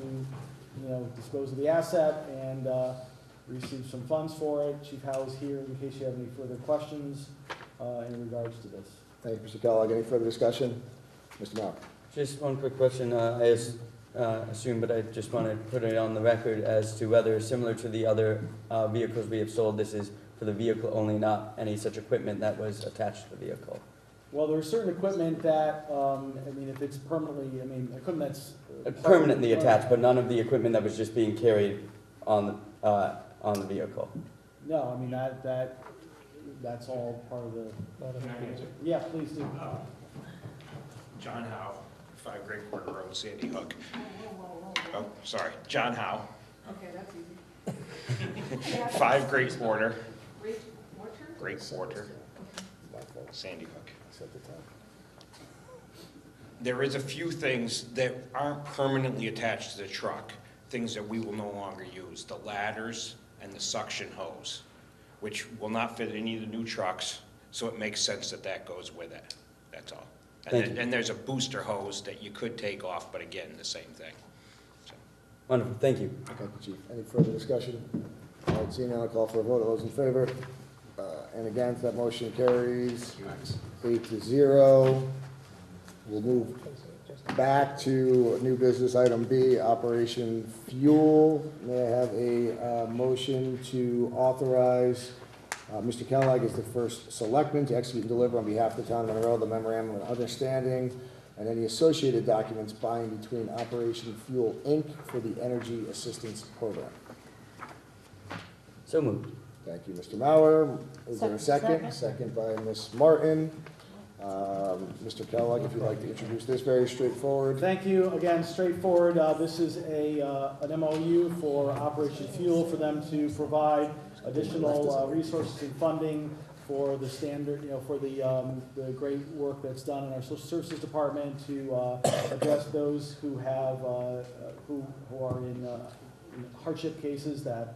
dispose of the asset and receive some funds for it. Chief Howe is here in case you have any further questions in regards to this. Thank you, Mr. Kellogg. Any further discussion? Mr. Mauer. Just one quick question. I assume, but I just want to put it on the record as to whether, similar to the other vehicles we have sold, this is for the vehicle only, not any such equipment that was attached to the vehicle. Well, there's certain equipment that, if it's permanently, equipment that's Permanently attached, but none of the equipment that was just being carried on the vehicle. No, that's all part of the. Yeah, please do. John Howe, 5 Great Quarter Road, Sandy Hook. Oh, sorry, John Howe. Okay, that's easy. 5 Great Quarter. Great Quarter? Sandy Hook. Set the time. There is a few things that aren't permanently attached to the truck, things that we will no longer use. The ladders and the suction hose, which will not fit any of the new trucks, so it makes sense that that goes with it. That's all. And there's a booster hose that you could take off, but again, the same thing. So. Wonderful, thank you. Thank you, Chief. Any further discussion? All right, seeing none, I'll call for a vote. All those in favor? And against, that motion carries 8-0. We'll move. back to new business item B, Operation Fuel. May I have a motion to authorize Mr. Kellogg as the first selectman to execute and deliver on behalf of the town of Monroe the memorandum of understanding and any associated documents by and between Operation Fuel, Inc. for the Energy Assistance Program. So moved. Thank you, Mr. Mauer. Is there a Second. second? Second by Ms. Martin. Mr. Kellogg, if you'd like to introduce this, very straightforward. Thank you. Again, straightforward. This is an MOU for Operation Fuel for them to provide additional resources and funding for the standard, for the great work that's done in our social services department to address those who have who are in hardship cases that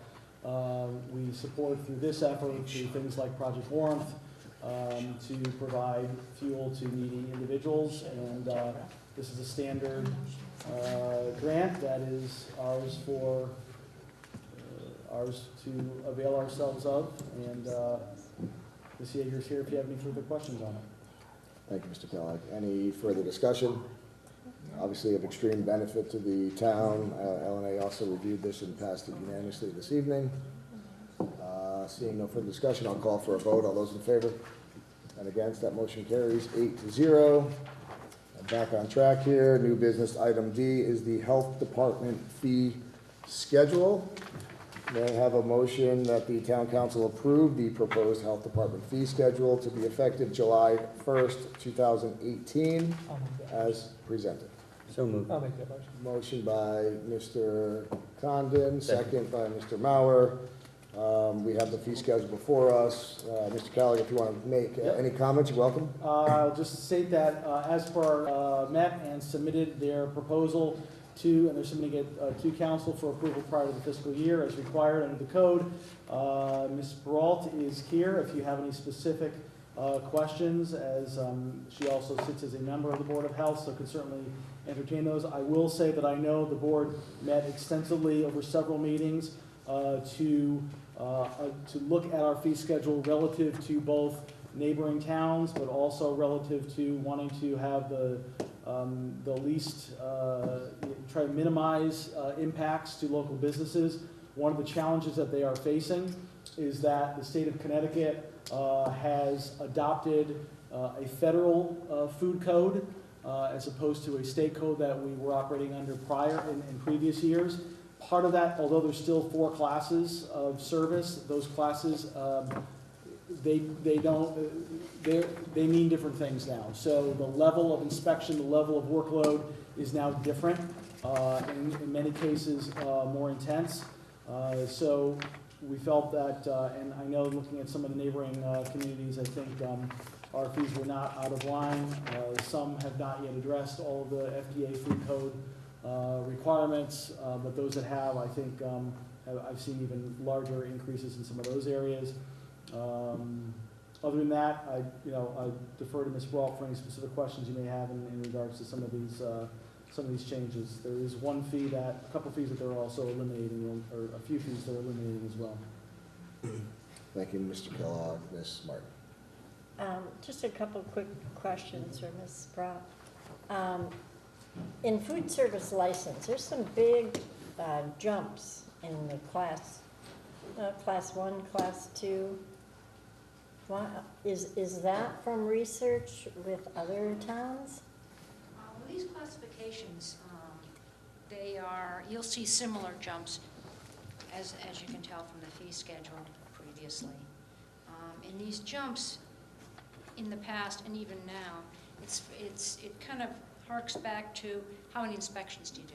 we support through this effort, through things like Project Warmth, to provide fuel to needy individuals. And this is a standard grant that is ours to avail ourselves of. And Ms. Yeager's here if you have any further questions on it. Thank you, Mr. Kellogg. Any further discussion? Obviously of extreme benefit to the town. LNA also reviewed this and passed it unanimously this evening. Seeing no further discussion, I'll call for a vote. All those in favor and against, that motion carries 8-0. I'm back on track here. New business item D is the Health Department fee schedule. May I have a motion that the town council approve the proposed Health Department fee schedule to be effective July 1st, 2018, I'll make that. as presented? So moved. I'll make that motion. Motion by Mr. Condon, second by Mr. Mauer. We have the fee schedule before us. Mr. Kellogg, if you want to make any comments, you're welcome. I'll just state that as per met and submitted their proposal to, and they're submitting it to council for approval prior to the fiscal year as required under the code. Ms. Peralt is here if you have any specific questions, as she also sits as a member of the Board of Health, so can certainly entertain those. I will say that I know the board met extensively over several meetings to look at our fee schedule relative to both neighboring towns, but also relative to wanting to have the least, try to minimize impacts to local businesses. One of the challenges that they are facing is that the state of Connecticut has adopted a federal food code as opposed to a state code that we were operating under prior in previous years. Part of that, although there's still 4 classes of service, those classes, they mean different things now. So the level of inspection, the level of workload is now different, in many cases more intense. So we felt that, and I know looking at some of the neighboring communities, I think our fees were not out of line. Some have not yet addressed all of the FDA food code requirements, but those that have, I think, I've seen even larger increases in some of those areas. Other than that, I defer to Ms. Brault for any specific questions you may have in regards to some of these changes. There is a couple fees that they're also eliminating, or a few fees they're eliminating as well. Thank you, Mr. Kellogg. Ms. Martin. Just a couple quick questions for Ms. Brown. In food service license, there's some big jumps in the class 1, class 2. Is that from research with other towns? Well, these classifications, you'll see similar jumps, as you can tell from the fee schedule previously. And these jumps, in the past and even now, it kind of harks back to how many inspections do you do?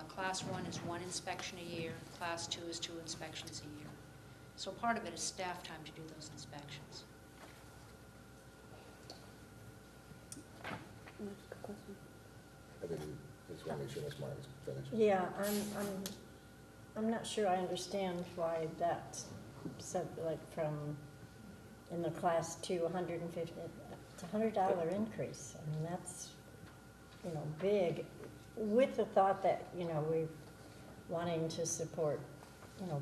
A class 1 is 1 inspection a year, class 2 is 2 inspections a year. So part of it is staff time to do those inspections. I just want to make sure Ms. Martin's finished. Yeah, I'm not sure I understand why that's said, like from, in the class 2, 150, it's a $100 increase. I mean, that's, big, with the thought that, we're wanting to support,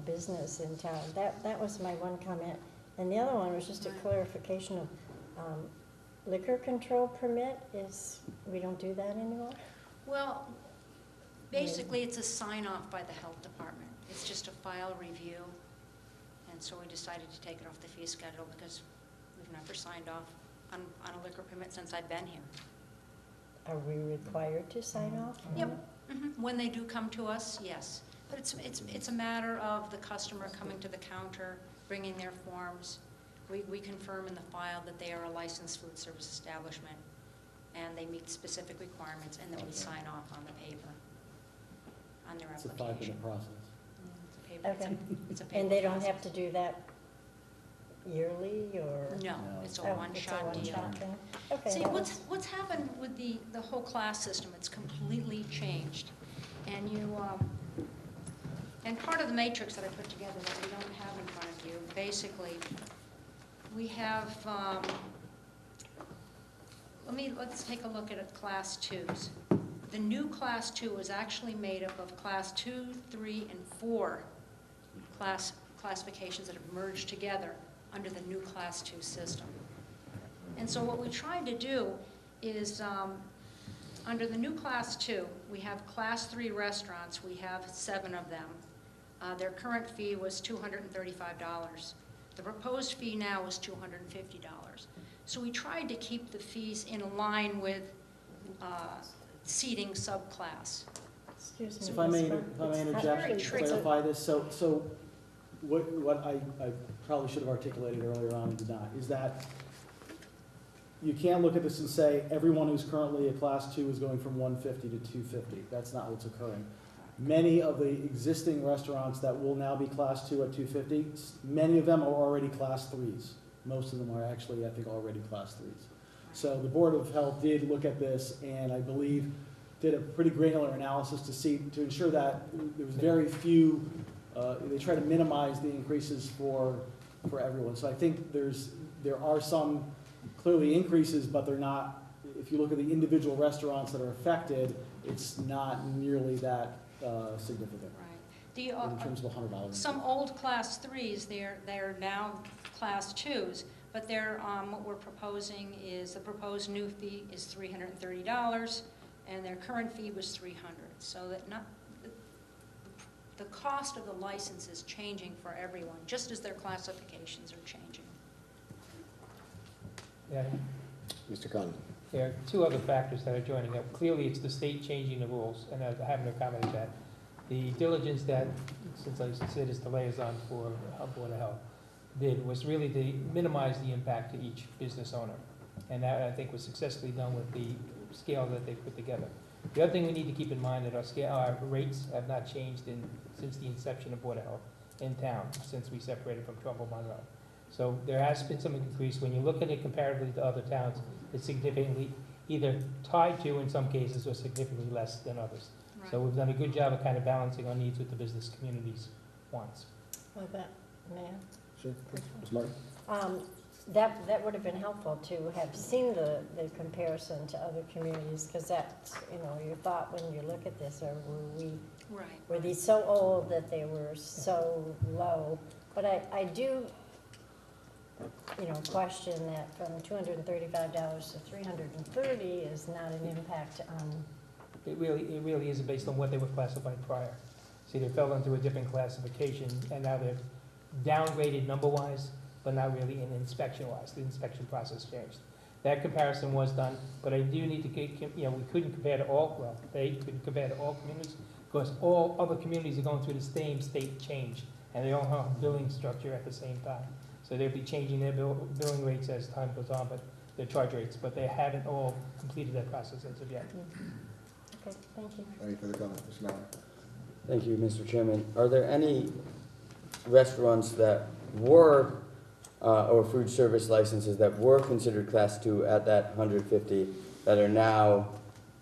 business in town. That was my one comment. And the other one was just a clarification of, liquor control permit is, we don't do that anymore? Well, basically, it's a sign-off by the health department. It's just a file review. And so we decided to take it off the fee schedule because we've never signed off on a liquor permit since I've been here. Are we required to sign off? Yep. When they do come to us, yes. But it's a matter of the customer coming to the counter, bringing their forms. We confirm in the file that they are a licensed food service establishment and they meet specific requirements, and then we sign off on the paper, on their It's a application. 5-minute process. Okay. It's a paper And they don't process. have to do that yearly, or? No, No. it's a Oh, one-shot it's a deal. one-shot thing? Okay. See, that what's happened with the whole class system, it's completely changed. And and part of the matrix that I put together that we don't have in front of you, basically, we have, let's take a look at class twos. The new class 2 is actually made up of class 2, 3, and 4 classifications that have merged together under the new class 2 system. And so what we tried to do is, under the new class 2, we have class 3 restaurants. We have 7 of them. Their current fee was $235. The proposed fee now is $250. So we tried to keep the fees in line with seating subclass. Excuse me. So if I may Ms. Burke, it's interject very and tricky. clarify this, so what I probably should have articulated earlier on and did not, is that you can't look at this and say everyone who's currently a class 2 is going from 150 to 250. That's not what's occurring. Many of the existing restaurants that will now be class 2 at 250, many of them are already class 3s. Most of them are actually, I think, already class 3s. So the Board of Health did look at this, and I believe did a pretty granular analysis to ensure that there was very few, they try to minimize the increases for everyone. So I think there are some clearly increases, but they're not, if you look at the individual restaurants that are affected, it's not nearly that significant Right. in terms of $100. Some old class 3s, they're now class 2s, but what we're proposing is, the proposed new fee is $330, and their current fee was $300. So that the cost of the license is changing for everyone, just as their classifications are changing. Yeah, Mr. Condon. there are two other factors that are joining up. Clearly, it's the state changing the rules, and I haven't accommodated that. The diligence that, since I sit as the liaison for Board of Health, did was really to minimize the impact to each business owner. And that, I think, was successfully done with the scale that they put together. The other thing we need to keep in mind that our rates have not changed since the inception of Board of Health in town, since we separated from Trumbull Monroe. So there has been some increase. When you look at it comparatively to other towns, it's significantly either tied to, in some cases, or significantly less than others. Right. So we've done a good job of kind of balancing our needs with the business community's wants. Well, that, man. Sure. Ms. Martin? That would have been helpful to have seen the comparison to other communities, because that's, your thought when you look at this, or were these so old that they were so low? But I do, question that from $235 to $330 is not an impact on. It really isn't based on what they were classified prior. See, they fell into a different classification, and now they're downgraded number-wise, but not really in inspection-wise. The inspection process changed. That comparison was done, but I do need to get, we couldn't compare to all, they couldn't compare to all communities, because all other communities are going through the same state change, and they all have billing structure at the same time. So they'll be changing their billing rates as time goes on, but their charge rates, but they haven't all completed that process as of yet. Okay, thank you. Any further comment, Mr. Mallon? Thank you, Mr. Chairman. Are there any restaurants that were, or food service licenses that were considered class 2 at that 150 that are now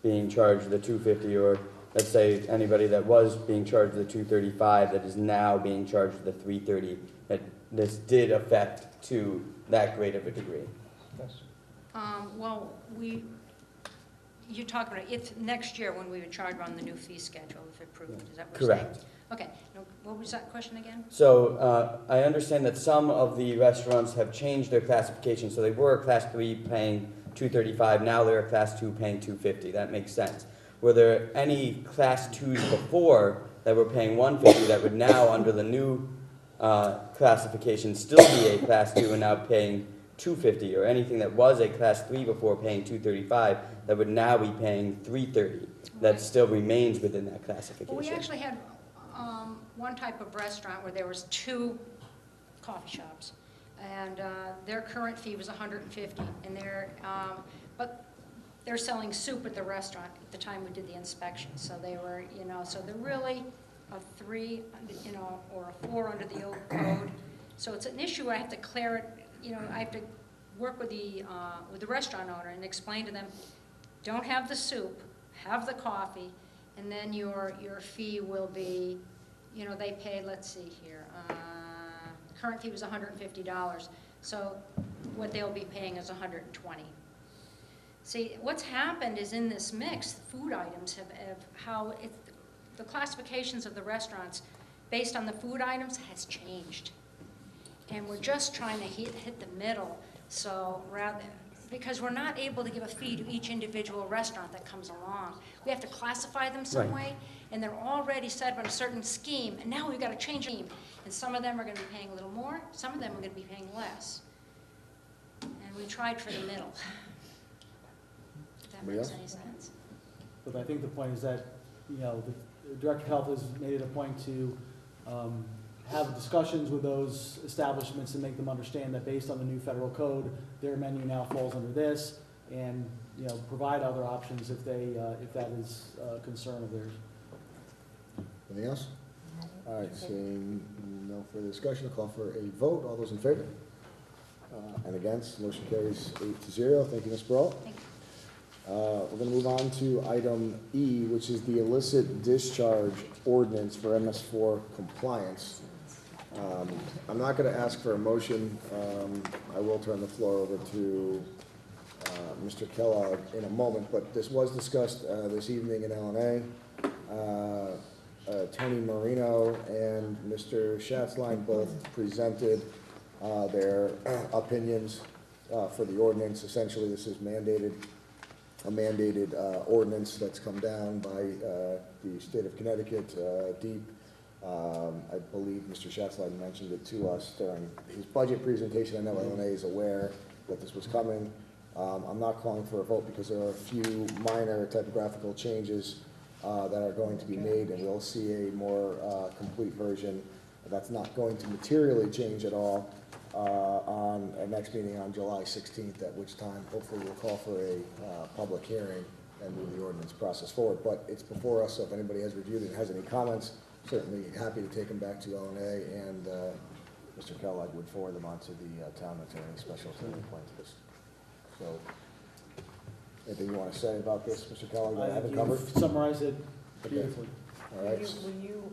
being charged the 250, or let's say anybody that was being charged the 235 that is now being charged the 330, that this did affect to that great of a degree? Yes. Well, you're talking about if next year when we would charge on the new fee schedule, if approved, is that what you're saying? Correct. Okay, what was that question again? So I understand that some of the restaurants have changed their classification, so they were class 3 paying $235, now they're a Class 2 paying $250. That makes sense. Were there any Class 2s before that were paying $150 that would now, under the new classification, still be a Class 2 and now paying $250, or anything that was a Class 3 before paying $235 that would now be paying $330, that still remains within that classification? Well, we actually had one type of restaurant where there was 2 coffee shops, and their current fee was $150, and but they're selling soup at the restaurant at the time we did the inspection, so they were, so they're really a 3, or a 4 under the old code. So it's an issue. I have to clear it. I have to work with the restaurant owner and explain to them, don't have the soup, have the coffee, and then your fee will be, they pay, let's see here, current fee was $150, so what they'll be paying is $120. See, what's happened is in this mix, food items the classifications of the restaurants based on the food items has changed. And we're just trying to hit the middle, because we're not able to give a fee to each individual restaurant that comes along. We have to classify them some way, and they're already set on a certain scheme, and now we've got to change the scheme. And some of them are going to be paying a little more, some of them are going to be paying less. And we tried for the middle. If that makes any sense. But I think the point is that, the Director of Health has made it a point to have discussions with those establishments and make them understand that based on the new federal code, their menu now falls under this, and provide other options if that is a concern of theirs. Anything else? All right, seeing no further discussion, I'll call for a vote. All those in favor? And against, motion carries 8-0. Thank you, Ms. Brault. Thank you. We're going to move on to item E, which is the illicit discharge ordinance for MS4 compliance. I'm not going to ask for a motion. I will turn the floor over to Mr. Kellogg in a moment, but this was discussed this evening in LNA. Tony Marino and Mr. Schatzline both presented their opinions for the ordinance. Essentially, this is a mandated ordinance that's come down by the state of Connecticut, DEEP. I believe Mr. Schatzline mentioned it to us during his budget presentation. I know LNA is aware that this was coming. I'm not calling for a vote because there are a few minor typographical changes that are going to be made, and we'll see a more complete version that's not going to materially change at all on our next meeting on July 16th, at which time hopefully we'll call for a public hearing and move the ordinance process forward. But it's before us, so if anybody has reviewed it and has any comments, certainly happy to take them back to LNA, and Mr. Kellogg would forward them on to the town attorney, special attorney plaintiffs. So, anything you want to say about this, Mr. Kellogg, that I haven't covered? Summarize it beautifully. All right. Will you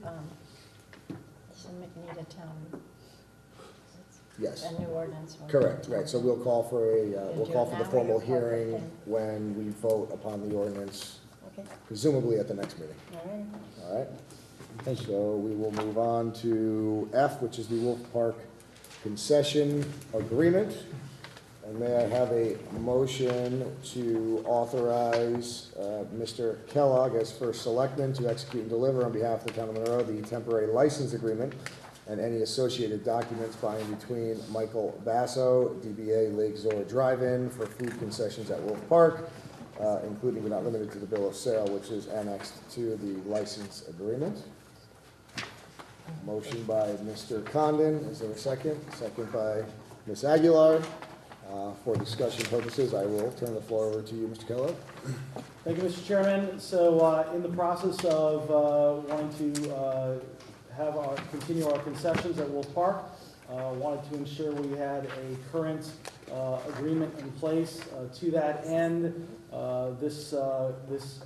need a town? Yes. A new ordinance? Correct, right. So we'll call for the formal public hearing thing. when we vote upon the ordinance, Okay, presumably at the next meeting. all right. All right? So we will move on to F, which is the Wolf Park concession agreement. And may I have a motion to authorize Mr. Kellogg as first selectman to execute and deliver on behalf of the town of Monroe the temporary license agreement and any associated documents by and between Michael Basso, DBA Lake Zora Drive-In for food concessions at Wolf Park, including but not limited to the bill of sale, which is annexed to the license agreement. Motion by Mr. Condon. Is there a second? Second by Ms. Aguilar. For discussion purposes, I will turn the floor over to you, Mr. Kellogg. Thank you, Mr. Chairman. So in the process of wanting to continue our concessions at Wolf Park, wanted to ensure we had a current agreement in place. To that end, this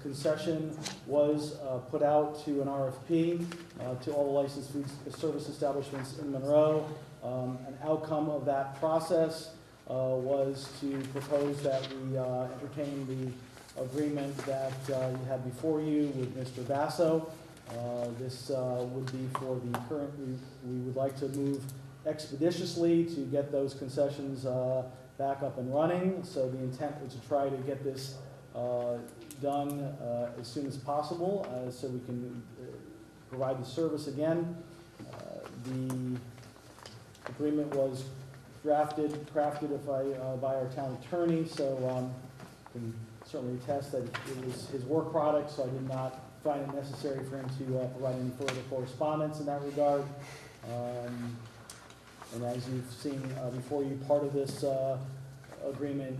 concession was put out to an RFP to all the licensed food service establishments in Monroe. An outcome of that process was to propose that we entertain the agreement that you had before you with Mr. Basso. This would be for the current, we would like to move expeditiously to get those concessions back up and running. So the intent was to try to get this done as soon as possible so we can provide the service again. The agreement was crafted by our town attorney, so can certainly attest that it was his work product, so I did not find it necessary for him to provide any further correspondence in that regard. And as you've seen before you, part of this agreement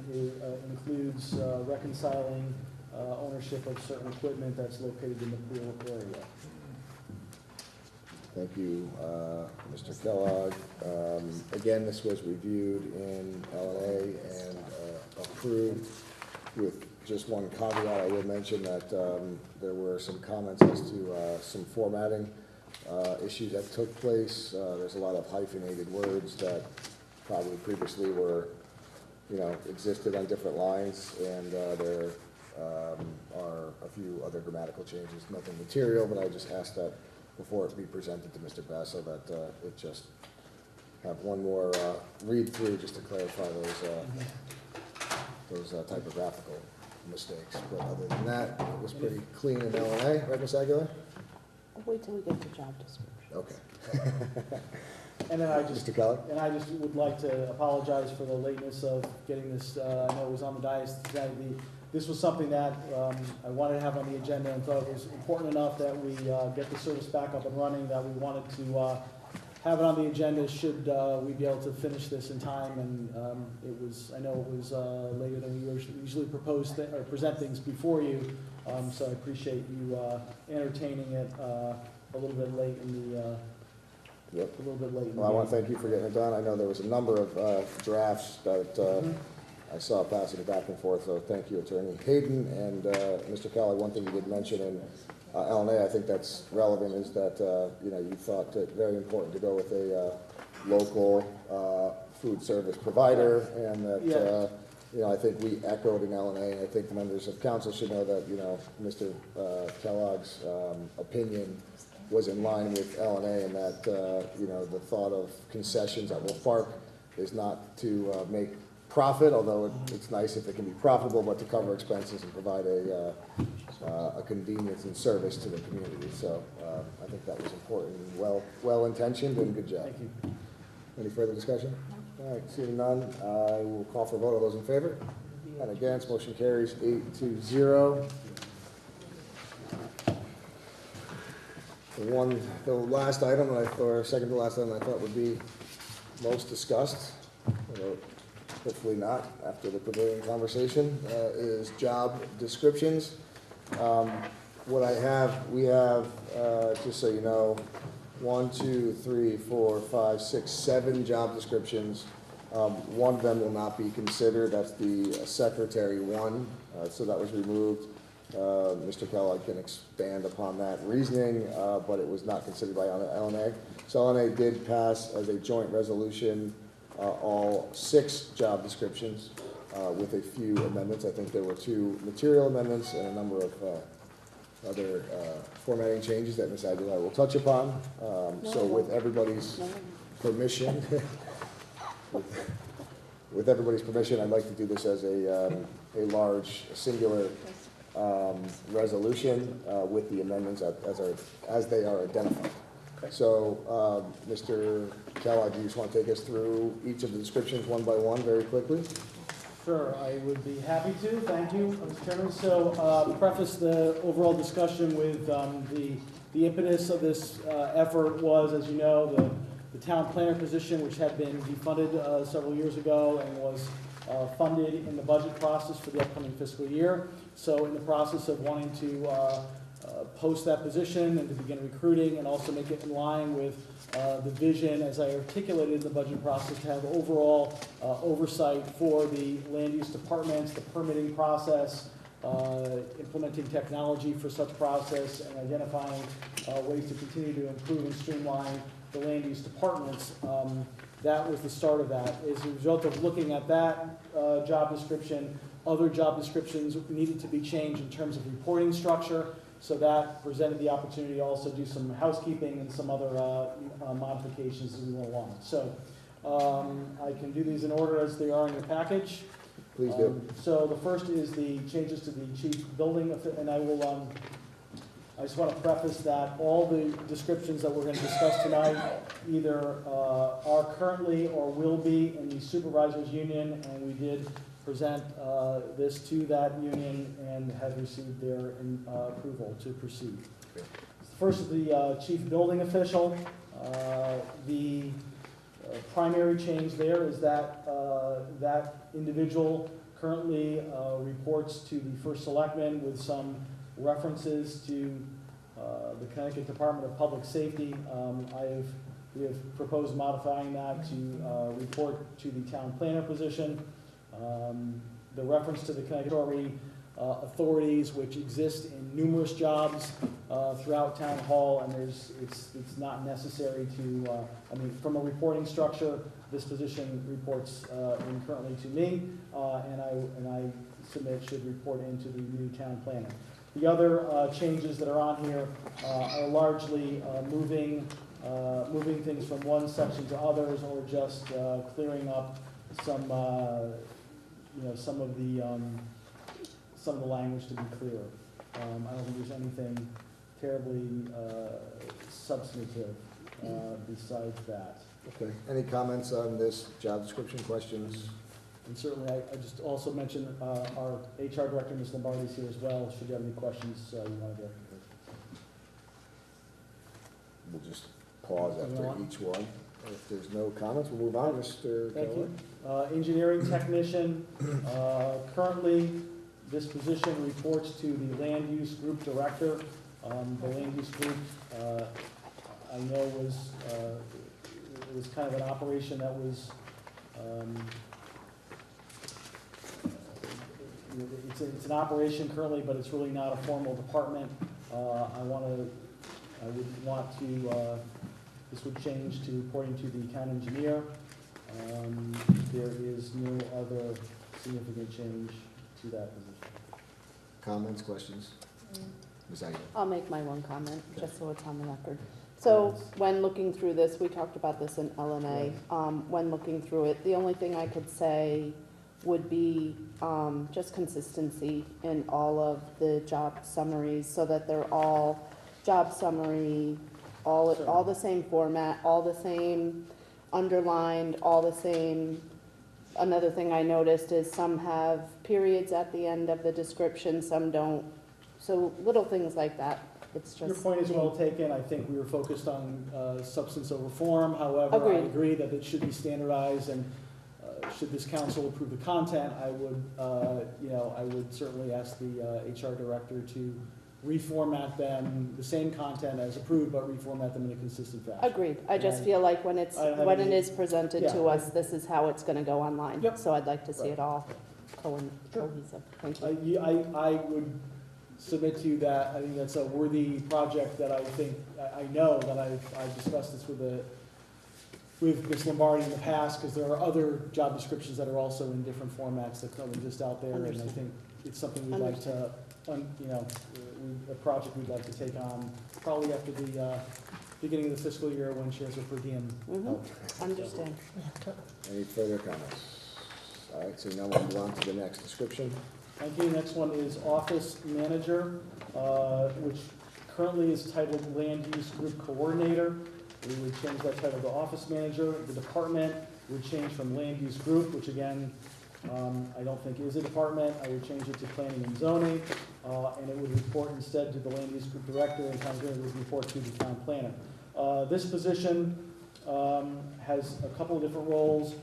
includes reconciling ownership of certain equipment that's located in the pool area. Thank you, Mr. Kellogg. Again, this was reviewed in LNA and approved with just one caveat. I will mention that there were some comments as to some formatting issues that took place. There's a lot of hyphenated words that probably previously were, existed on different lines, and there are a few other grammatical changes. Nothing material, but I just asked that before it be presented to Mr. Bass, so that it just have one more read through just to clarify those typographical mistakes. But other than that, it was pretty clean in LNA, right, Ms. Aguilar? Wait till we get to job description. Okay. And then I just, Mr. Kellogg? and I just would like to apologize for the lateness of getting this. I know it was on the dais today. This was something that I wanted to have on the agenda and thought it was important enough that we get the service back up and running, that we wanted to have it on the agenda should we be able to finish this in time. And I know it was later than we usually present things before you. So I appreciate you entertaining it a little bit late in the. Yep. A little bit late. Well, I want to thank you for getting it done. I know there was a number of drafts that I saw passing back and forth, so thank you, Attorney Hayden. And Mr. Kellogg, one thing you did mention in LNA, I think that's relevant, is that you thought it very important to go with a local food service provider, and that I think we echoed in LNA, and I think members of council should know that Mr. Kellogg's opinion was in line with LNA, and that the thought of concessions at Wolf Park is not to make profit, although it's nice if it can be profitable, but to cover expenses and provide a convenience and service to the community. So I think that was important and well intentioned, and good job. Thank you. Any further discussion? All right, seeing none, I will call for a vote. All those in favor? And against, motion carries 8-0. The last item, or second to last item, I thought would be most discussed, although hopefully not after the pavilion conversation, is job descriptions. What we have, just so you know, 1, 2, 3, 4, 5, 6, 7 job descriptions. One of them will not be considered. That's the secretary one, so that was removed. Mr. Kellogg can expand upon that reasoning, but it was not considered by LNA. So LNA did pass as a joint resolution all 6 job descriptions with a few amendments. I think there were 2 material amendments and a number of other formatting changes that Ms. Aguilar will touch upon. So with everybody's permission, with everybody's permission, I'd like to do this as a large singular resolution with the amendments as they are identified. Okay. So, Mr. Kellogg, do you just want to take us through each of the descriptions one by one very quickly? Sure, I would be happy to. Thank you, Mr. Chairman. So, preface the overall discussion with the impetus of this effort was, as you know, the town planner position, which had been defunded several years ago and was funded in the budget process for the upcoming fiscal year. So in the process of wanting to post that position and to begin recruiting and also make it in line with the vision, as I articulated in the budget process, to have overall oversight for the land use departments, the permitting process, implementing technology for such process, and identifying ways to continue to improve and streamline the land use departments. That was the start of that. As a result of looking at that job description, other job descriptions needed to be changed in terms of reporting structure. So that presented the opportunity to also do some housekeeping and some other modifications as we went along. So I can do these in order as they are in your package. Please do. So the first is the changes to the chief building, and I will, I just want to preface that all the descriptions that we're going to discuss tonight either are currently or will be in the supervisors union, and we did present this to that union and have received their approval to proceed. First is the chief building official. The primary change there is that that individual currently reports to the first selectman with some references to the Connecticut Department of Public Safety. We have proposed modifying that to report to the town planner position. The reference to the Connecticut authorities, which exist in numerous jobs throughout town hall, and it's not necessary to, I mean, from a reporting structure, this position reports in currently to me, and I submit should report into the new town planner. The other changes that are on here are largely moving things from one section to others, or just clearing up some, some of the language to be clear. I don't think there's anything terribly substantive besides that. Okay. Any comments on this job description, questions? And certainly, I just also mentioned our HR director, Ms. Lombardi, is here as well. Should you have any questions you want to get? We'll just pause after each one. If there's no comments, we'll move on. Mr. Thank Keller. you. Engineering technician. Currently, this position reports to the land use group director. The land use group, I know it was kind of an operation that was, it's an operation currently, but it's really not a formal department. I would want to, this would change to reporting to the town engineer. There is no other significant change to that position. Comments, questions? Ms. Aguilar. I'll make my one comment, just so it's on the record. So when looking through this, we talked about this in LNA, when looking through it, the only thing I could say would be just consistency in all of the job summaries, so that they're all job summary, all the same format, all the same underlined, all the same. Another thing I noticed is some have periods at the end of the description, some don't. So little things like that. It's just. Your point is well taken. I think we were focused on substance over form. However, Agreed. I agree that it should be standardized, and should this council approve the content, I would, I would certainly ask the HR director to reformat them, the same content as approved, but reformat them in a consistent fashion. Agreed. I just feel like when it is presented to Yeah. us, this is how it's gonna go online. Yep. So I'd like to see Right. it all cohesive. Thank you. I would submit to you that I think that's a worthy project that I know that I've discussed this with Ms. Lombardi in the past, because there are other job descriptions that are also in different formats that currently exist out there, and I Understood. think it's something we'd like to, a project we'd like to take on probably after the beginning of the fiscal year when she has her per diem. Mhm. Understand. Any further comments? All right, so now we'll move on to the next description. Thank you. Next one is office manager, which currently is titled land use group coordinator. We would change that title to office manager. The department would change from land use group, which again, I don't think is a department. I would change it to planning and zoning, and it would report instead to the land use group director, and town planner would report to the town planner. This position has a couple of different roles.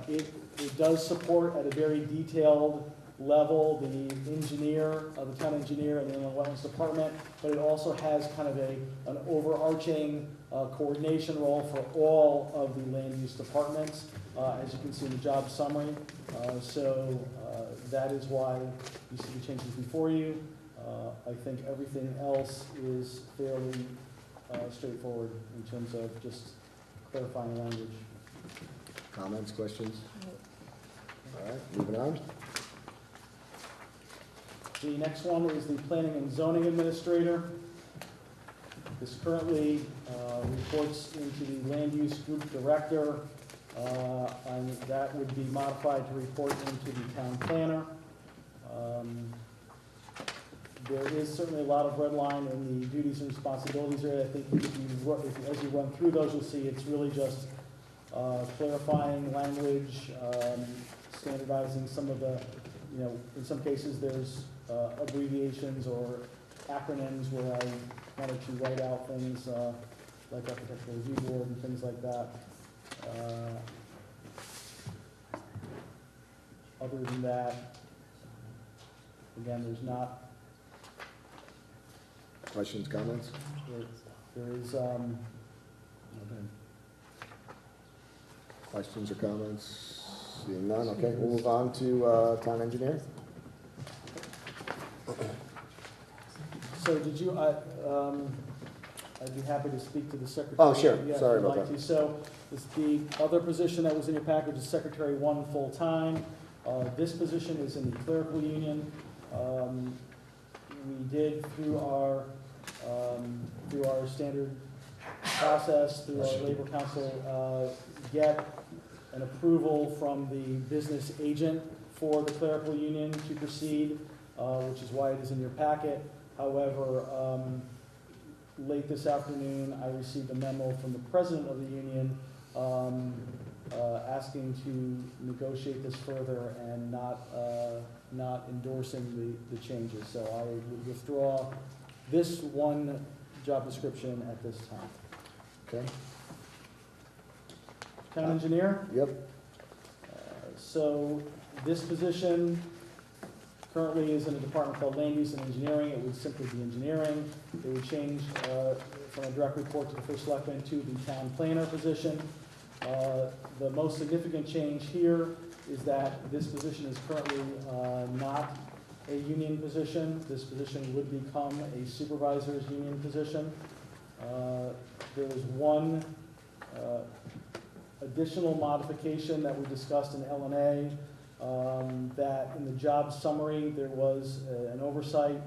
It does support at a very detailed level the engineer, the town engineer, and the inland wetlands department, but it also has kind of an overarching coordination role for all of the land use departments, as you can see in the job summary. So that is why you see the changes before you. I think everything else is fairly straightforward in terms of just clarifying the language. Comments, questions? All right, moving on. The next one is the planning and zoning administrator. This currently reports into the land use group director. And that would be modified to report into the town planner. There is certainly a lot of red line in the duties and responsibilities area. I think as you run through those, you'll see it's really just clarifying language, standardizing some of the, in some cases there's abbreviations or acronyms where I wanted to write out things like Architectural Review Board and things like that. Other than that, again, there's not. Questions, comments? There is, Questions or comments? Seeing none, okay, we'll move on to town engineer. so did you, I'd be happy to speak to the secretary. Oh, sure. Yeah, if Sorry you'd about like that. to. So it's the other position that was in your package is Secretary 1 full-time. This position is in the clerical union. We did through our standard process, through our labor council, get an approval from the business agent for the clerical union to proceed, which is why it is in your packet. However, late this afternoon, I received a memo from the president of the union asking to negotiate this further and not endorsing the changes. So I would withdraw this one job description at this time. Okay. Town engineer? Yep. So this position currently is in a department called Land Use and Engineering. It would simply be engineering. It would change from a direct report to the first selectman to the town planner position. The most significant change here is that this position is currently not a union position. This position would become a supervisor's union position. There is one additional modification that we discussed in L&A, that in the job summary there was an oversight.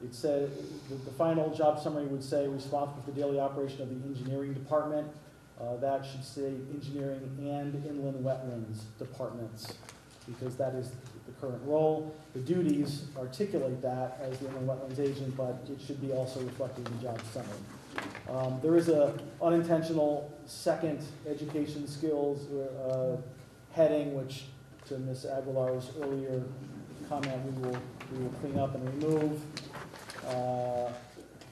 It said the final job summary would say responsible for the daily operation of the engineering department. That should say engineering and inland wetlands departments, because that is the current role. The duties articulate that as the inland wetlands agent, but it should be also reflected in the job summary. There is a unintentional second education skills heading, which to Ms. Aguilar's earlier comment, we will clean up and remove.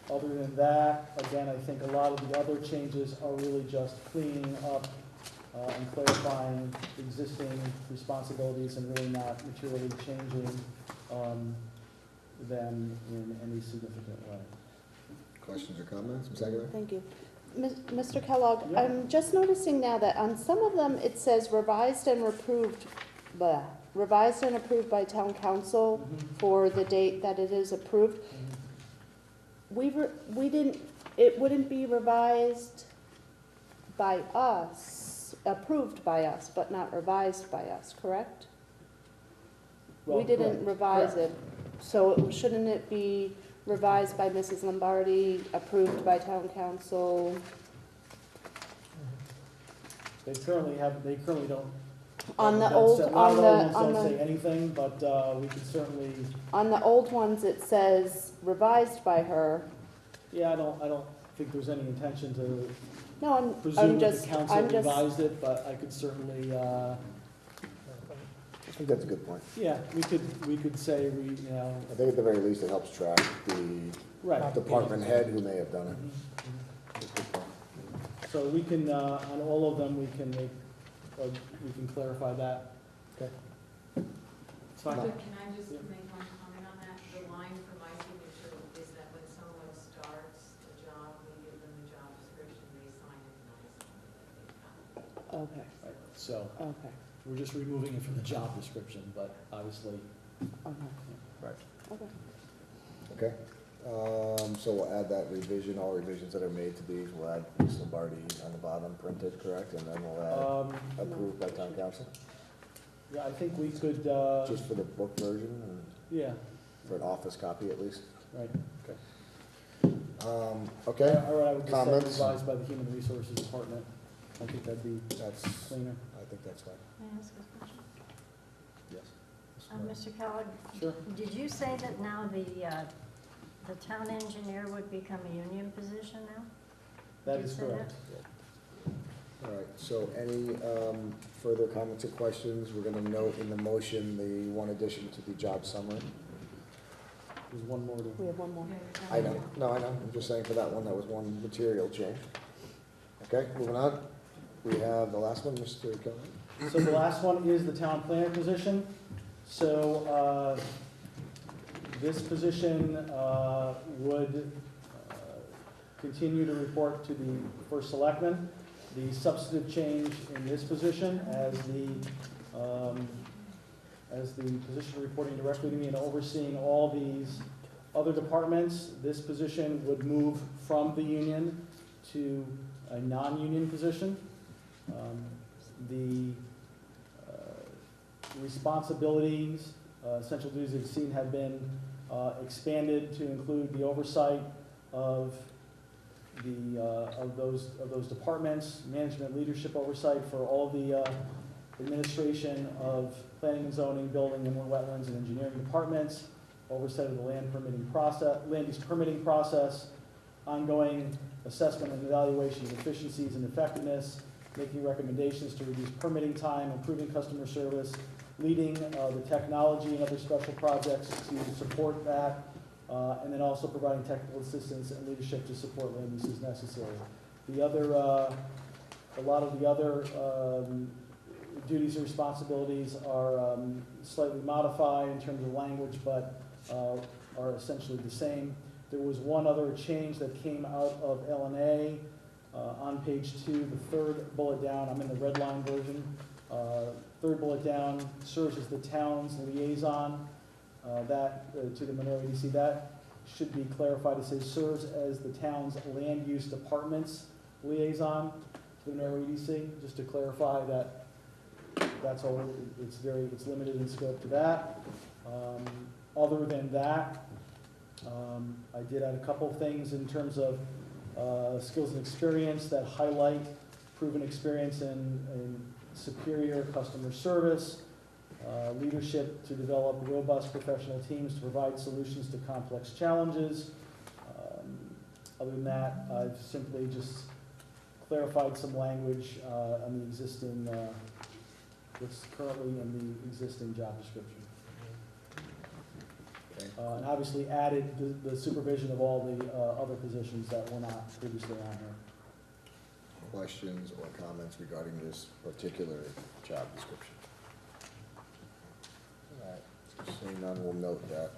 Other than that, again, I think a lot of the other changes are really just cleaning up and clarifying existing responsibilities and really not materially changing them in any significant way. Questions or comments? Ms. Aguilar? Thank you. Mr. Kellogg, Yeah. I'm just noticing now that on some of them, it says revised and approved by town council for the date that it is approved. It wouldn't be revised by us, approved by us, but not revised by us, correct? Well, We didn't correct, revise correct. it, so shouldn't it be revised by Mrs. Lombardi, approved by town council? They currently don't. On the that's- old, a lot on of the, ones on don't say the, anything, but we could certainly, on the old ones, it says revised by her. yeah, I don't think there's any intention to No, presume I'm that just, the council I'm just, revised it, but I could certainly, I think that's a good point. yeah, we could say, I think at the very least it helps track the right. department head who may have done it. Mhm. That's a good point. So we can, on all of them, we can clarify that. Okay. It's fine. No. Can I just Yeah. make one comment on that? The line for my signature is that when someone starts the job, we give them the job description, they sign it, and I sign it. okay, Right, so okay, we're just removing it from the job description, but obviously, okay, Right. okay. Okay. So we'll add that revision, all revisions that are made to these, we'll add Ms. Lombardi on the bottom printed, correct? And then we'll add approved by town council, yeah, I think we could, just for the book version and yeah, for an office copy at least. right. Okay, Or I would just say comments? revised by the Human Resources Department. I think that'd be That's, cleaner. I think that's fine. May I ask a question? Yes. Mr. Kellogg? Sure. Did you say that now the town engineer would become a union position now? That Did you is say correct. All right, so any further comments or questions? We're gonna note in the motion the one addition to the job summary. There's one more to. We have one more. I know, no, I know, I'm just saying for that one, that was one material change. Okay, moving on. We have the last one, Mr. Kelly. So the last one is the town planner position. So, this position, would, continue to report to the first selectman. The substantive change in this position as the position reporting directly to me and overseeing all these other departments, this position would move from the union to a non-union position. The responsibilities, essential duties of the scene have been expanded to include the oversight of those departments, management leadership oversight for all the administration of planning and zoning, building and wetlands and engineering departments, oversight of the land use permitting process, ongoing assessment and evaluation of efficiencies and effectiveness, making recommendations to reduce permitting time, improving customer service, leading the technology and other special projects to support that, and then also providing technical assistance and leadership to support land use as necessary. The other, a lot of the other duties and responsibilities are slightly modified in terms of language, but are essentially the same. There was one other change that came out of L&A on page 2, the third bullet down. I'm in the red line version. Third bullet down serves as the town's liaison to the Monroe EDC. That should be clarified. It says serves as the town's land use department's liaison to the Monroe EDC. Just to clarify that that's all. It's limited in scope to that. Other than that, I did add a couple things in terms of skills and experience that highlight proven experience in superior customer service, leadership to develop robust professional teams to provide solutions to complex challenges. Other than that, I've simply just clarified some language on the existing, what's currently in the existing job description. And obviously added the supervision of all the other positions that were not previously on here. Questions or comments regarding this particular job description? All right, seeing none, we'll note that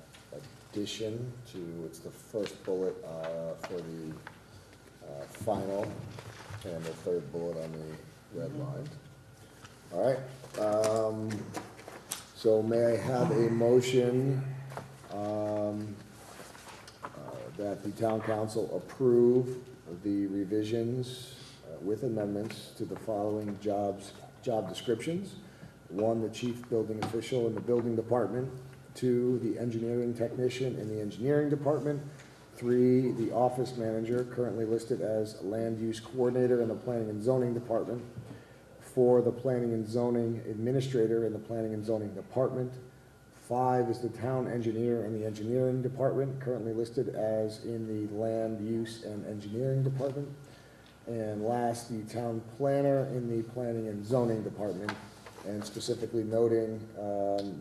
addition to, it's the first bullet for the final, and the third bullet on the red line. All right, so may I have a motion that the town council approve the revisions with amendments to the following job descriptions. 1, the chief building official in the building department. 2, the engineering technician in the engineering department. 3, the office manager, currently listed as land use coordinator in the planning and zoning department. 4, the planning and zoning administrator in the planning and zoning department. 5 is the town engineer in the engineering department, currently listed as in the land use and engineering department. And last, the town planner in the planning and zoning department, and specifically noting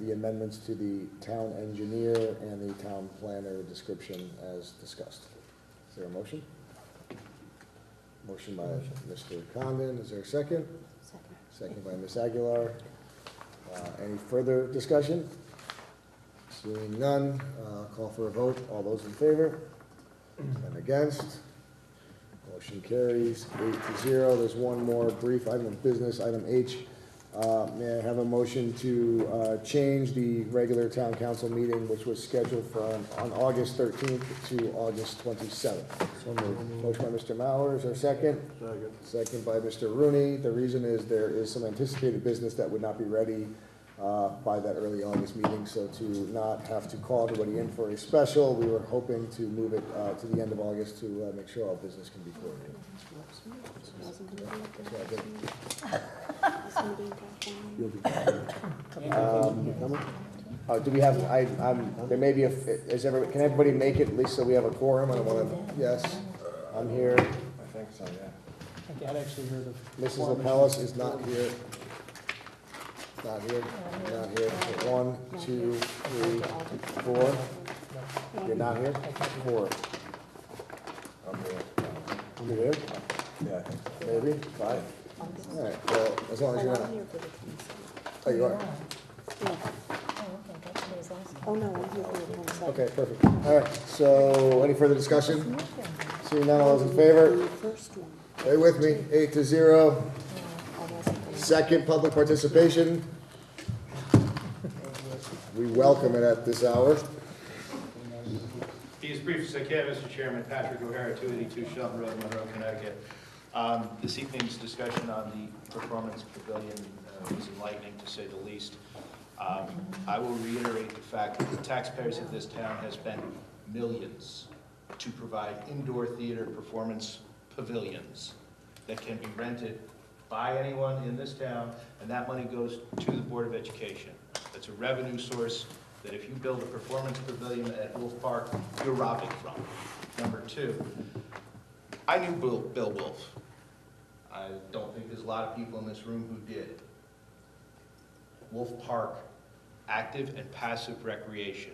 the amendments to the town engineer and the town planner description as discussed. Is there a motion? Motion by Mr. Condon. Is there a second? Second. Second by Ms. Aguilar. Any further discussion? Seeing none, call for a vote. All those in favor? And against? Motion carries 8-0. There's one more brief item of business, item H. May I have a motion to change the regular town council meeting, which was scheduled on August 13th to August 27th? So moved. Motion by Mr. Mauer. Is there a second? Second. Second by Mr. Rooney. The reason is there is some anticipated business that would not be ready by that early August meeting, so to not have to call everybody in for a special, we were hoping to move it to the end of August to make sure all business can be coordinated. Wasn't gonna be at the next meeting. Do we have, there may be can everybody make it, at least so we have a quorum? I don't want to, yes, I'm here. I think so, yeah. I'd actually hear the. Mrs. LaPellis is not here. Not here, not here. 1, 2, 3, 4. You're not here? 4. I'm here. You here? Yeah, I think so. Maybe? 5? All right, well, as long as you're not. Oh, you are? Oh, no, I'm here for the 22nd. Okay, perfect. All right, so any further discussion? Seeing none, all those in favor? Stay with me, 8-0. Second, public participation. We welcome it at this hour. Be as brief as I can, Mr. Chairman. Patrick O'Hara, 282 Shelton Road, Monroe, Connecticut. This evening's discussion on the Performance Pavilion was enlightening, to say the least. I will reiterate the fact that the taxpayers of this town have spent millions to provide indoor theater performance pavilions that can be rented by anyone in this town, and that money goes to the Board of Education. That's a revenue source that if you build a performance pavilion at Wolf Park, you're robbing from. Number 2, I knew Bill Wolf. I don't think there's a lot of people in this room who did. Wolf Park, active and passive recreation.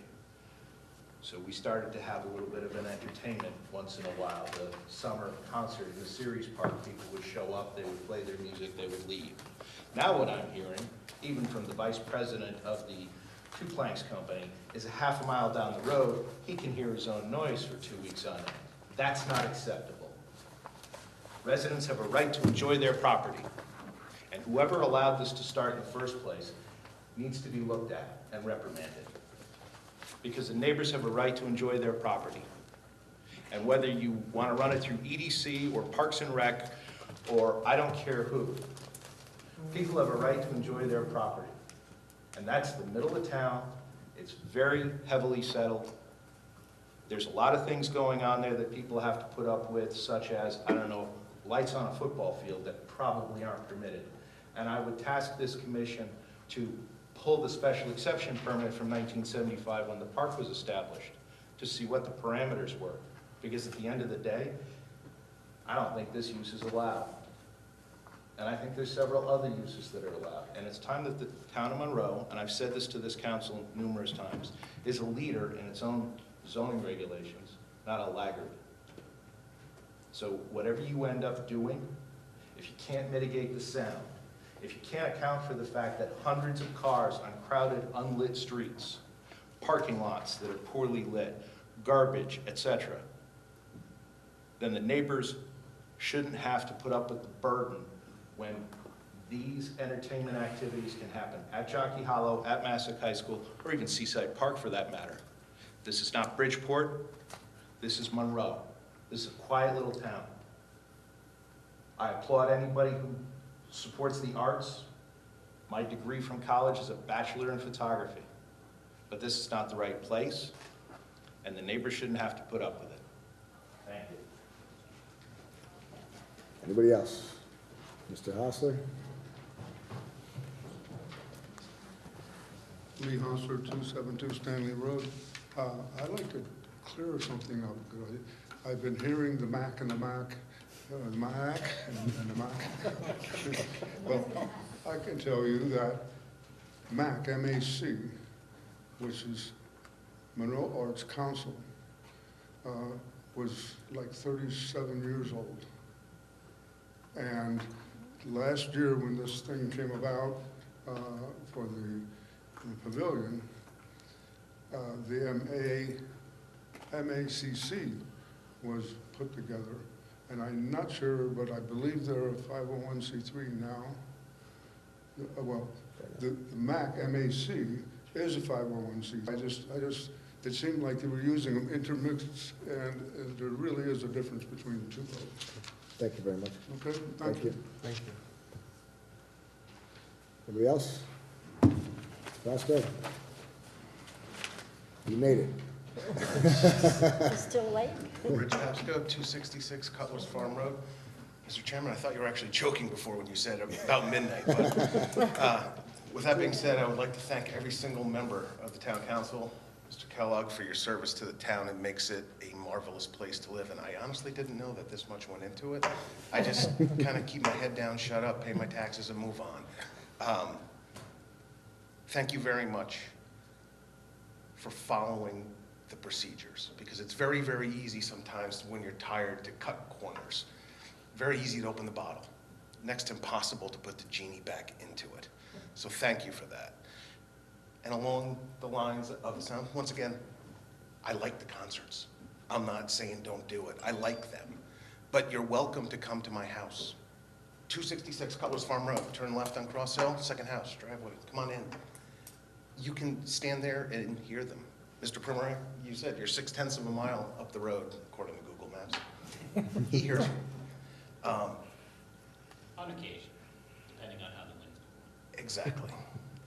So we started to have a little bit of an entertainment once in a while. The summer concert in the Ceres Park, people would show up, they would play their music, they would leave. Now what I'm hearing, even from the vice president of the Two Planks Company, is a half a mile down the road, he can hear his own noise for 2 weeks on end. That's not acceptable. Residents have a right to enjoy their property. And whoever allowed this to start in the first place needs to be looked at and reprimanded. Because the neighbors have a right to enjoy their property. And whether you want to run it through EDC or Parks and Rec, or I don't care who, people have a right to enjoy their property. And that's the middle of town. It's very heavily settled. There's a lot of things going on there that people have to put up with, such as, I don't know, lights on a football field that probably aren't permitted. And I would task this commission to pull the special exception permit from 1975 when the park was established to see what the parameters were. Because at the end of the day, I don't think this use is allowed. And I think there's several other uses that are allowed. And it's time that the town of Monroe, and I've said this to this council numerous times, is a leader in its own zoning regulations, not a laggard. So whatever you end up doing, if you can't mitigate the sound, if you can't account for the fact that hundreds of cars on crowded, unlit streets, parking lots that are poorly lit, garbage, etc., then the neighbors shouldn't have to put up with the burden when these entertainment activities can happen at Jockey Hollow, at Massac High School, or even Seaside Park for that matter. This is not Bridgeport, this is Monroe. This is a quiet little town. I applaud anybody who supports the arts. My degree from college is a bachelor in photography. But this is not the right place, and the neighbors shouldn't have to put up with it. Thank you. Anybody else? Mr. Hostler? Lee Hostler, 272 Stanley Road. I'd like to clear something up. I've been hearing the Mac and the Mac, the Mac and the Mac. Well, I can tell you that MAC, M-A-C, which is Monroe Arts Council, was like 37 years old. And last year when this thing came about for the pavilion, the MACC was put together, and I'm not sure, but I believe they're a 501c3 now. Well, the MAC, M-A-C, is a 501c3. It seemed like they were using them intermixed, and there really is a difference between the two. Thank you very much. Okay, thank you. Thank you. Anybody else? Vasco? You made it. It's still late? Rich Pasco, 266 Cutler's Farm Road. Mr. Chairman, I thought you were actually joking before when you said about midnight, but With that being said, I would like to thank every single member of the town council, Mr. Kellogg, for your service to the town. It makes it a marvelous place to live, and I honestly didn't know that this much went into it. I just kind of keep my head down, shut up, pay my taxes, and move on. Thank you very much for following the procedures, because it's very, very easy sometimes when you're tired to cut corners. Very easy to open the bottle. Next to impossible to put the genie back into it. So thank you for that. And along the lines of the sound, once again, I like the concerts. I'm not saying don't do it. I like them. But you're welcome to come to my house. 266 Cutler's Farm Road. Turn left on Cross Hill, second house, driveway. Come on in. You can stand there and hear them. Mr. Primer, you said you're 6/10 of a mile up the road, according to Google Maps. He hears you. On occasion, depending on how the wind's blowing. Exactly.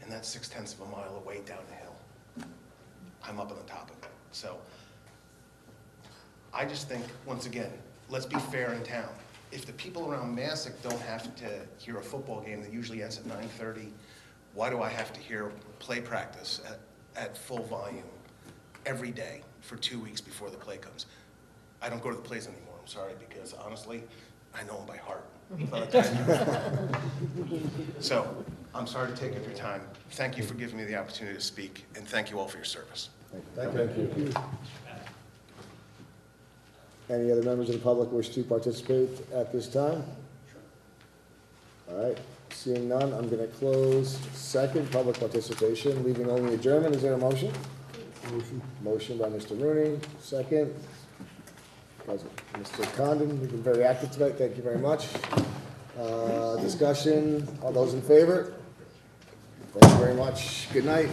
And that's 6/10 of a mile away down the hill. I'm up on the top of it. So I just think, once again, let's be fair in town. If the people around Massac don't have to hear a football game that usually ends at 9:30, why do I have to hear play practice at full volume every day for 2 weeks before the play comes? I don't go to the plays anymore, I'm sorry, because honestly, I know them by heart. So, I'm sorry to take up your time. Thank you for giving me the opportunity to speak, and thank you all for your service. Thank you. Any other members of the public wish to participate at this time? All right, seeing none, I'm going to close second public participation, leaving only adjournment. Is there a motion? Motion by Mr. Rooney, second. Mr. Condon, you've been very active tonight. Thank you very much. Discussion, all those in favor? Thank you very much. Good night.